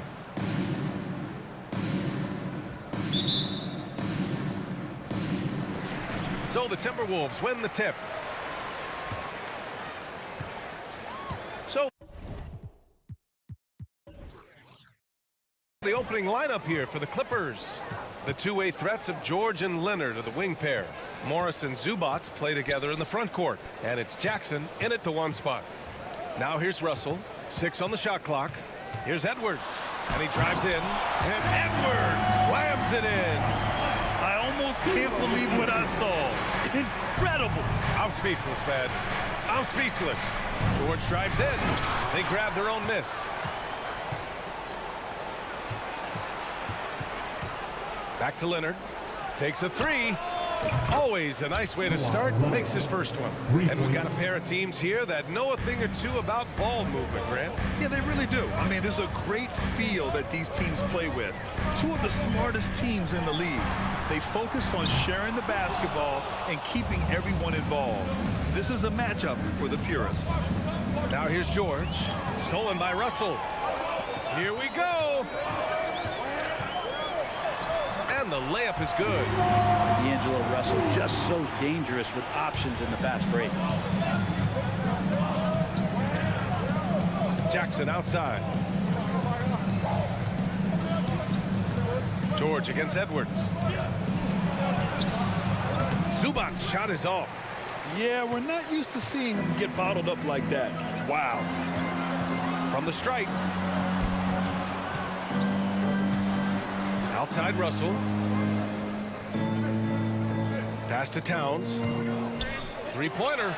So the Timberwolves win the tip. So the opening lineup here for the Clippers. The two-way threats of George and Leonard are the wing pair. Morris and Zubats play together in the front court. And it's Jackson in at the one spot. Now here's Russell. 6 on the shot clock. Here's Edwards. And he drives in. And Edwards slams it in. I almost can't believe what I saw. Incredible. I'm speechless, man. I'm speechless. George drives in. They grab their own miss. Back to Leonard. Takes a three. Always a nice way to start. Makes his first one. And we've got a pair of teams here that know a thing or two about ball movement, Grant. Yeah, they really do. I mean, there's a great feel that these teams play with. Two of the smartest teams in the league. They focus on sharing the basketball and keeping everyone involved. This is a matchup for the purists. Now here's George. Stolen by Russell. Here we go. And the layup is good. D'Angelo Russell just so dangerous with options in the fast break. Jackson outside. George against Edwards. Zubac's shot is off. Yeah, we're not used to seeing him get bottled up like that. Wow. From the strike. Outside Russell. Pass to Towns. Three-pointer.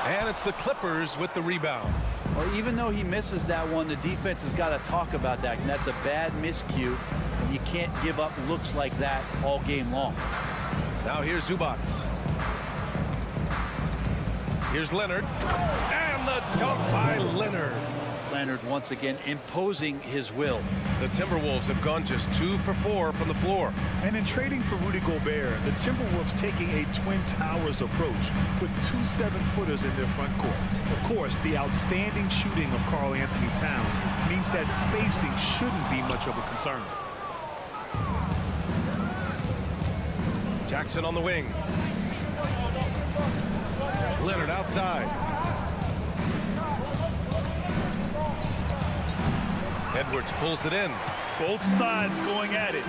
And it's the Clippers with the rebound. Well, even though he misses that one, the defense has got to talk about that. And that's a bad miscue. And you can't give up looks like that all game long. Now here's Zubats. Here's Leonard. And the dunk by Leonard. Leonard once again imposing his will. The Timberwolves have gone just 2 for 4 from the floor. And in trading for Rudy Gobert, the Timberwolves taking a Twin Towers approach with 2 7-footers in their front court. Of course, the outstanding shooting of Karl Anthony Towns means that spacing shouldn't be much of a concern. Jackson on the wing. Leonard outside. Edwards pulls it in. Both sides going at it.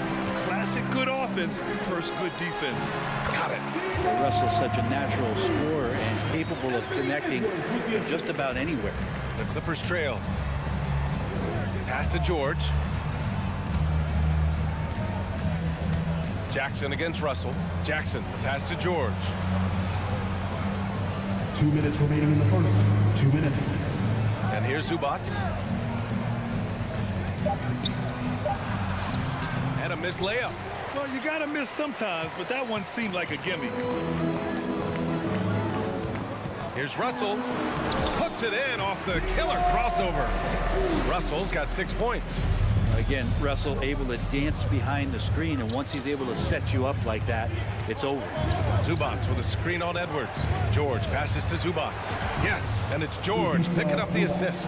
Classic good offense versus good defense. Got it. Well, Russell's such a natural scorer and capable of connecting just about anywhere. The Clippers trail. Pass to George. Jackson against Russell. Jackson, the pass to George. 2 minutes remaining in the first. 2 minutes. And here's Zubats. And a missed layup. Well, you got to miss sometimes, but that one seemed like a gimme. Here's Russell. Puts it in off the killer crossover. Russell's got 6 points. Again, Russell able to dance behind the screen, and once he's able to set you up like that, it's over. Zubats with a screen on Edwards. George passes to Zubats. Yes, and it's George picking up the assist.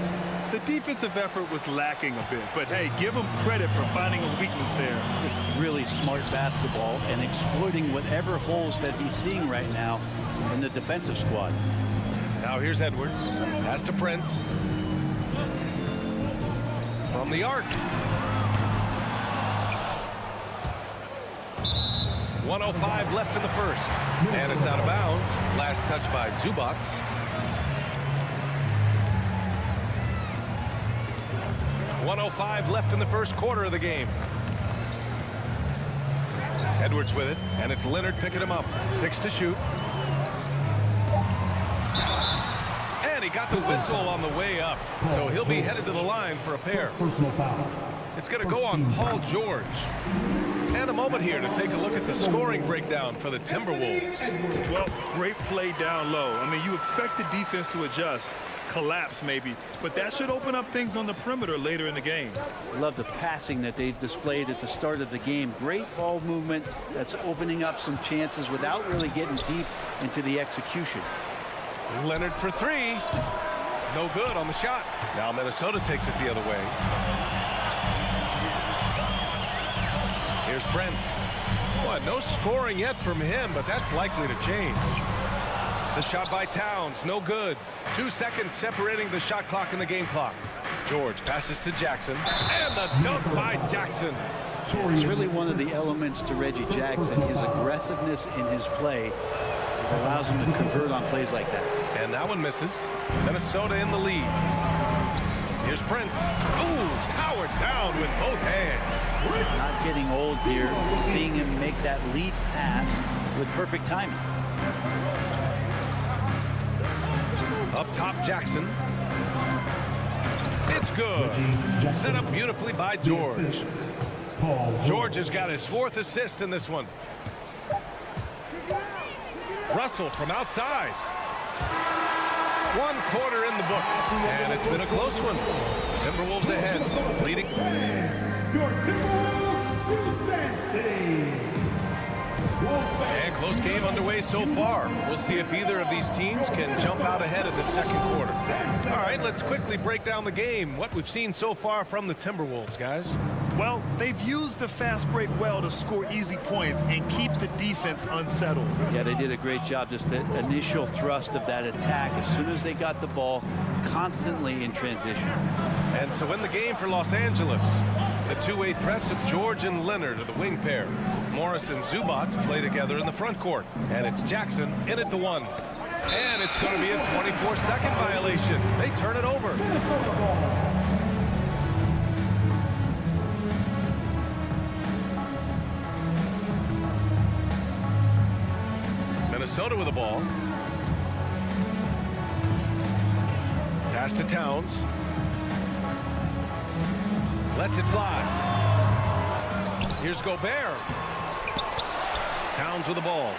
The defensive effort was lacking a bit, but hey, give him credit for finding a weakness there. Just really smart basketball and exploiting whatever holes that he's seeing right now in the defensive squad. Now here's Edwards. Pass to Prince. From the arc. 1:05 left in the first. And it's out of bounds. Last touch by Zubats. .105 left in the first quarter of the game. Edwards with it, and it's Leonard picking him up. 6 to shoot. And he got the whistle on the way up, so he'll be headed to the line for a pair. It's going to go on Paul George. And a moment here to take a look at the scoring breakdown for the Timberwolves. Well, great play down low. I mean, you expect the defense to adjust, collapse maybe, but that should open up things on the perimeter later in the game. Love the passing that they displayed at the start of the game. Great ball movement that's opening up some chances without really getting deep into the execution. Leonard for 3. No good on the shot. Now Minnesota takes it the other way. Here's Prince. Boy, no scoring yet from him, but that's likely to change. The shot by Towns, no good. 2 seconds separating the shot clock and the game clock. George passes to Jackson, and the dunk by Jackson. It's really one of the elements to Reggie Jackson, his aggressiveness in his play. It allows him to convert on plays like that. And that one misses. Minnesota in the lead. Here's Prince. Ooh, powered down with both hands. Not getting old here, seeing him make that lead pass with perfect timing. Up top, Jackson. It's good. Set up beautifully by George. George has got his 4th assist in this one. Russell from outside. 1 quarter in the books, and it's been a close one. Timberwolves ahead, leading. And close game underway so far. We'll see if either of these teams can jump out ahead in the second quarter. All right, let's quickly break down the game. What we've seen so far from the Timberwolves, guys. Well, they've used the fast break well to score easy points and keep the defense unsettled. Yeah, they did a great job. Just the initial thrust of that attack, as soon as they got the ball, constantly in transition. And so in the game for Los Angeles, the two-way threats of George and Leonard are the wing pair. Morris and Zubats play together in the front court. And it's Jackson in at the 1. And it's going to be a 24-second violation. They turn it over. Minnesota with the ball. Pass to Towns. Lets it fly. Here's Gobert. Towns with the ball.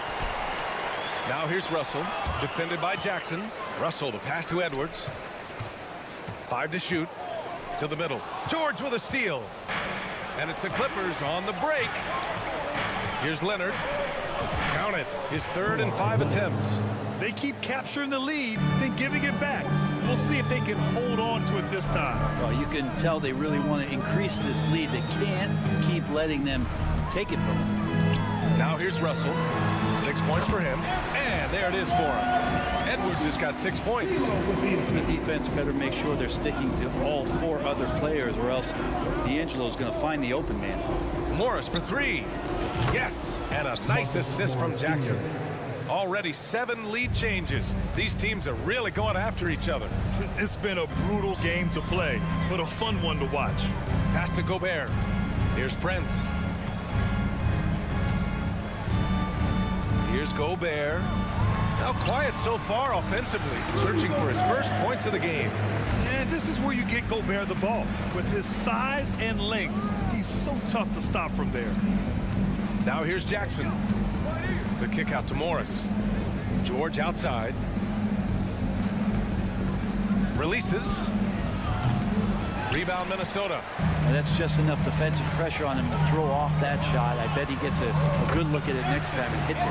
Now here's Russell, defended by Jackson. Russell, the pass to Edwards. 5 to shoot. To the middle. George with a steal. And it's the Clippers on the break. Here's Leonard. Count it. His 3rd and 5 attempts. They keep capturing the lead, then giving it back. We'll see if they can hold on to it this time. Well, you can tell they really want to increase this lead. They can't keep letting them take it from them. Now here's Russell. 6 points for him. And there it is for him. Edwards has got 6 points. The defense better make sure they're sticking to all 4 other players, or else D'Angelo's going to find the open man. Morris for 3. Yes, and a nice assist from Jackson. Already 7 lead changes. These teams are really going after each other. It's been a brutal game to play, but a fun one to watch. Pass to Gobert. Here's Prince. Here's Gobert. Now quiet so far offensively, searching for his first points of the game. And this is where you get Gobert the ball. With his size and length, he's so tough to stop from there. Now here's Jackson. The kick out to Morris. George outside. Releases. Rebound Minnesota. And that's just enough defensive pressure on him to throw off that shot. I bet he gets a good look at it next time and hits it.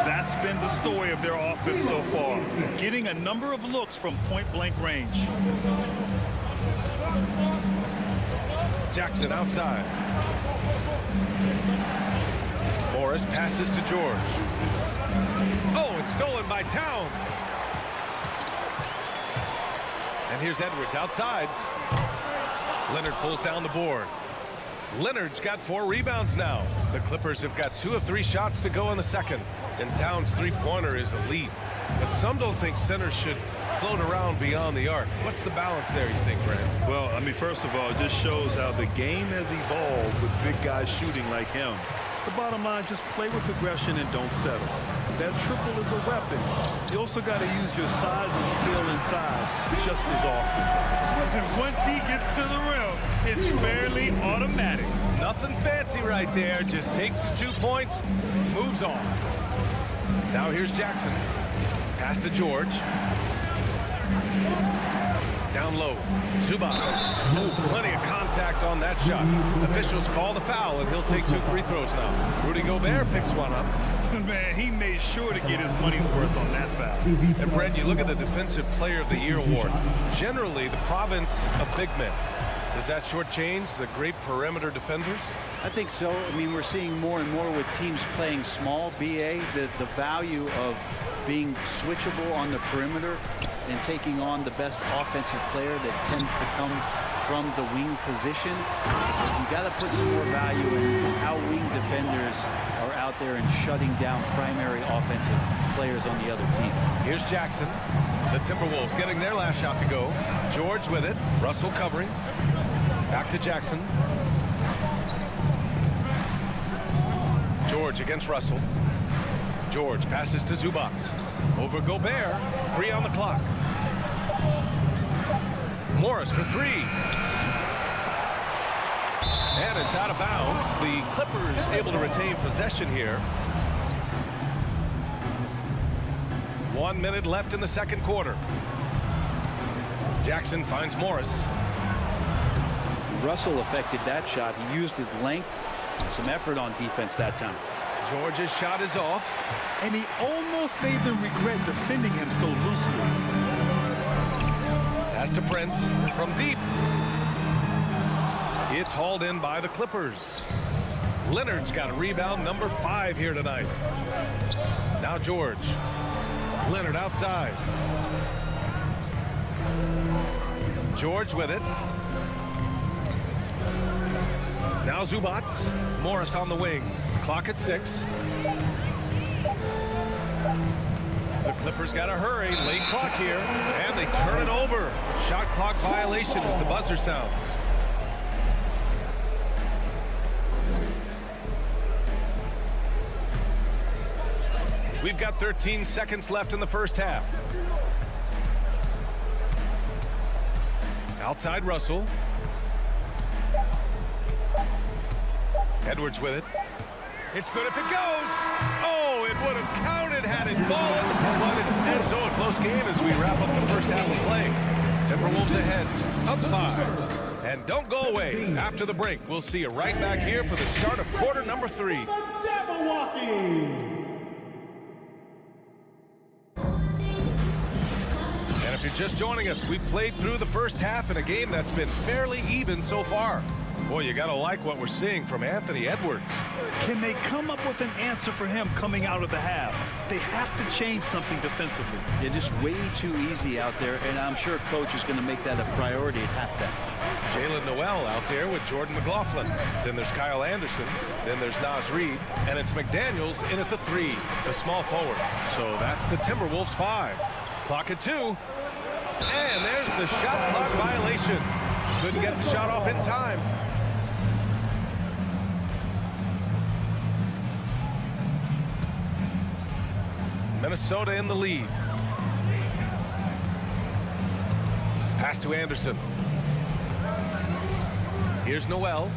That's been the story of their offense so far. Getting a number of looks from point-blank range. Jackson outside. Morris passes to George. Oh, it's stolen by Towns. And here's Edwards outside. Leonard pulls down the board. Leonard's got 4 rebounds now. The Clippers have got 2 of 3 shots to go in the second. And Towns' three-pointer is elite. But some don't think centers should float around beyond the arc. What's the balance there, you think, Brad? Well, I mean, first of all, it just shows how the game has evolved with big guys shooting like him. The bottom line, just play with aggression and don't settle. That triple is a weapon. You also got to use your size and skill inside just as often. And once he gets to the rim, it's fairly automatic. Nothing fancy right there. Just takes his 2 points, moves on. Now here's Jackson. Pass to George. Down low. Zubac. Plenty of contact on that shot. Officials call the foul, and he'll take 2 free throws now. Rudy Gobert picks one up. Man, he made sure to get his money's worth on that foul. And Brent, you look at the Defensive Player of the Year award. Generally, the province of big men. Does that shortchange the great perimeter defenders? I think so. I mean, we're seeing more and more with teams playing small, BA, the value of being switchable on the perimeter and taking on the best offensive player that tends to come from the wing position. You got to put some more value in how wing defenders are out there and shutting down primary offensive players on the other team. Here's Jackson. The Timberwolves getting their last shot to go. George with it. Russell covering. Back to Jackson. George against Russell. George passes to Zubac. Over Gobert. 3 on the clock. Morris for 3. And it's out of bounds. The Clippers able to retain possession here. 1 minute left in the second quarter. Jackson finds Morris. Russell affected that shot. He used his length and some effort on defense that time. George's shot is off. And he almost made them regret defending him so loosely. Pass to Prince from deep. It's hauled in by the Clippers. Leonard's got a rebound, number 5 here tonight. Now George. Leonard outside. George with it. Now Zubac. Morris on the wing. Clock at 6. The Clippers got to hurry. Late clock here. And they turn it over. Shot clock violation as the buzzer sounds. We've got 13 seconds left in the first half. Outside Russell. Edwards with it. It's good if it goes. Oh, it would have counted had it fallen. And so a close game as we wrap up the first half of play. Timberwolves ahead, up 5. And don't go away. After the break, we'll see you right back here for the start of quarter number 3. And if you're just joining us, we've played through the first half in a game that's been fairly even so far. Boy, you gotta like what we're seeing from Anthony Edwards. Can they come up with an answer for him coming out of the half? They have to change something defensively. They're just way too easy out there, and I'm sure coach is going to make that a priority at halftime. Jalen Noel out there with Jordan McLaughlin. Then there's Kyle Anderson. Then there's Naz Reid. And it's McDaniels in at the 3, the small forward. So that's the Timberwolves 5. Clock at 2. And there's the shot clock violation. Couldn't get the shot off in time. Minnesota in the lead. Pass to Anderson. Here's Noel.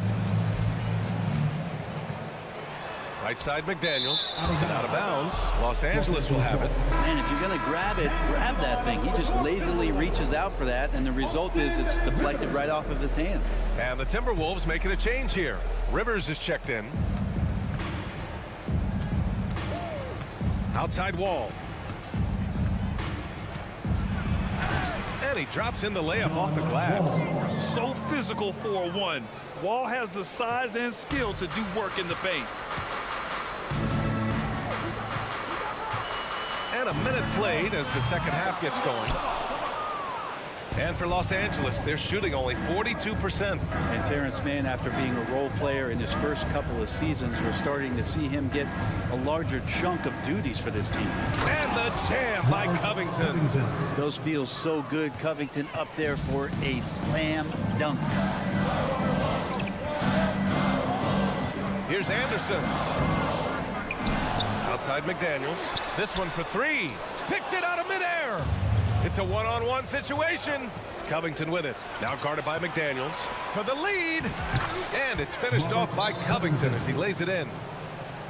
Right side McDaniels. And out of bounds. Los Angeles will have it. Man, if you're going to grab it, grab that thing. He just lazily reaches out for that, and the result is it's deflected right off of his hand. And the Timberwolves making a change here. Rivers is checked in. Outside Wall. And he drops in the layup off the glass. So physical for a 1. Wall has the size and skill to do work in the paint. And a minute played as the second half gets going. And for Los Angeles, they're shooting only 42%. And Terrence Mann, after being a role player in his first couple of seasons, we're starting to see him get a larger chunk of duties for this team. And the jam by Covington. Those feel so good. Covington up there for a slam dunk. Here's Anderson. Outside McDaniels. This one for three. Picked it out of midair. It's a one-on-one situation. Covington with it. Now guarded by McDaniels for the lead. And it's finished off by Covington as he lays it in.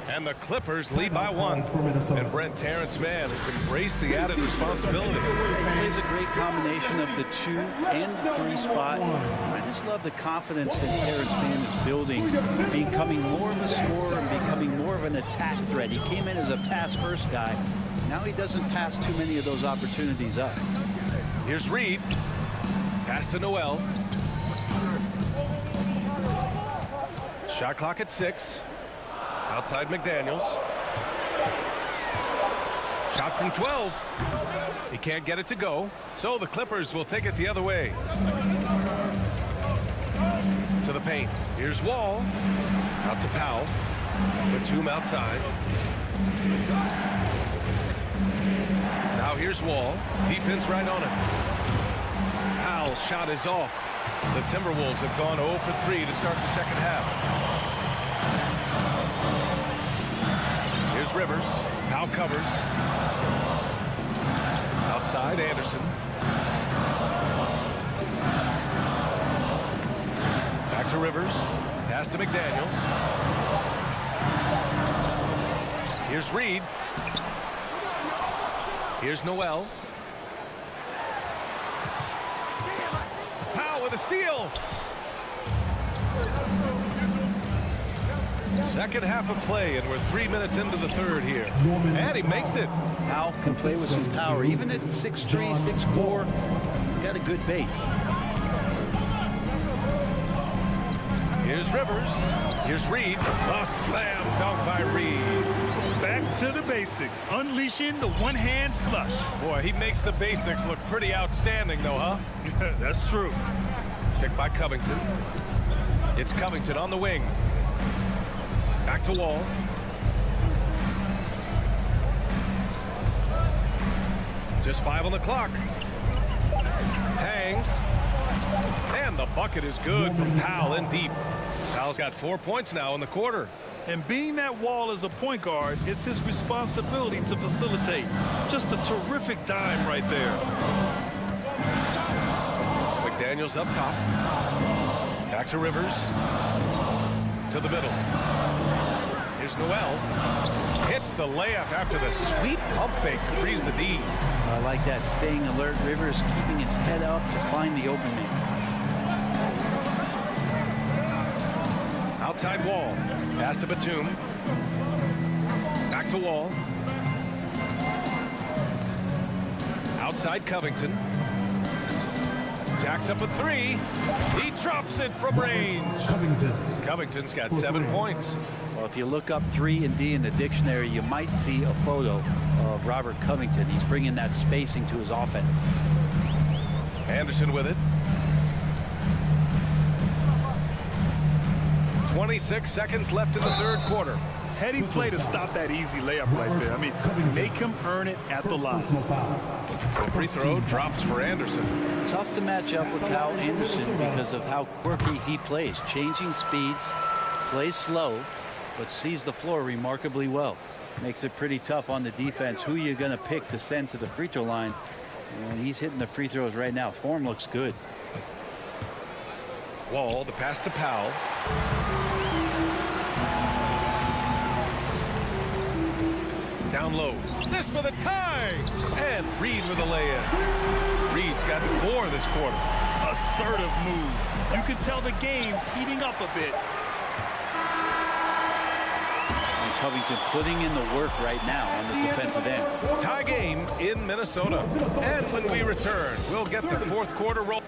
And the Clippers lead by 1. And Brent, Terrence Mann has embraced the added responsibility. He plays a great combination of the 2 and the 3 spot. I just love the confidence that Terrence Mann is building, becoming more of a scorer and becoming more of an attack threat. He came in as a pass-first guy. Now he doesn't pass too many of those opportunities up. Here's Reed. Pass to Noel. Shot clock at 6. Outside McDaniels. Shot from 12. He can't get it to go. So the Clippers will take it the other way. To the paint. Here's Wall. Out to Powell. Batum outside. Now here's Wall. Defense right on him. Powell's shot is off. The Timberwolves have gone 0 for 3 to start the second half. Here's Rivers. Powell covers. Outside Anderson. Back to Rivers. Pass to McDaniels. Here's Reed. Here's Noel. Powell with a steal. Second half of play, and we're 3 minutes into the third here. And he makes it. Powell can play with some power. Even at 6'3", 6'4", he's got a good base. Here's Rivers. Here's Reed. A slam dunk by Reed. Back to the basics, unleashing the one-hand flush. Boy, he makes the basics look pretty outstanding, though, huh? That's true. Picked by Covington. It's Covington on the wing. Back to Wall. Just 5 on the clock. Hangs. And the bucket is good from Powell in deep. Powell's got 4 points now in the quarter. And being that Wall is a point guard, it's his responsibility to facilitate. Just a terrific dime right there. McDaniels up top. Back to Rivers. To the middle. Here's Noel. Hits the layup after the sweet pump fake to freeze the D. I like that, staying alert. Rivers keeping his head up to find the open man. Outside Wall. Pass to Batum. Back to Wall. Outside Covington. Jacks up a 3. He drops it from range. Covington's got 7 points. Well, if you look up 3 and D in the dictionary, you might see a photo of Robert Covington. He's bringing that spacing to his offense. Anderson with it. 26 seconds left in the third quarter. Heady play to stop that easy layup right there. I mean, make him earn it at the line. The free throw drops for Anderson. Tough to match up with Kyle Anderson because of how quirky he plays. Changing speeds, plays slow, but sees the floor remarkably well. Makes it pretty tough on the defense. Who are you going to pick to send to the free throw line? And he's hitting the free throws right now. Form looks good. Wall, the pass to Powell. Down low. This for the tie. And Reed with a lay-in. Reed's got 4 this quarter. Assertive move. You can tell the game's heating up a bit. And Covington putting in the work right now on the defensive end. Tie game in Minnesota. And when we return, we'll get the fourth quarter roll.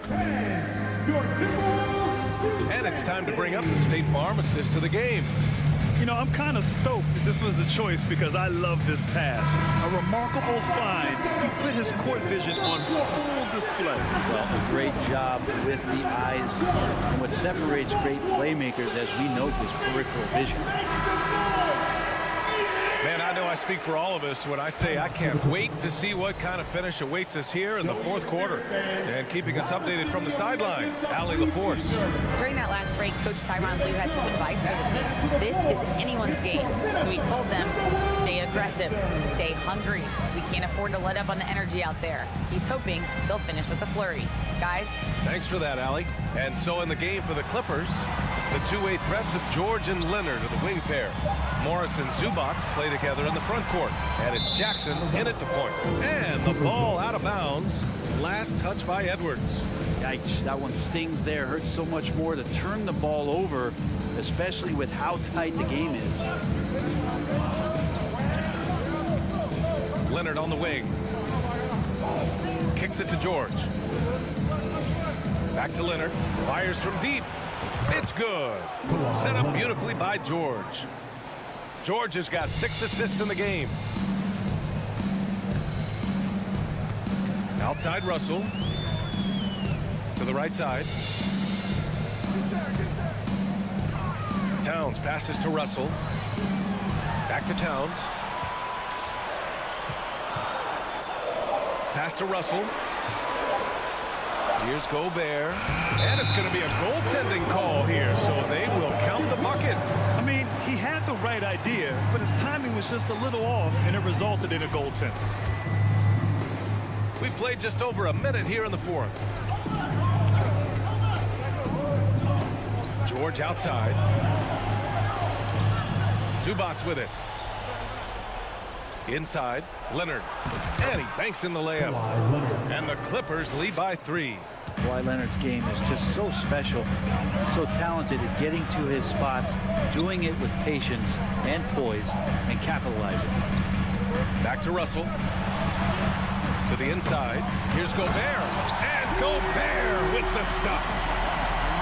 And it's time to bring up the State Farm assist to the game. You know, I'm kind of stoked that this was a choice because I love this pass. A remarkable find. He put his court vision on full display. Well, a great job with the eyes. And what separates great playmakers, as we note, is peripheral vision. Man, I know I speak for all of us when I say I can't wait to see what kind of finish awaits us here in the fourth quarter. And keeping us updated from the sideline, Allie LaForce. During that last break, Coach Tyronn Lue had some advice for the team. This is anyone's game. So he told them, stay aggressive, stay hungry. We can't afford to let up on the energy out there. He's hoping they'll finish with a flurry. Guys. Thanks for that, Allie. And so in the game for the Clippers, the two-way threats of George and Leonard are the wing pair. Morris and Zubac play together in the front court. And it's Jackson in at the point. And the ball out of bounds. Last touch by Edwards. Yikes, that one stings there. Hurts so much more to turn the ball over, especially with how tight the game is. Leonard on the wing. Kicks it to George. Back to Leonard. Fires from deep. It's good. Set up beautifully by George. George has got 6 assists in the game. Outside Russell. To the right side. Towns passes to Russell. Back to Towns. Pass to Russell. Here's Gobert. And it's going to be a goaltending call here, so they will count the bucket. I mean, he had the right idea, but his timing was just a little off, and it resulted in a goaltender. We've played just over a minute here in the fourth. George outside. Zubac with it. Inside, Leonard. And he banks in the layup. And the Clippers lead by 3. Kawhi Leonard's game is just so special. He's so talented at getting to his spots, doing it with patience and poise, and capitalizing. Back to Russell. To the inside. Here's Gobert. And Gobert with the stuff.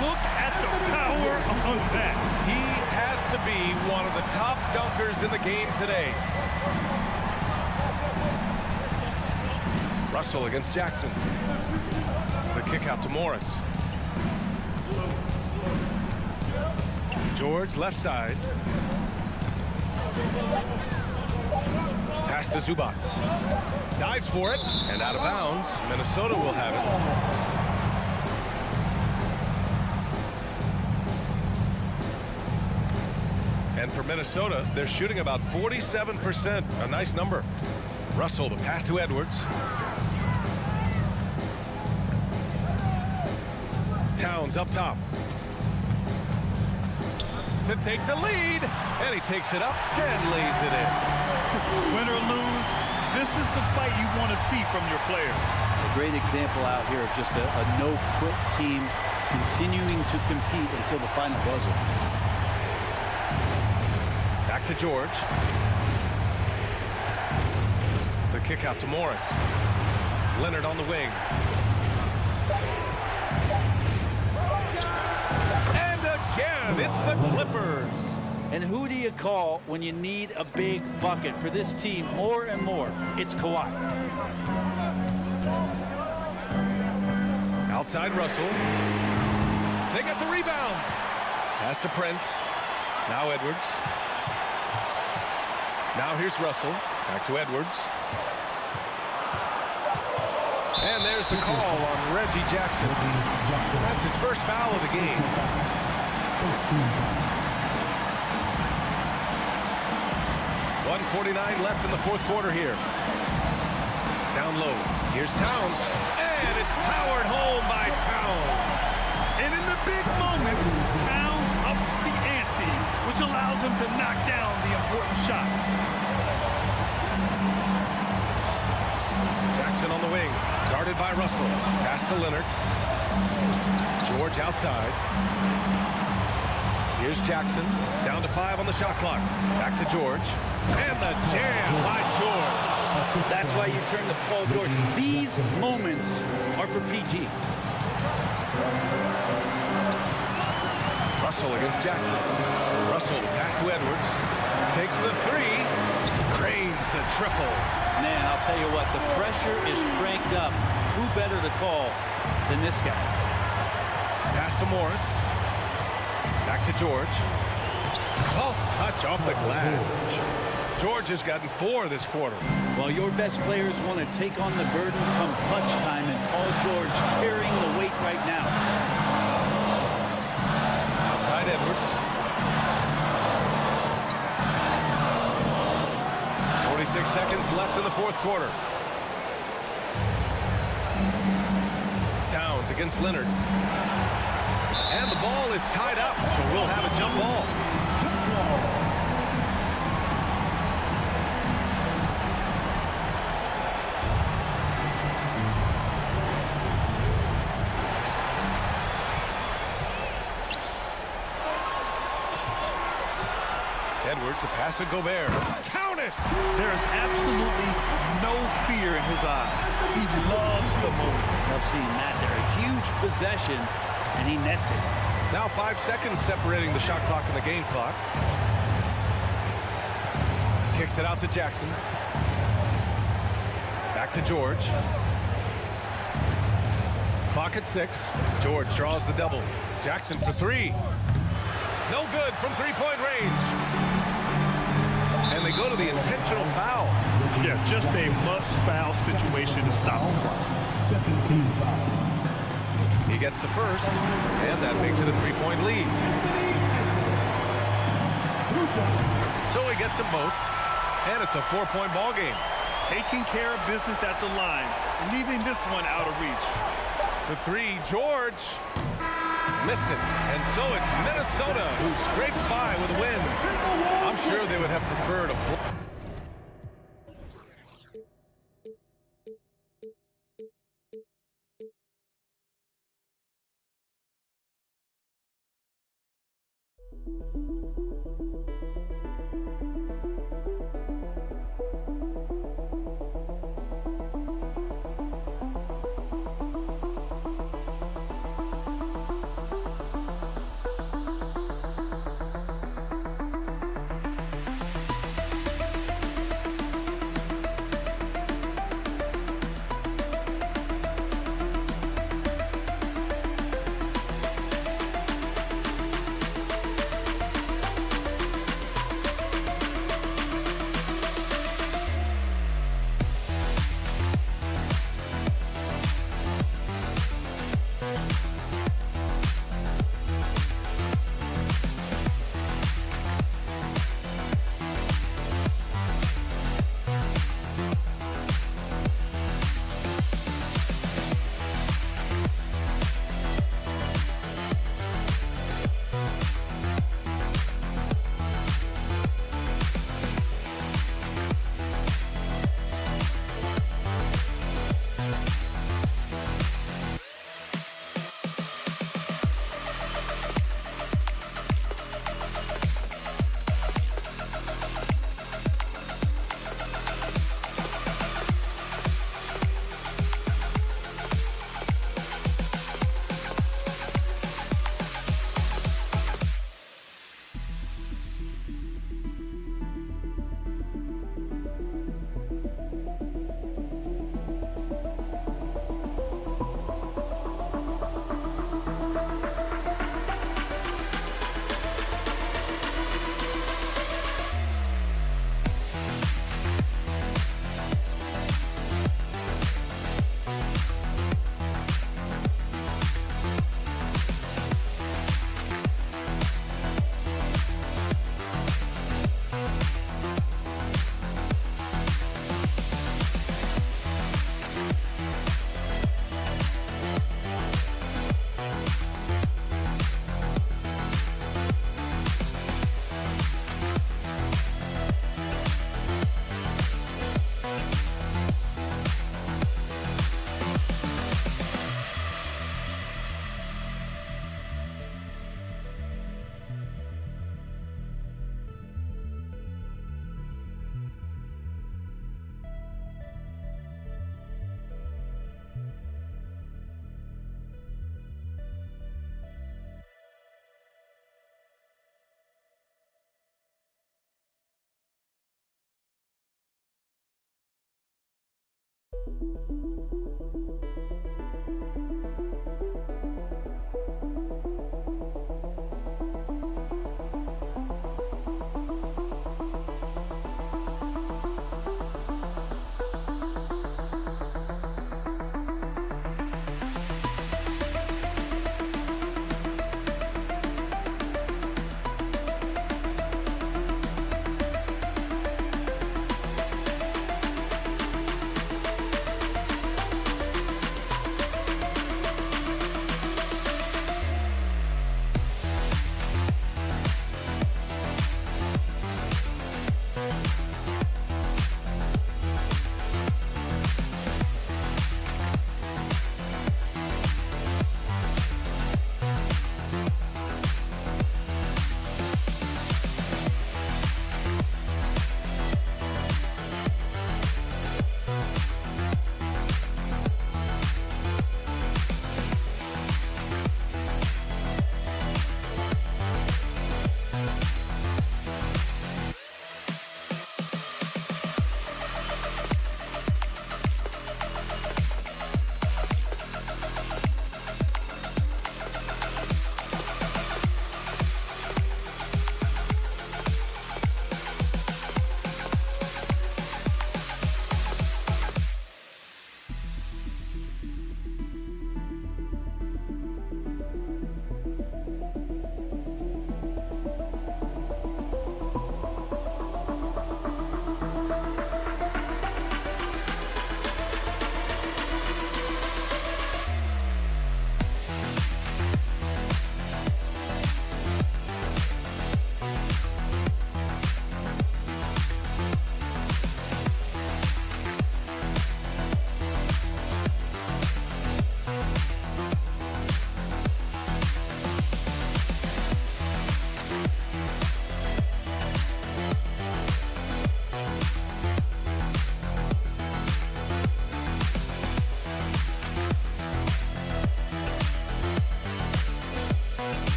Look at the power of that. He has to be one of the top dunkers in the game today. Russell against Jackson. The kick out to Morris. George left side. Pass to Zubac. Dives for it and out of bounds. Minnesota will have it. And for Minnesota, they're shooting about 47%. A nice number. Russell, the pass to Edwards. Towns up top. To take the lead. And he takes it up and lays it in. Win or lose, this is the fight you want to see from your players. A great example out here of just a no-quit team continuing to compete until the final buzzer. Back to George. The kick out to Morris. Leonard on the wing. And again, it's the Clippers. And who do you call when you need a big bucket for this team more and more? It's Kawhi. Outside Russell. They get the rebound. Pass to Prince. Now Edwards. Now here's Russell. Back to Edwards. And there's the call on Reggie Jackson. That's his first foul of the game. 1:49 left in the fourth quarter here. Down low. Here's Towns. And it's powered home by Towns. And in the big moments, Towns ups the ante, which allows him to knock down the important shots. Jackson on the wing. Guarded by Russell. Pass to Leonard. George outside. Here's Jackson. Down to 5 on the shot clock. Back to George. And the jam by George. That's why you turn to Paul George. These moments are for PG. Russell against Jackson. Russell, pass to Edwards. Takes the three. Cranes the triple. Man, I'll tell you what, the pressure is cranked up. Who better to call than this guy? Pass to Morris. Back to George. Soft touch off the glass. George has gotten 4 this quarter. Well, your best players want to take on the burden come clutch time, and Paul George carrying the weight right now. Outside Edwards. 46 seconds left in the fourth quarter. Towns against Leonard. And the ball is tied up, so we'll have a jump ball. Edwards, a pass to Gobert. Count it! There's absolutely no fear in his eyes. He loves the moment. I've seen that there. A huge possession, and he nets it. Now 5 seconds separating the shot clock and the game clock. Kicks it out to Jackson. Back to George. Clock at 6. George draws the double. Jackson for 3. No good from three-point range. And they go to the intentional foul. Yeah, just a must-foul situation to stop him. He gets the first, and that makes it a three-point lead. So he gets them both, and it's a 4-point ball game. Taking care of business at the line, leaving this one out of reach. For 3, George missed it. And so it's Minnesota who scrapes by with a win. I'm sure they would have preferred a blow.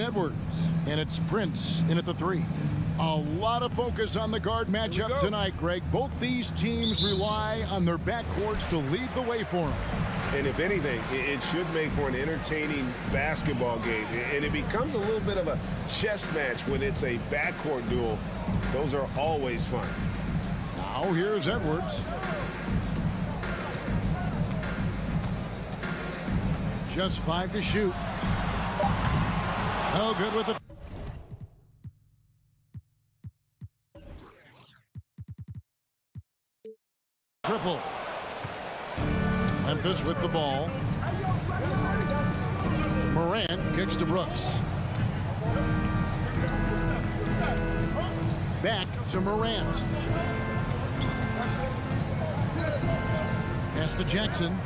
Edwards, and it's Prince in at the 3. A lot of focus on the guard matchup tonight, Greg. Both these teams rely on their backcourts to lead the way for them. And if anything, it should make for an entertaining basketball game. And it becomes a little bit of a chess match when it's a backcourt duel. Those are always fun. Now here's Edwards. Just 5 to shoot. No good with it. Triple. Memphis with the ball. Morant kicks to Brooks. Back to Morant. Pass to Jackson.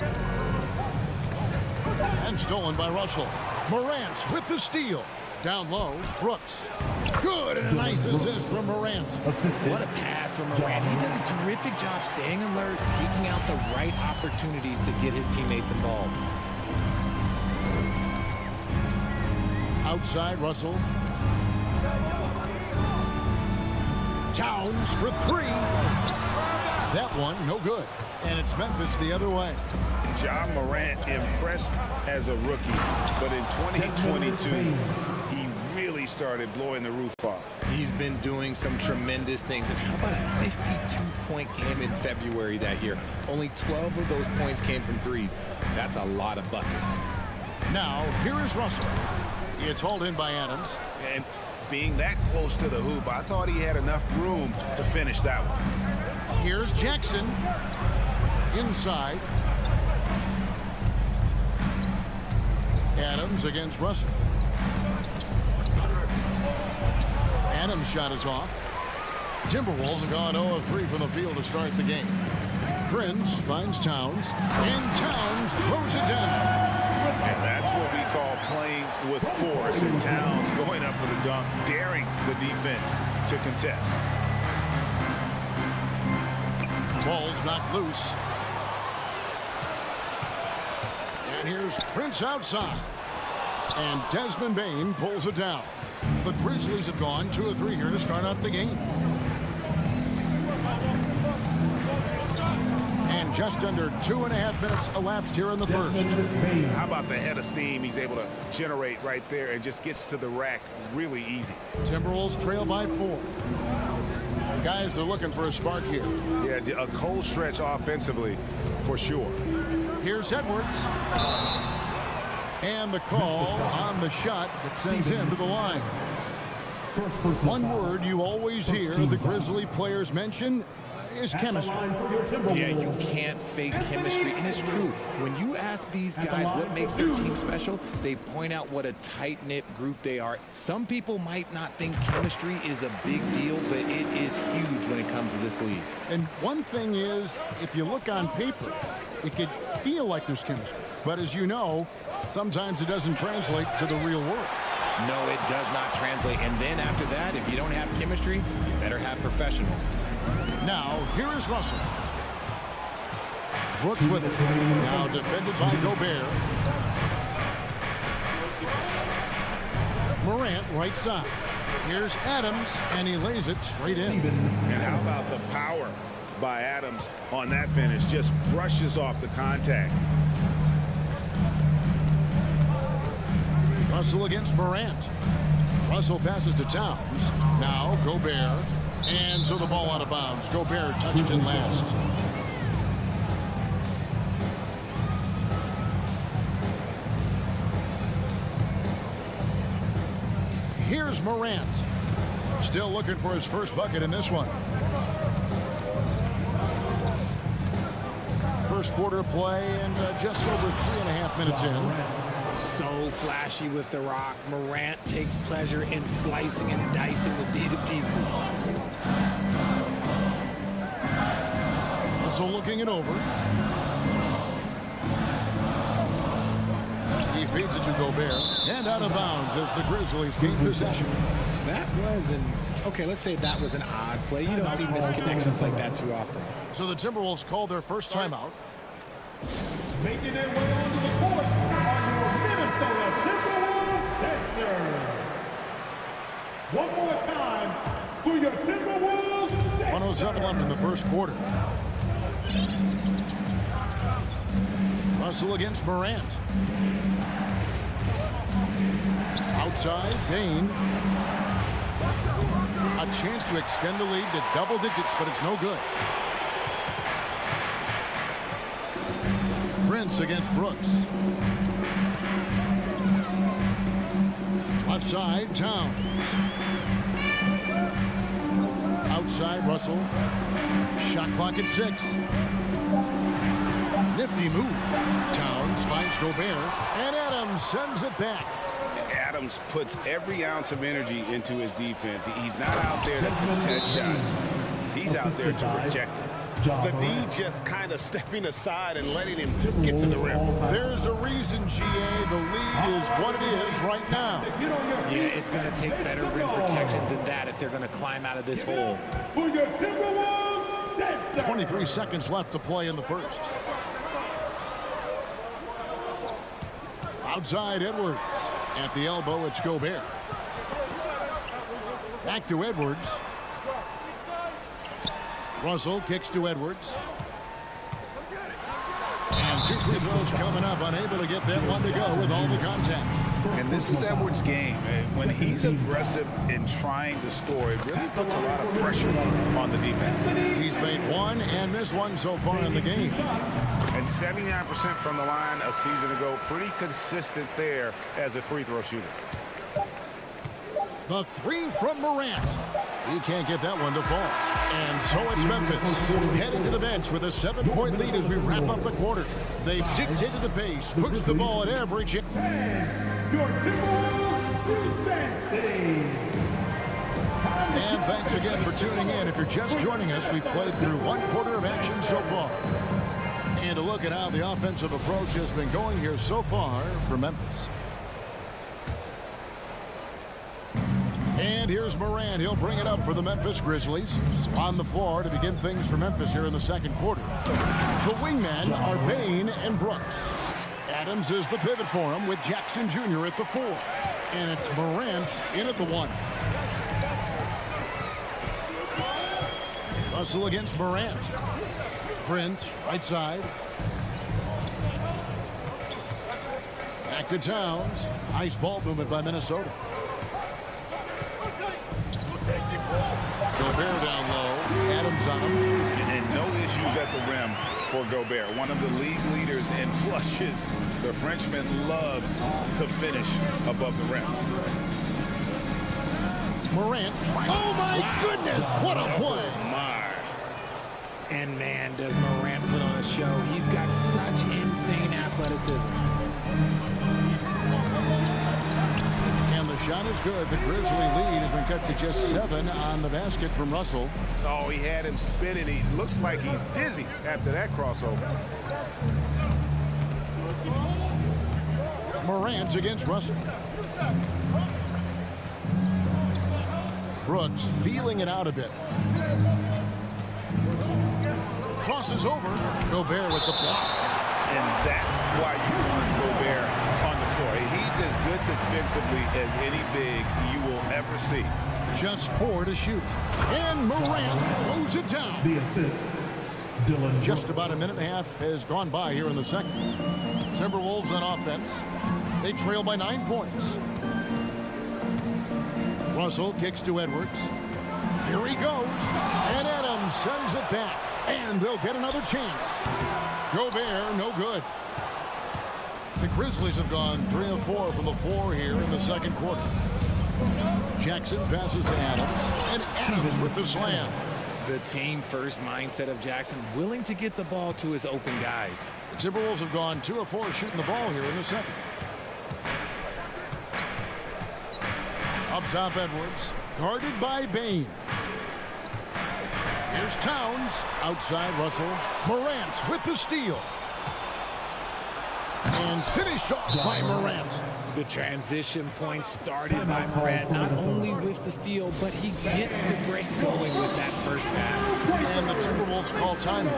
And stolen by Russell. Morant with the steal. Down low, Brooks. Good, and a nice assist from Morant. What a pass from Morant. He does a terrific job staying alert, seeking out the right opportunities to get his teammates involved. Outside, Russell. Towns for 3. That one, no good. And it's Memphis the other way. Ja Morant impressed as a rookie, but in 2022, he really started blowing the roof off. He's been doing some tremendous things. And how about a 52-point game in February that year? Only 12 of those points came from threes. That's a lot of buckets. Now, here is Russell. It's hauled in by Adams. And being that close to the hoop, I thought he had enough room to finish that one. Here's Jackson. Inside. Adams against Russell. Adams' shot is off. Timberwolves have gone 0 of 3 from the field to start the game. Prince finds Towns, and Towns throws it down. And that's what we call playing with force. And Towns going up for the dunk, daring the defense to contest. Ball's knocked loose. And here's Prince outside. And Desmond Bane pulls it down. The Grizzlies have gone 2 of 3 here to start out the game. And just under 2.5 minutes elapsed here in the first. How about the head of steam he's able to generate right there and just gets to the rack really easy. Timberwolves trail by 4. Guys are looking for a spark here. Yeah, a cold stretch offensively for sure. Here's Edwards. And the call on the shot that sends him to the line. One word you always hear the Grizzly players mention is chemistry. Yeah, you can't fake chemistry, and it's true. When you ask these guys what makes their team special, they point out what a tight-knit group they are. Some people might not think chemistry is a big deal, but it is huge when it comes to this league. And one thing is, if you look on paper, it could feel like there's chemistry. But as you know, sometimes it doesn't translate to the real world. No, it does not translate. And then after that, if you don't have chemistry, you better have professionals. Now, here is Russell. Brooks with it. Now defended by Gobert. Morant right side. Here's Adams, and he lays it straight in. And how about the power by Adams on that finish? Just brushes off the contact. Russell against Morant. Russell passes to Towns. Now Gobert. And so the ball out of bounds. Gobert touched it last. Here's Morant. Still looking for his first bucket in this one. First quarter play and just over 3.5 minutes in. So flashy with the rock. Morant takes pleasure in slicing and dicing the D to pieces. Russell looking it over. He feeds it to Gobert. And out of bounds as the Grizzlies gain possession. That was okay, let's say that was an odd play. You don't see misconnections like that too often. So the Timberwolves call their first timeout. Making their way onto the court are your Minnesota Timberwolves dancers. One more time for your Timberwolves dancers. 107 left in the first quarter. Russell against Morant. Outside, Dane. A chance to extend the lead to double digits, but it's no good. Prince against Brooks. Left side, Towns. Outside, Russell. Shot clock at 6. Nifty move. Towns finds Gobert, and Adams sends it back. Adams puts every ounce of energy into his defense. He's not out there to contest shots. He's out there to reject them. The D just kind of stepping aside and letting him get to the rim. There's a reason, GA. The lead is what it is right now. Yeah, it's going to take better rim protection than that if they're going to climb out of this hole. 23 seconds left to play in the first. Outside, Edwards. At the elbow, it's Gobert. Back to Edwards. Russell kicks to Edwards. And 2 free throws coming up, unable to get that one to go with all the contact. And this is Edwards' game. When he's aggressive in trying to score, it really puts a lot of pressure on the defense. He's made one and missed one so far in the game. And 79% from the line a season ago. Pretty consistent there as a free throw shooter. The 3 from Morant. He can't get that one to fall. And so it's Memphis heading to the bench with a 7-point lead as we wrap up the quarter. They've dictated the pace, pushed the ball at every chance. And thanks again for tuning in. If you're just joining us, we've played through 1 quarter of action so far. And a look at how the offensive approach has been going here so far for Memphis. And here's Morant. He'll bring it up for the Memphis Grizzlies. On the floor to begin things for Memphis here in the second quarter. The wingmen are Bane and Brooks. Adams is the pivot for him with Jackson Jr. at the 4. And it's Morant in at the 1. Russell against Morant. Prince, right side. Back to Towns. Nice ball movement by Minnesota. Gobert down low. Adams on him. And no issues at the rim for Gobert. One of the league leaders in flushes. The Frenchman loves to finish above the rim. Morant. Oh, my goodness. What a play. Oh, my. And, man, does Morant put on a show. He's got such insane athleticism. And the shot is good. The Grizzly lead has been cut to just 7 on the basket from Russell. Oh, he had him spinning. He looks like he's dizzy after that crossover. Morant against Russell. Brooks feeling it out a bit. crosses over. Gobert with the block. And that's why you want Gobert on the floor. He's as good defensively as any big you will ever see. Just 4 to shoot. And Morant throws it down. The assist, Dylan. Just about a minute and a half has gone by here in the second. Timberwolves on offense. They trail by 9 points. Russell kicks to Edwards. Here he goes. And Adams sends it back. And they'll get another chance. Gobert, no good. The Grizzlies have gone 3 of 4 from the floor here in the second quarter. Jackson passes to Adams. And Adams with the slam. The team-first mindset of Jackson, willing to get the ball to his open guys. The Timberwolves have gone 2 of 4 shooting the ball here in the second. Up top, Edwards. Guarded by Bain. Here's Towns. Outside, Russell. Morant with the steal. And finished off by Morant. The transition point started by Morant, not only with the steal, but he gets the break going with that first pass. And the Timberwolves call time.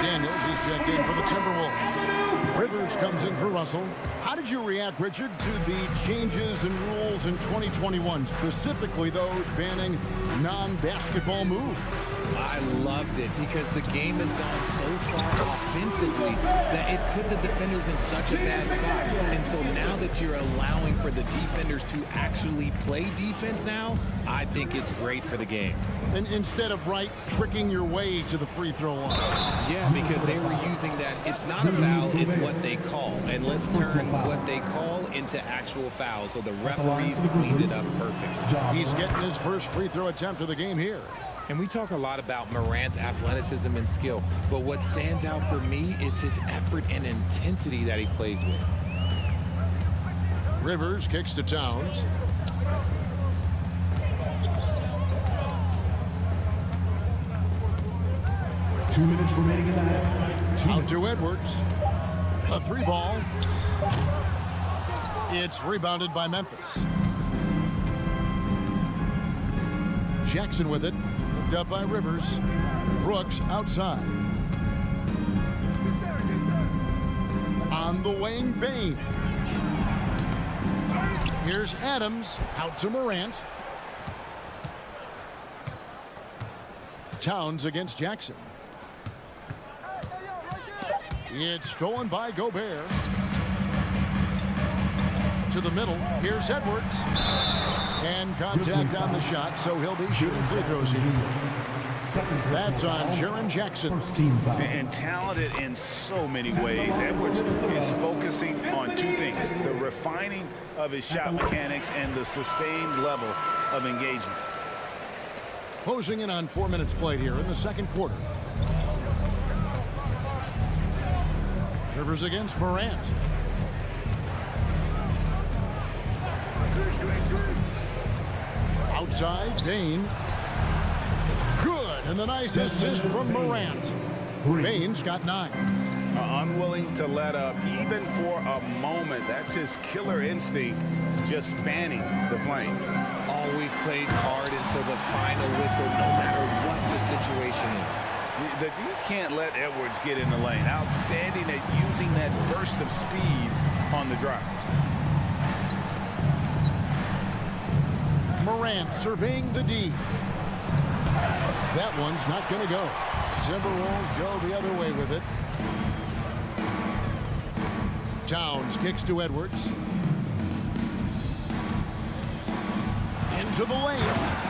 Daniels, he's checked in for the Timberwolves. Rivers comes in for Russell. How did you react, Richard, to the changes in rules in 2021, specifically those banning non-basketball moves? I loved it because the game has gone so far offensively that it put the defenders in such a bad spot. And so now that you're allowing for the defenders to actually play defense now, I think it's great for the game. And instead of tricking your way to the free throw line. Yeah, because they were using that. It's not a foul, it's what they call. And let's turn what they call into actual fouls. So the referees cleaned it up perfect. He's getting his first free throw attempt of the game here. And we talk a lot about Morant's athleticism and skill, but what stands out for me is his effort and intensity that he plays with. Rivers kicks to Towns. Two minutes remaining in the half. Out to Edwards. A 3-ball. It's rebounded by Memphis. Jackson with it. Picked up by Rivers. Brooks outside. On the wing, Bain. Here's Adams. Out to Morant. Towns against Jackson. It's stolen by Gobert. To the middle. Here's Edwards. And contact on the shot, so he'll be shooting free throws here. That's on Jaren Jackson. And talented in so many ways. Edwards is focusing on 2 things: the refining of his shot mechanics and the sustained level of engagement. Closing in on 4 minutes played here in the second quarter. Rivers against Morant. Outside, Bain. Good, and the nice assist from Morant. Bain's got 9. Unwilling to let up, even for a moment. That's his killer instinct, just fanning the flame. Always plays hard until the final whistle, no matter what the situation is. You can't let Edwards get in the lane. Outstanding at using that burst of speed on the drive. Morant surveying the D. That one's not going to go. Timberwolves go the other way with it. Towns kicks to Edwards. Into the lane.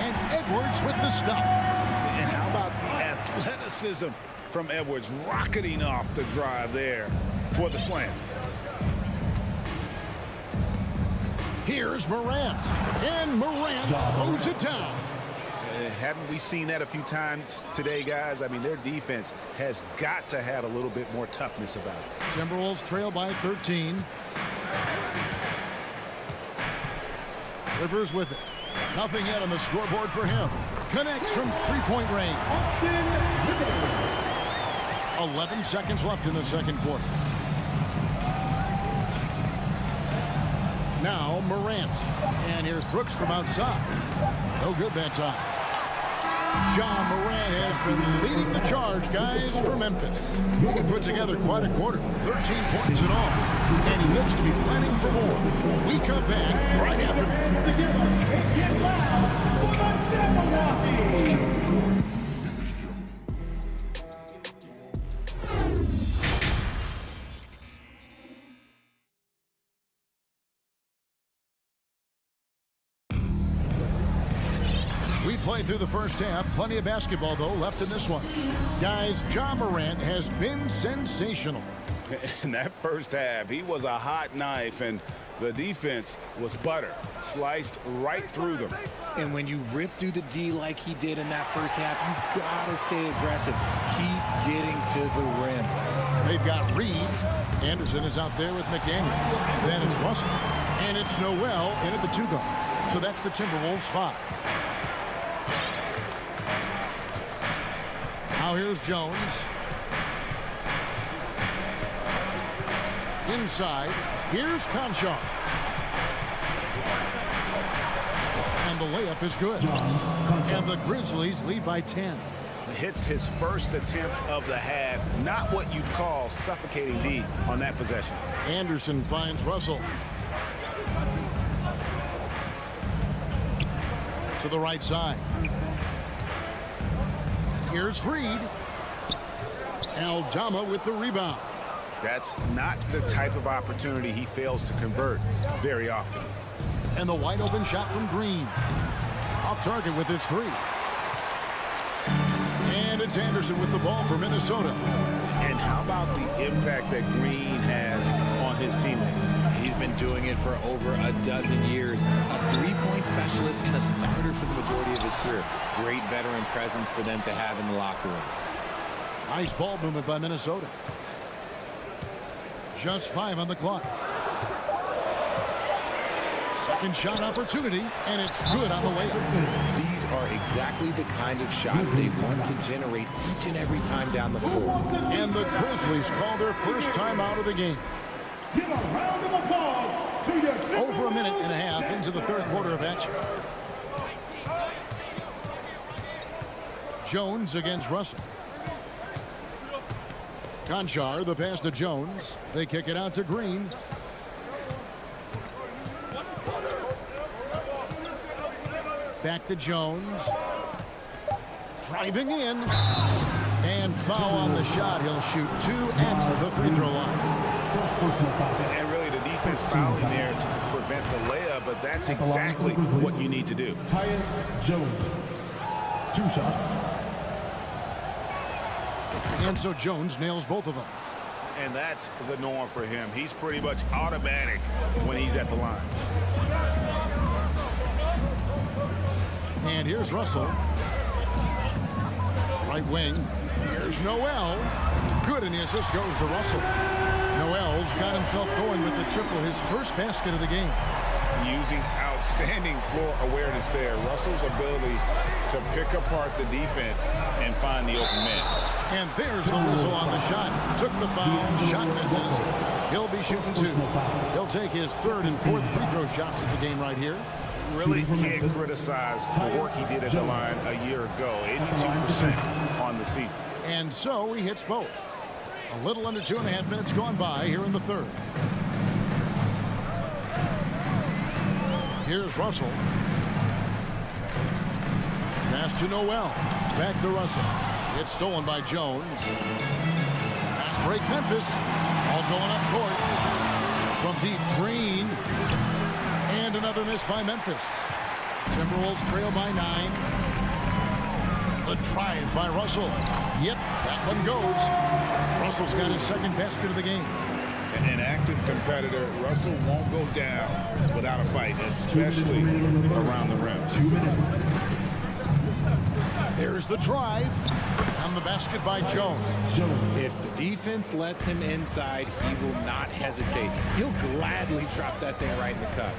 And Edwards with the stuff. And how about the athleticism from Edwards rocketing off the drive there for the slam. Here's Morant. And Morant throws it down. Haven't we seen that a few times today, guys? I mean, their defense has got to have a little bit more toughness about it. Timberwolves trail by 13. Rivers with it. Nothing yet on the scoreboard for him. Connects from three-point range. 11 seconds left in the second quarter. Now Morant. And here's Brooks from outside. No good that time. John Morant has been leading the charge, guys, for Memphis. He put together quite a quarter, 13 points in all, and he looks to be planning for more. We come back right after. We played through the first half. Plenty of basketball, though, left in this one. Guys, John Morant has been sensational. In that first half, he was a hot knife, and the defense was butter, sliced right through them. And when you rip through the D like he did in that first half, you gotta stay aggressive. Keep getting to the rim. They've got Reed. Anderson is out there with McDaniels. Then it's Russell. And it's Noel in at the 2 guard. So that's the Timberwolves 5. Now here's Jones. Inside, here's Conchar. And the layup is good. And the Grizzlies lead by 10. Hits his first attempt of the half. Not what you'd call suffocating D on that possession. Anderson finds Russell. To the right side. Here's Reed. Aldama with the rebound. That's not the type of opportunity he fails to convert very often. And the wide open shot from Green. Off target with his 3. And it's Anderson with the ball for Minnesota. And how about the impact that Green has on his teammates? He's been doing it for over a dozen years. A 3-point specialist and a starter for the majority of his career. Great veteran presence for them to have in the locker room. Nice ball movement by Minnesota. Just 5 on the clock. Second shot opportunity, and it's good on the layup. These are exactly the kind of shots they want to generate each and every time down the floor. And the Grizzlies call their first time out of the game. Give a round of applause to your Over a minute and a half into the third quarter of action. Jones against Russell. Conchar, the pass to Jones. They kick it out to Green. Back to Jones. Driving in. And foul on the shot. He'll shoot 2 at the free throw line. And really the defense fouling there to prevent the layup, but that's exactly what you need to do. Tyus Jones. 2 shots. And so Jones nails both of them. And that's the norm for him. He's pretty much automatic when he's at the line. And here's Russell. Right wing. Here's Noel. Good, and the assist goes to Russell. Noel's got himself going with the triple, his first basket of the game. Using outstanding floor awareness there. Russell's ability to pick apart the defense and find the open man. And there's the whistle on the shot. Took the foul. Shot misses. He'll be shooting 2. He'll take his 3rd and 4th free throw shots at the game right here. Really can't criticize the work he did at the line a year ago. 82% on the season. And so he hits both. A little under 2.5 minutes gone by here in the third. Here's Russell. Pass to Noel. Back to Russell. It's stolen by Jones. Pass break Memphis. All going up court. From deep, Green. And another miss by Memphis. Timberwolves trail by 9. The drive by Russell. Yep, that one goes. Russell's got his 2nd basket of the game. An active competitor, Russell won't go down without a fight, especially around the rim. 2 minutes. There's the drive. And the basket by Jones. If the defense lets him inside, he will not hesitate. He'll gladly drop that thing right in the cup.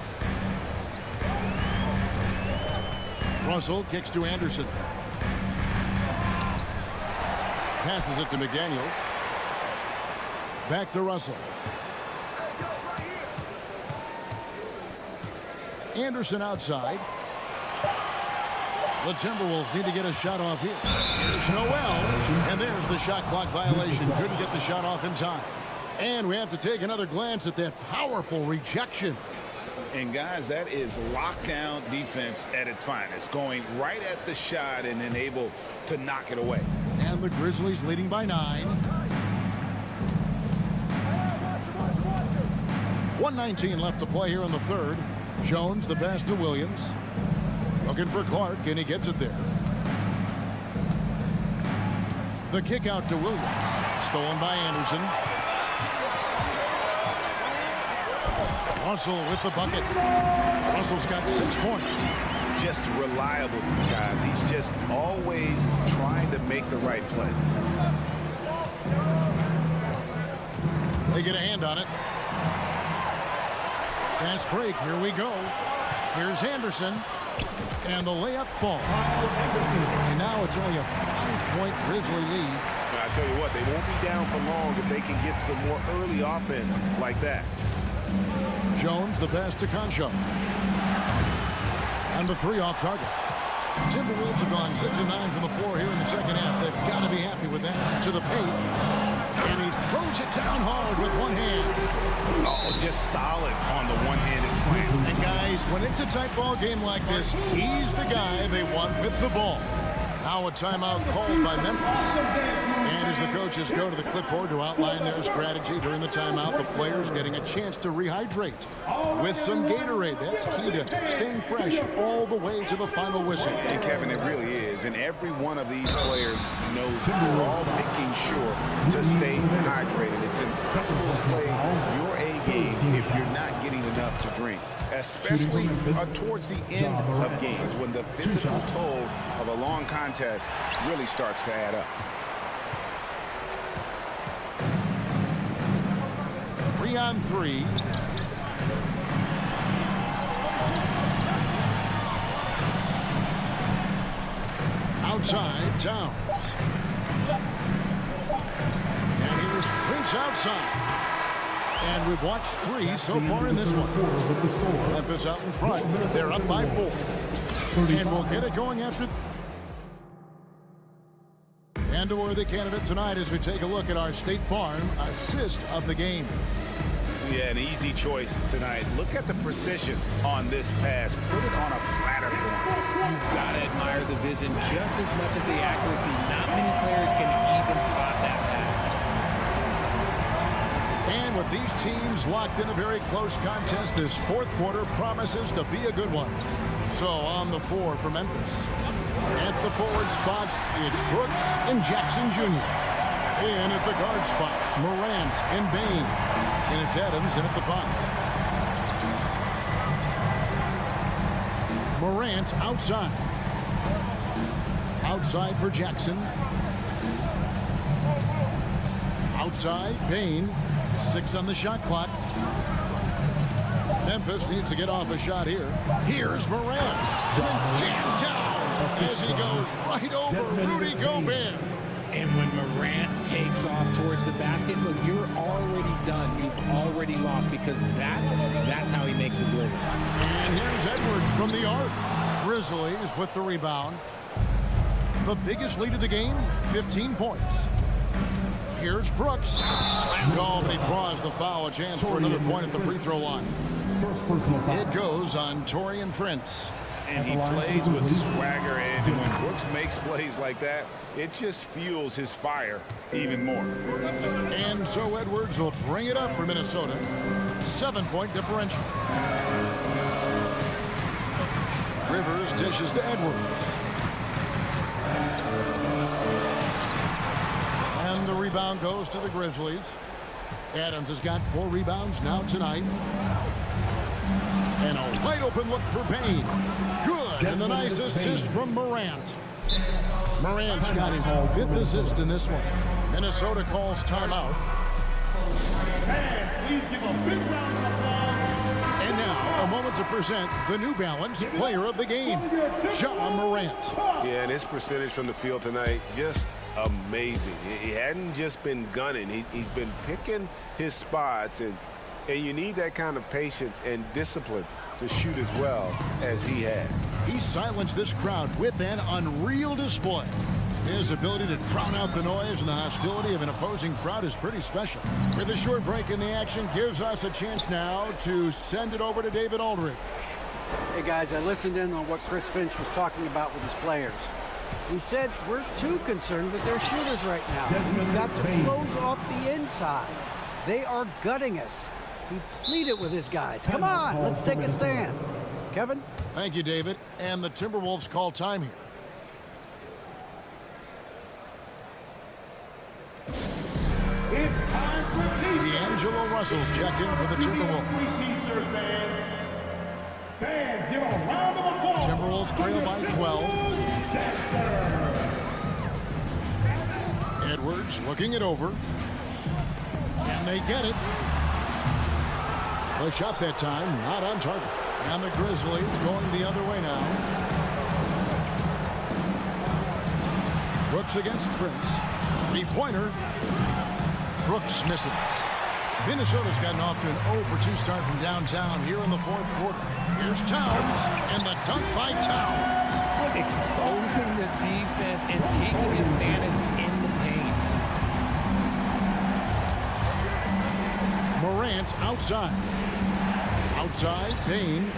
Russell kicks to Anderson. Passes it to McDaniels. Back to Russell. Anderson outside. The Timberwolves need to get a shot off here. Here's Noel, and there's the shot clock violation. Couldn't get the shot off in time. And we have to take another glance at that powerful rejection. And, guys, that is lockdown defense at its finest, going right at the shot and then able to knock it away. And the Grizzlies leading by 9. 1:19 left to play here in the third. Jones, the pass to Williams. Looking for Clark, and he gets it there. The kick out to Williams. Stolen by Anderson. Russell with the bucket. Russell's got 6 points. Just reliable, guys. He's just always trying to make the right play. They get a hand on it. Fast break. Here we go. Here's Anderson. And the layup falls. And now it's only a 5-point Grizzly lead. I tell you what, they won't be down for long if they can get some more early offense like that. Jones, the pass to Concho. And the 3 off target. Timberwolves have gone 6 of 9 from the floor here in the second half. They've got to be happy with that. To the paint. And he throws it down hard with one hand. Oh, just solid on the one-handed slam. And guys, when it's a tight ball game like this, he's the guy they want with the ball. Now a timeout called by Memphis. And as the coaches go to the clipboard to outline their strategy during the timeout, the players getting a chance to rehydrate with some Gatorade. That's key to staying fresh all the way to the final whistle. And Kevin, it really is. And every one of these players knows we're all making sure to stay hydrated. It's impossible to play your A game if you're not getting enough to drink, especially towards the end of games when the physical toll of a long contest really starts to add up. 3 on 3. Outside, Towns. And here's Prince outside. And we've watched 3 so far in this one. Memphis out in front. They're up by 4. And we'll get it going after. And a worthy candidate tonight as we take a look at our State Farm assist of the game. Yeah, an easy choice tonight. Look at the precision on this pass. Put it on a platter for him. You've got to admire the vision just as much as the accuracy. Not many players can even spot that pass. And with these teams locked in a very close contest, this fourth quarter promises to be a good one. So on the floor for Memphis. At the forward spots, it's Brooks and Jackson Jr. In at the guard spots, Morant and Bain. And it's Adams in at the 5. Morant outside. Outside for Jackson. Outside, Bain. 6 on the shot clock. Memphis needs to get off a shot here. Here's Morant. And then jammed down as he goes right over Rudy Gobert. And when Morant takes off towards the basket, look, you're already done. You've already lost because that's how he makes his living. And here's Edwards from the arc. Grizzlies with the rebound. The biggest lead of the game, 15 points. Here's Brooks. Slammed home, and he draws the foul. A chance for another point at the free throw line. It goes on Taurean Prince. And he plays with swagger, and when Brooks makes plays like that, it just fuels his fire even more. And so Edwards will bring it up for Minnesota. 7-point differential. Rivers dishes to Edwards. And the rebound goes to the Grizzlies. Adams has got 4 rebounds now tonight. And a wide open look for Bain. Good. And the nice assist from Morant. Morant's got his 5th assist in this one. Minnesota calls timeout. Please give a big round of applause. And now a moment to present the New Balance Player of the Game, Ja Morant. Yeah, and his percentage from the field tonight, just amazing. He hadn't just been gunning. He's been picking his spots, and you need that kind of patience and discipline to shoot as well as he had. He silenced this crowd with an unreal display. His ability to drown out the noise and the hostility of an opposing crowd is pretty special. With a short break in the action, gives us a chance now to send it over to David Aldridge. Hey guys, I listened in on what Chris Finch was talking about with his players. He said we're too concerned with their shooters right now. We've got to close off the inside. They are gutting us. He'd lead it with his guys. Come on, let's take a stand. Kevin? Thank you, David. And the Timberwolves call time here. It's time for D'Angelo Russell's checked in for the Timberwolves. T-shirt fans. Fans, give a round of applause. Timberwolves trail by 12. Edwards looking it over. And they get it. The shot that time, not on target. And the Grizzlies going the other way now. Brooks against Prince. Three-pointer. Brooks misses. Minnesota's gotten off to an 0-for-2 start from downtown here in the fourth quarter. Here's Towns, and the dunk by Towns. Exposing the defense and taking advantage in the paint. Morant outside. Outside, Payne.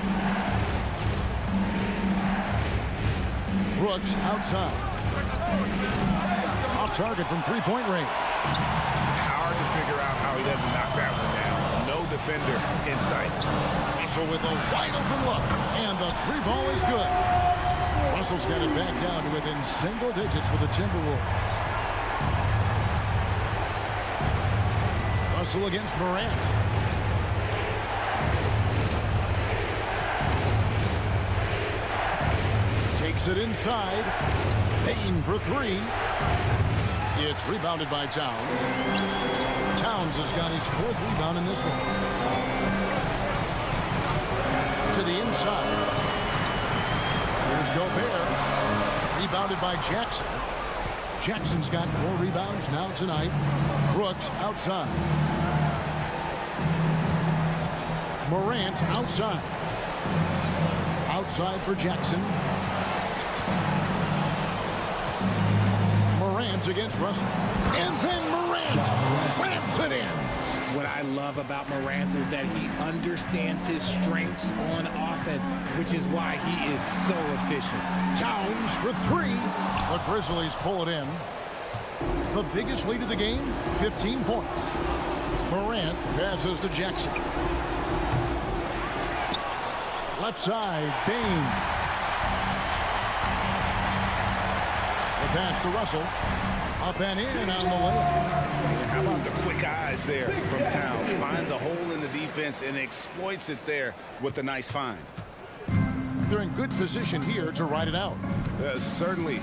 Brooks outside. Off target from three-point range. Hard to figure out how he doesn't knock that one down. No defender in sight. Russell with a wide open look, and the three ball is good. Russell's got it back down to within single digits for the Timberwolves. Russell against Morant. Takes it inside. Payne for three. It's rebounded by Towns. Towns has got his fourth rebound in this one. To the inside. Here's Gobert. Rebounded by Jackson. Jackson's got 4 rebounds now tonight. Brooks outside. Morant outside. Outside for Jackson. Morant against Russell. And then Morant slams it in. What I love about Morant is that he understands his strengths on offense, which is why he is so efficient. Towns for 3. The Grizzlies pull it in. The biggest lead of the game, 15 points. Morant passes to Jackson. Left side, Payne. The pass to Russell. Up and in on the layup. How about the quick eyes there from Towns? Finds a hole in the defense and exploits it there with a nice find. They're in good position here to ride it out. Certainly,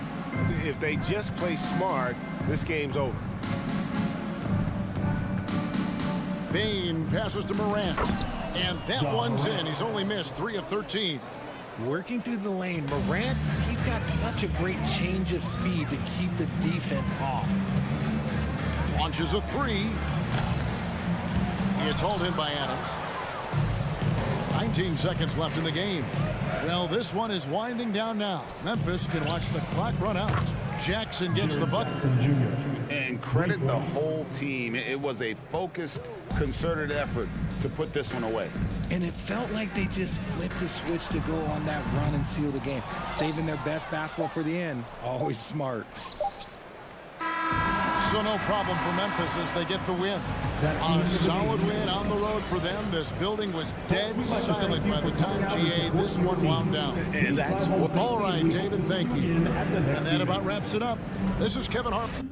if they just play smart, this game's over. Payne passes to Morant. And that one's in. He's only missed 3 of 13. Working through the lane, Morant, he's got such a great change of speed to keep the defense off. Launches a 3. It's hauled in by Adams. 19 seconds left in the game. Well, this one is winding down now. Memphis can watch the clock run out. Jackson gets the bucket. And credit the whole team. It was a focused, concerted effort to put this one away. And it felt like they just flipped the switch to go on that run and seal the game. Saving their best basketball for the end. Always smart. So no problem for Memphis as they get the win. A solid win on the road for them. This building was dead silent by the time, GA, this one wound down. And that's what... All right, David, thank you. And that about wraps it up. This is Kevin Harper.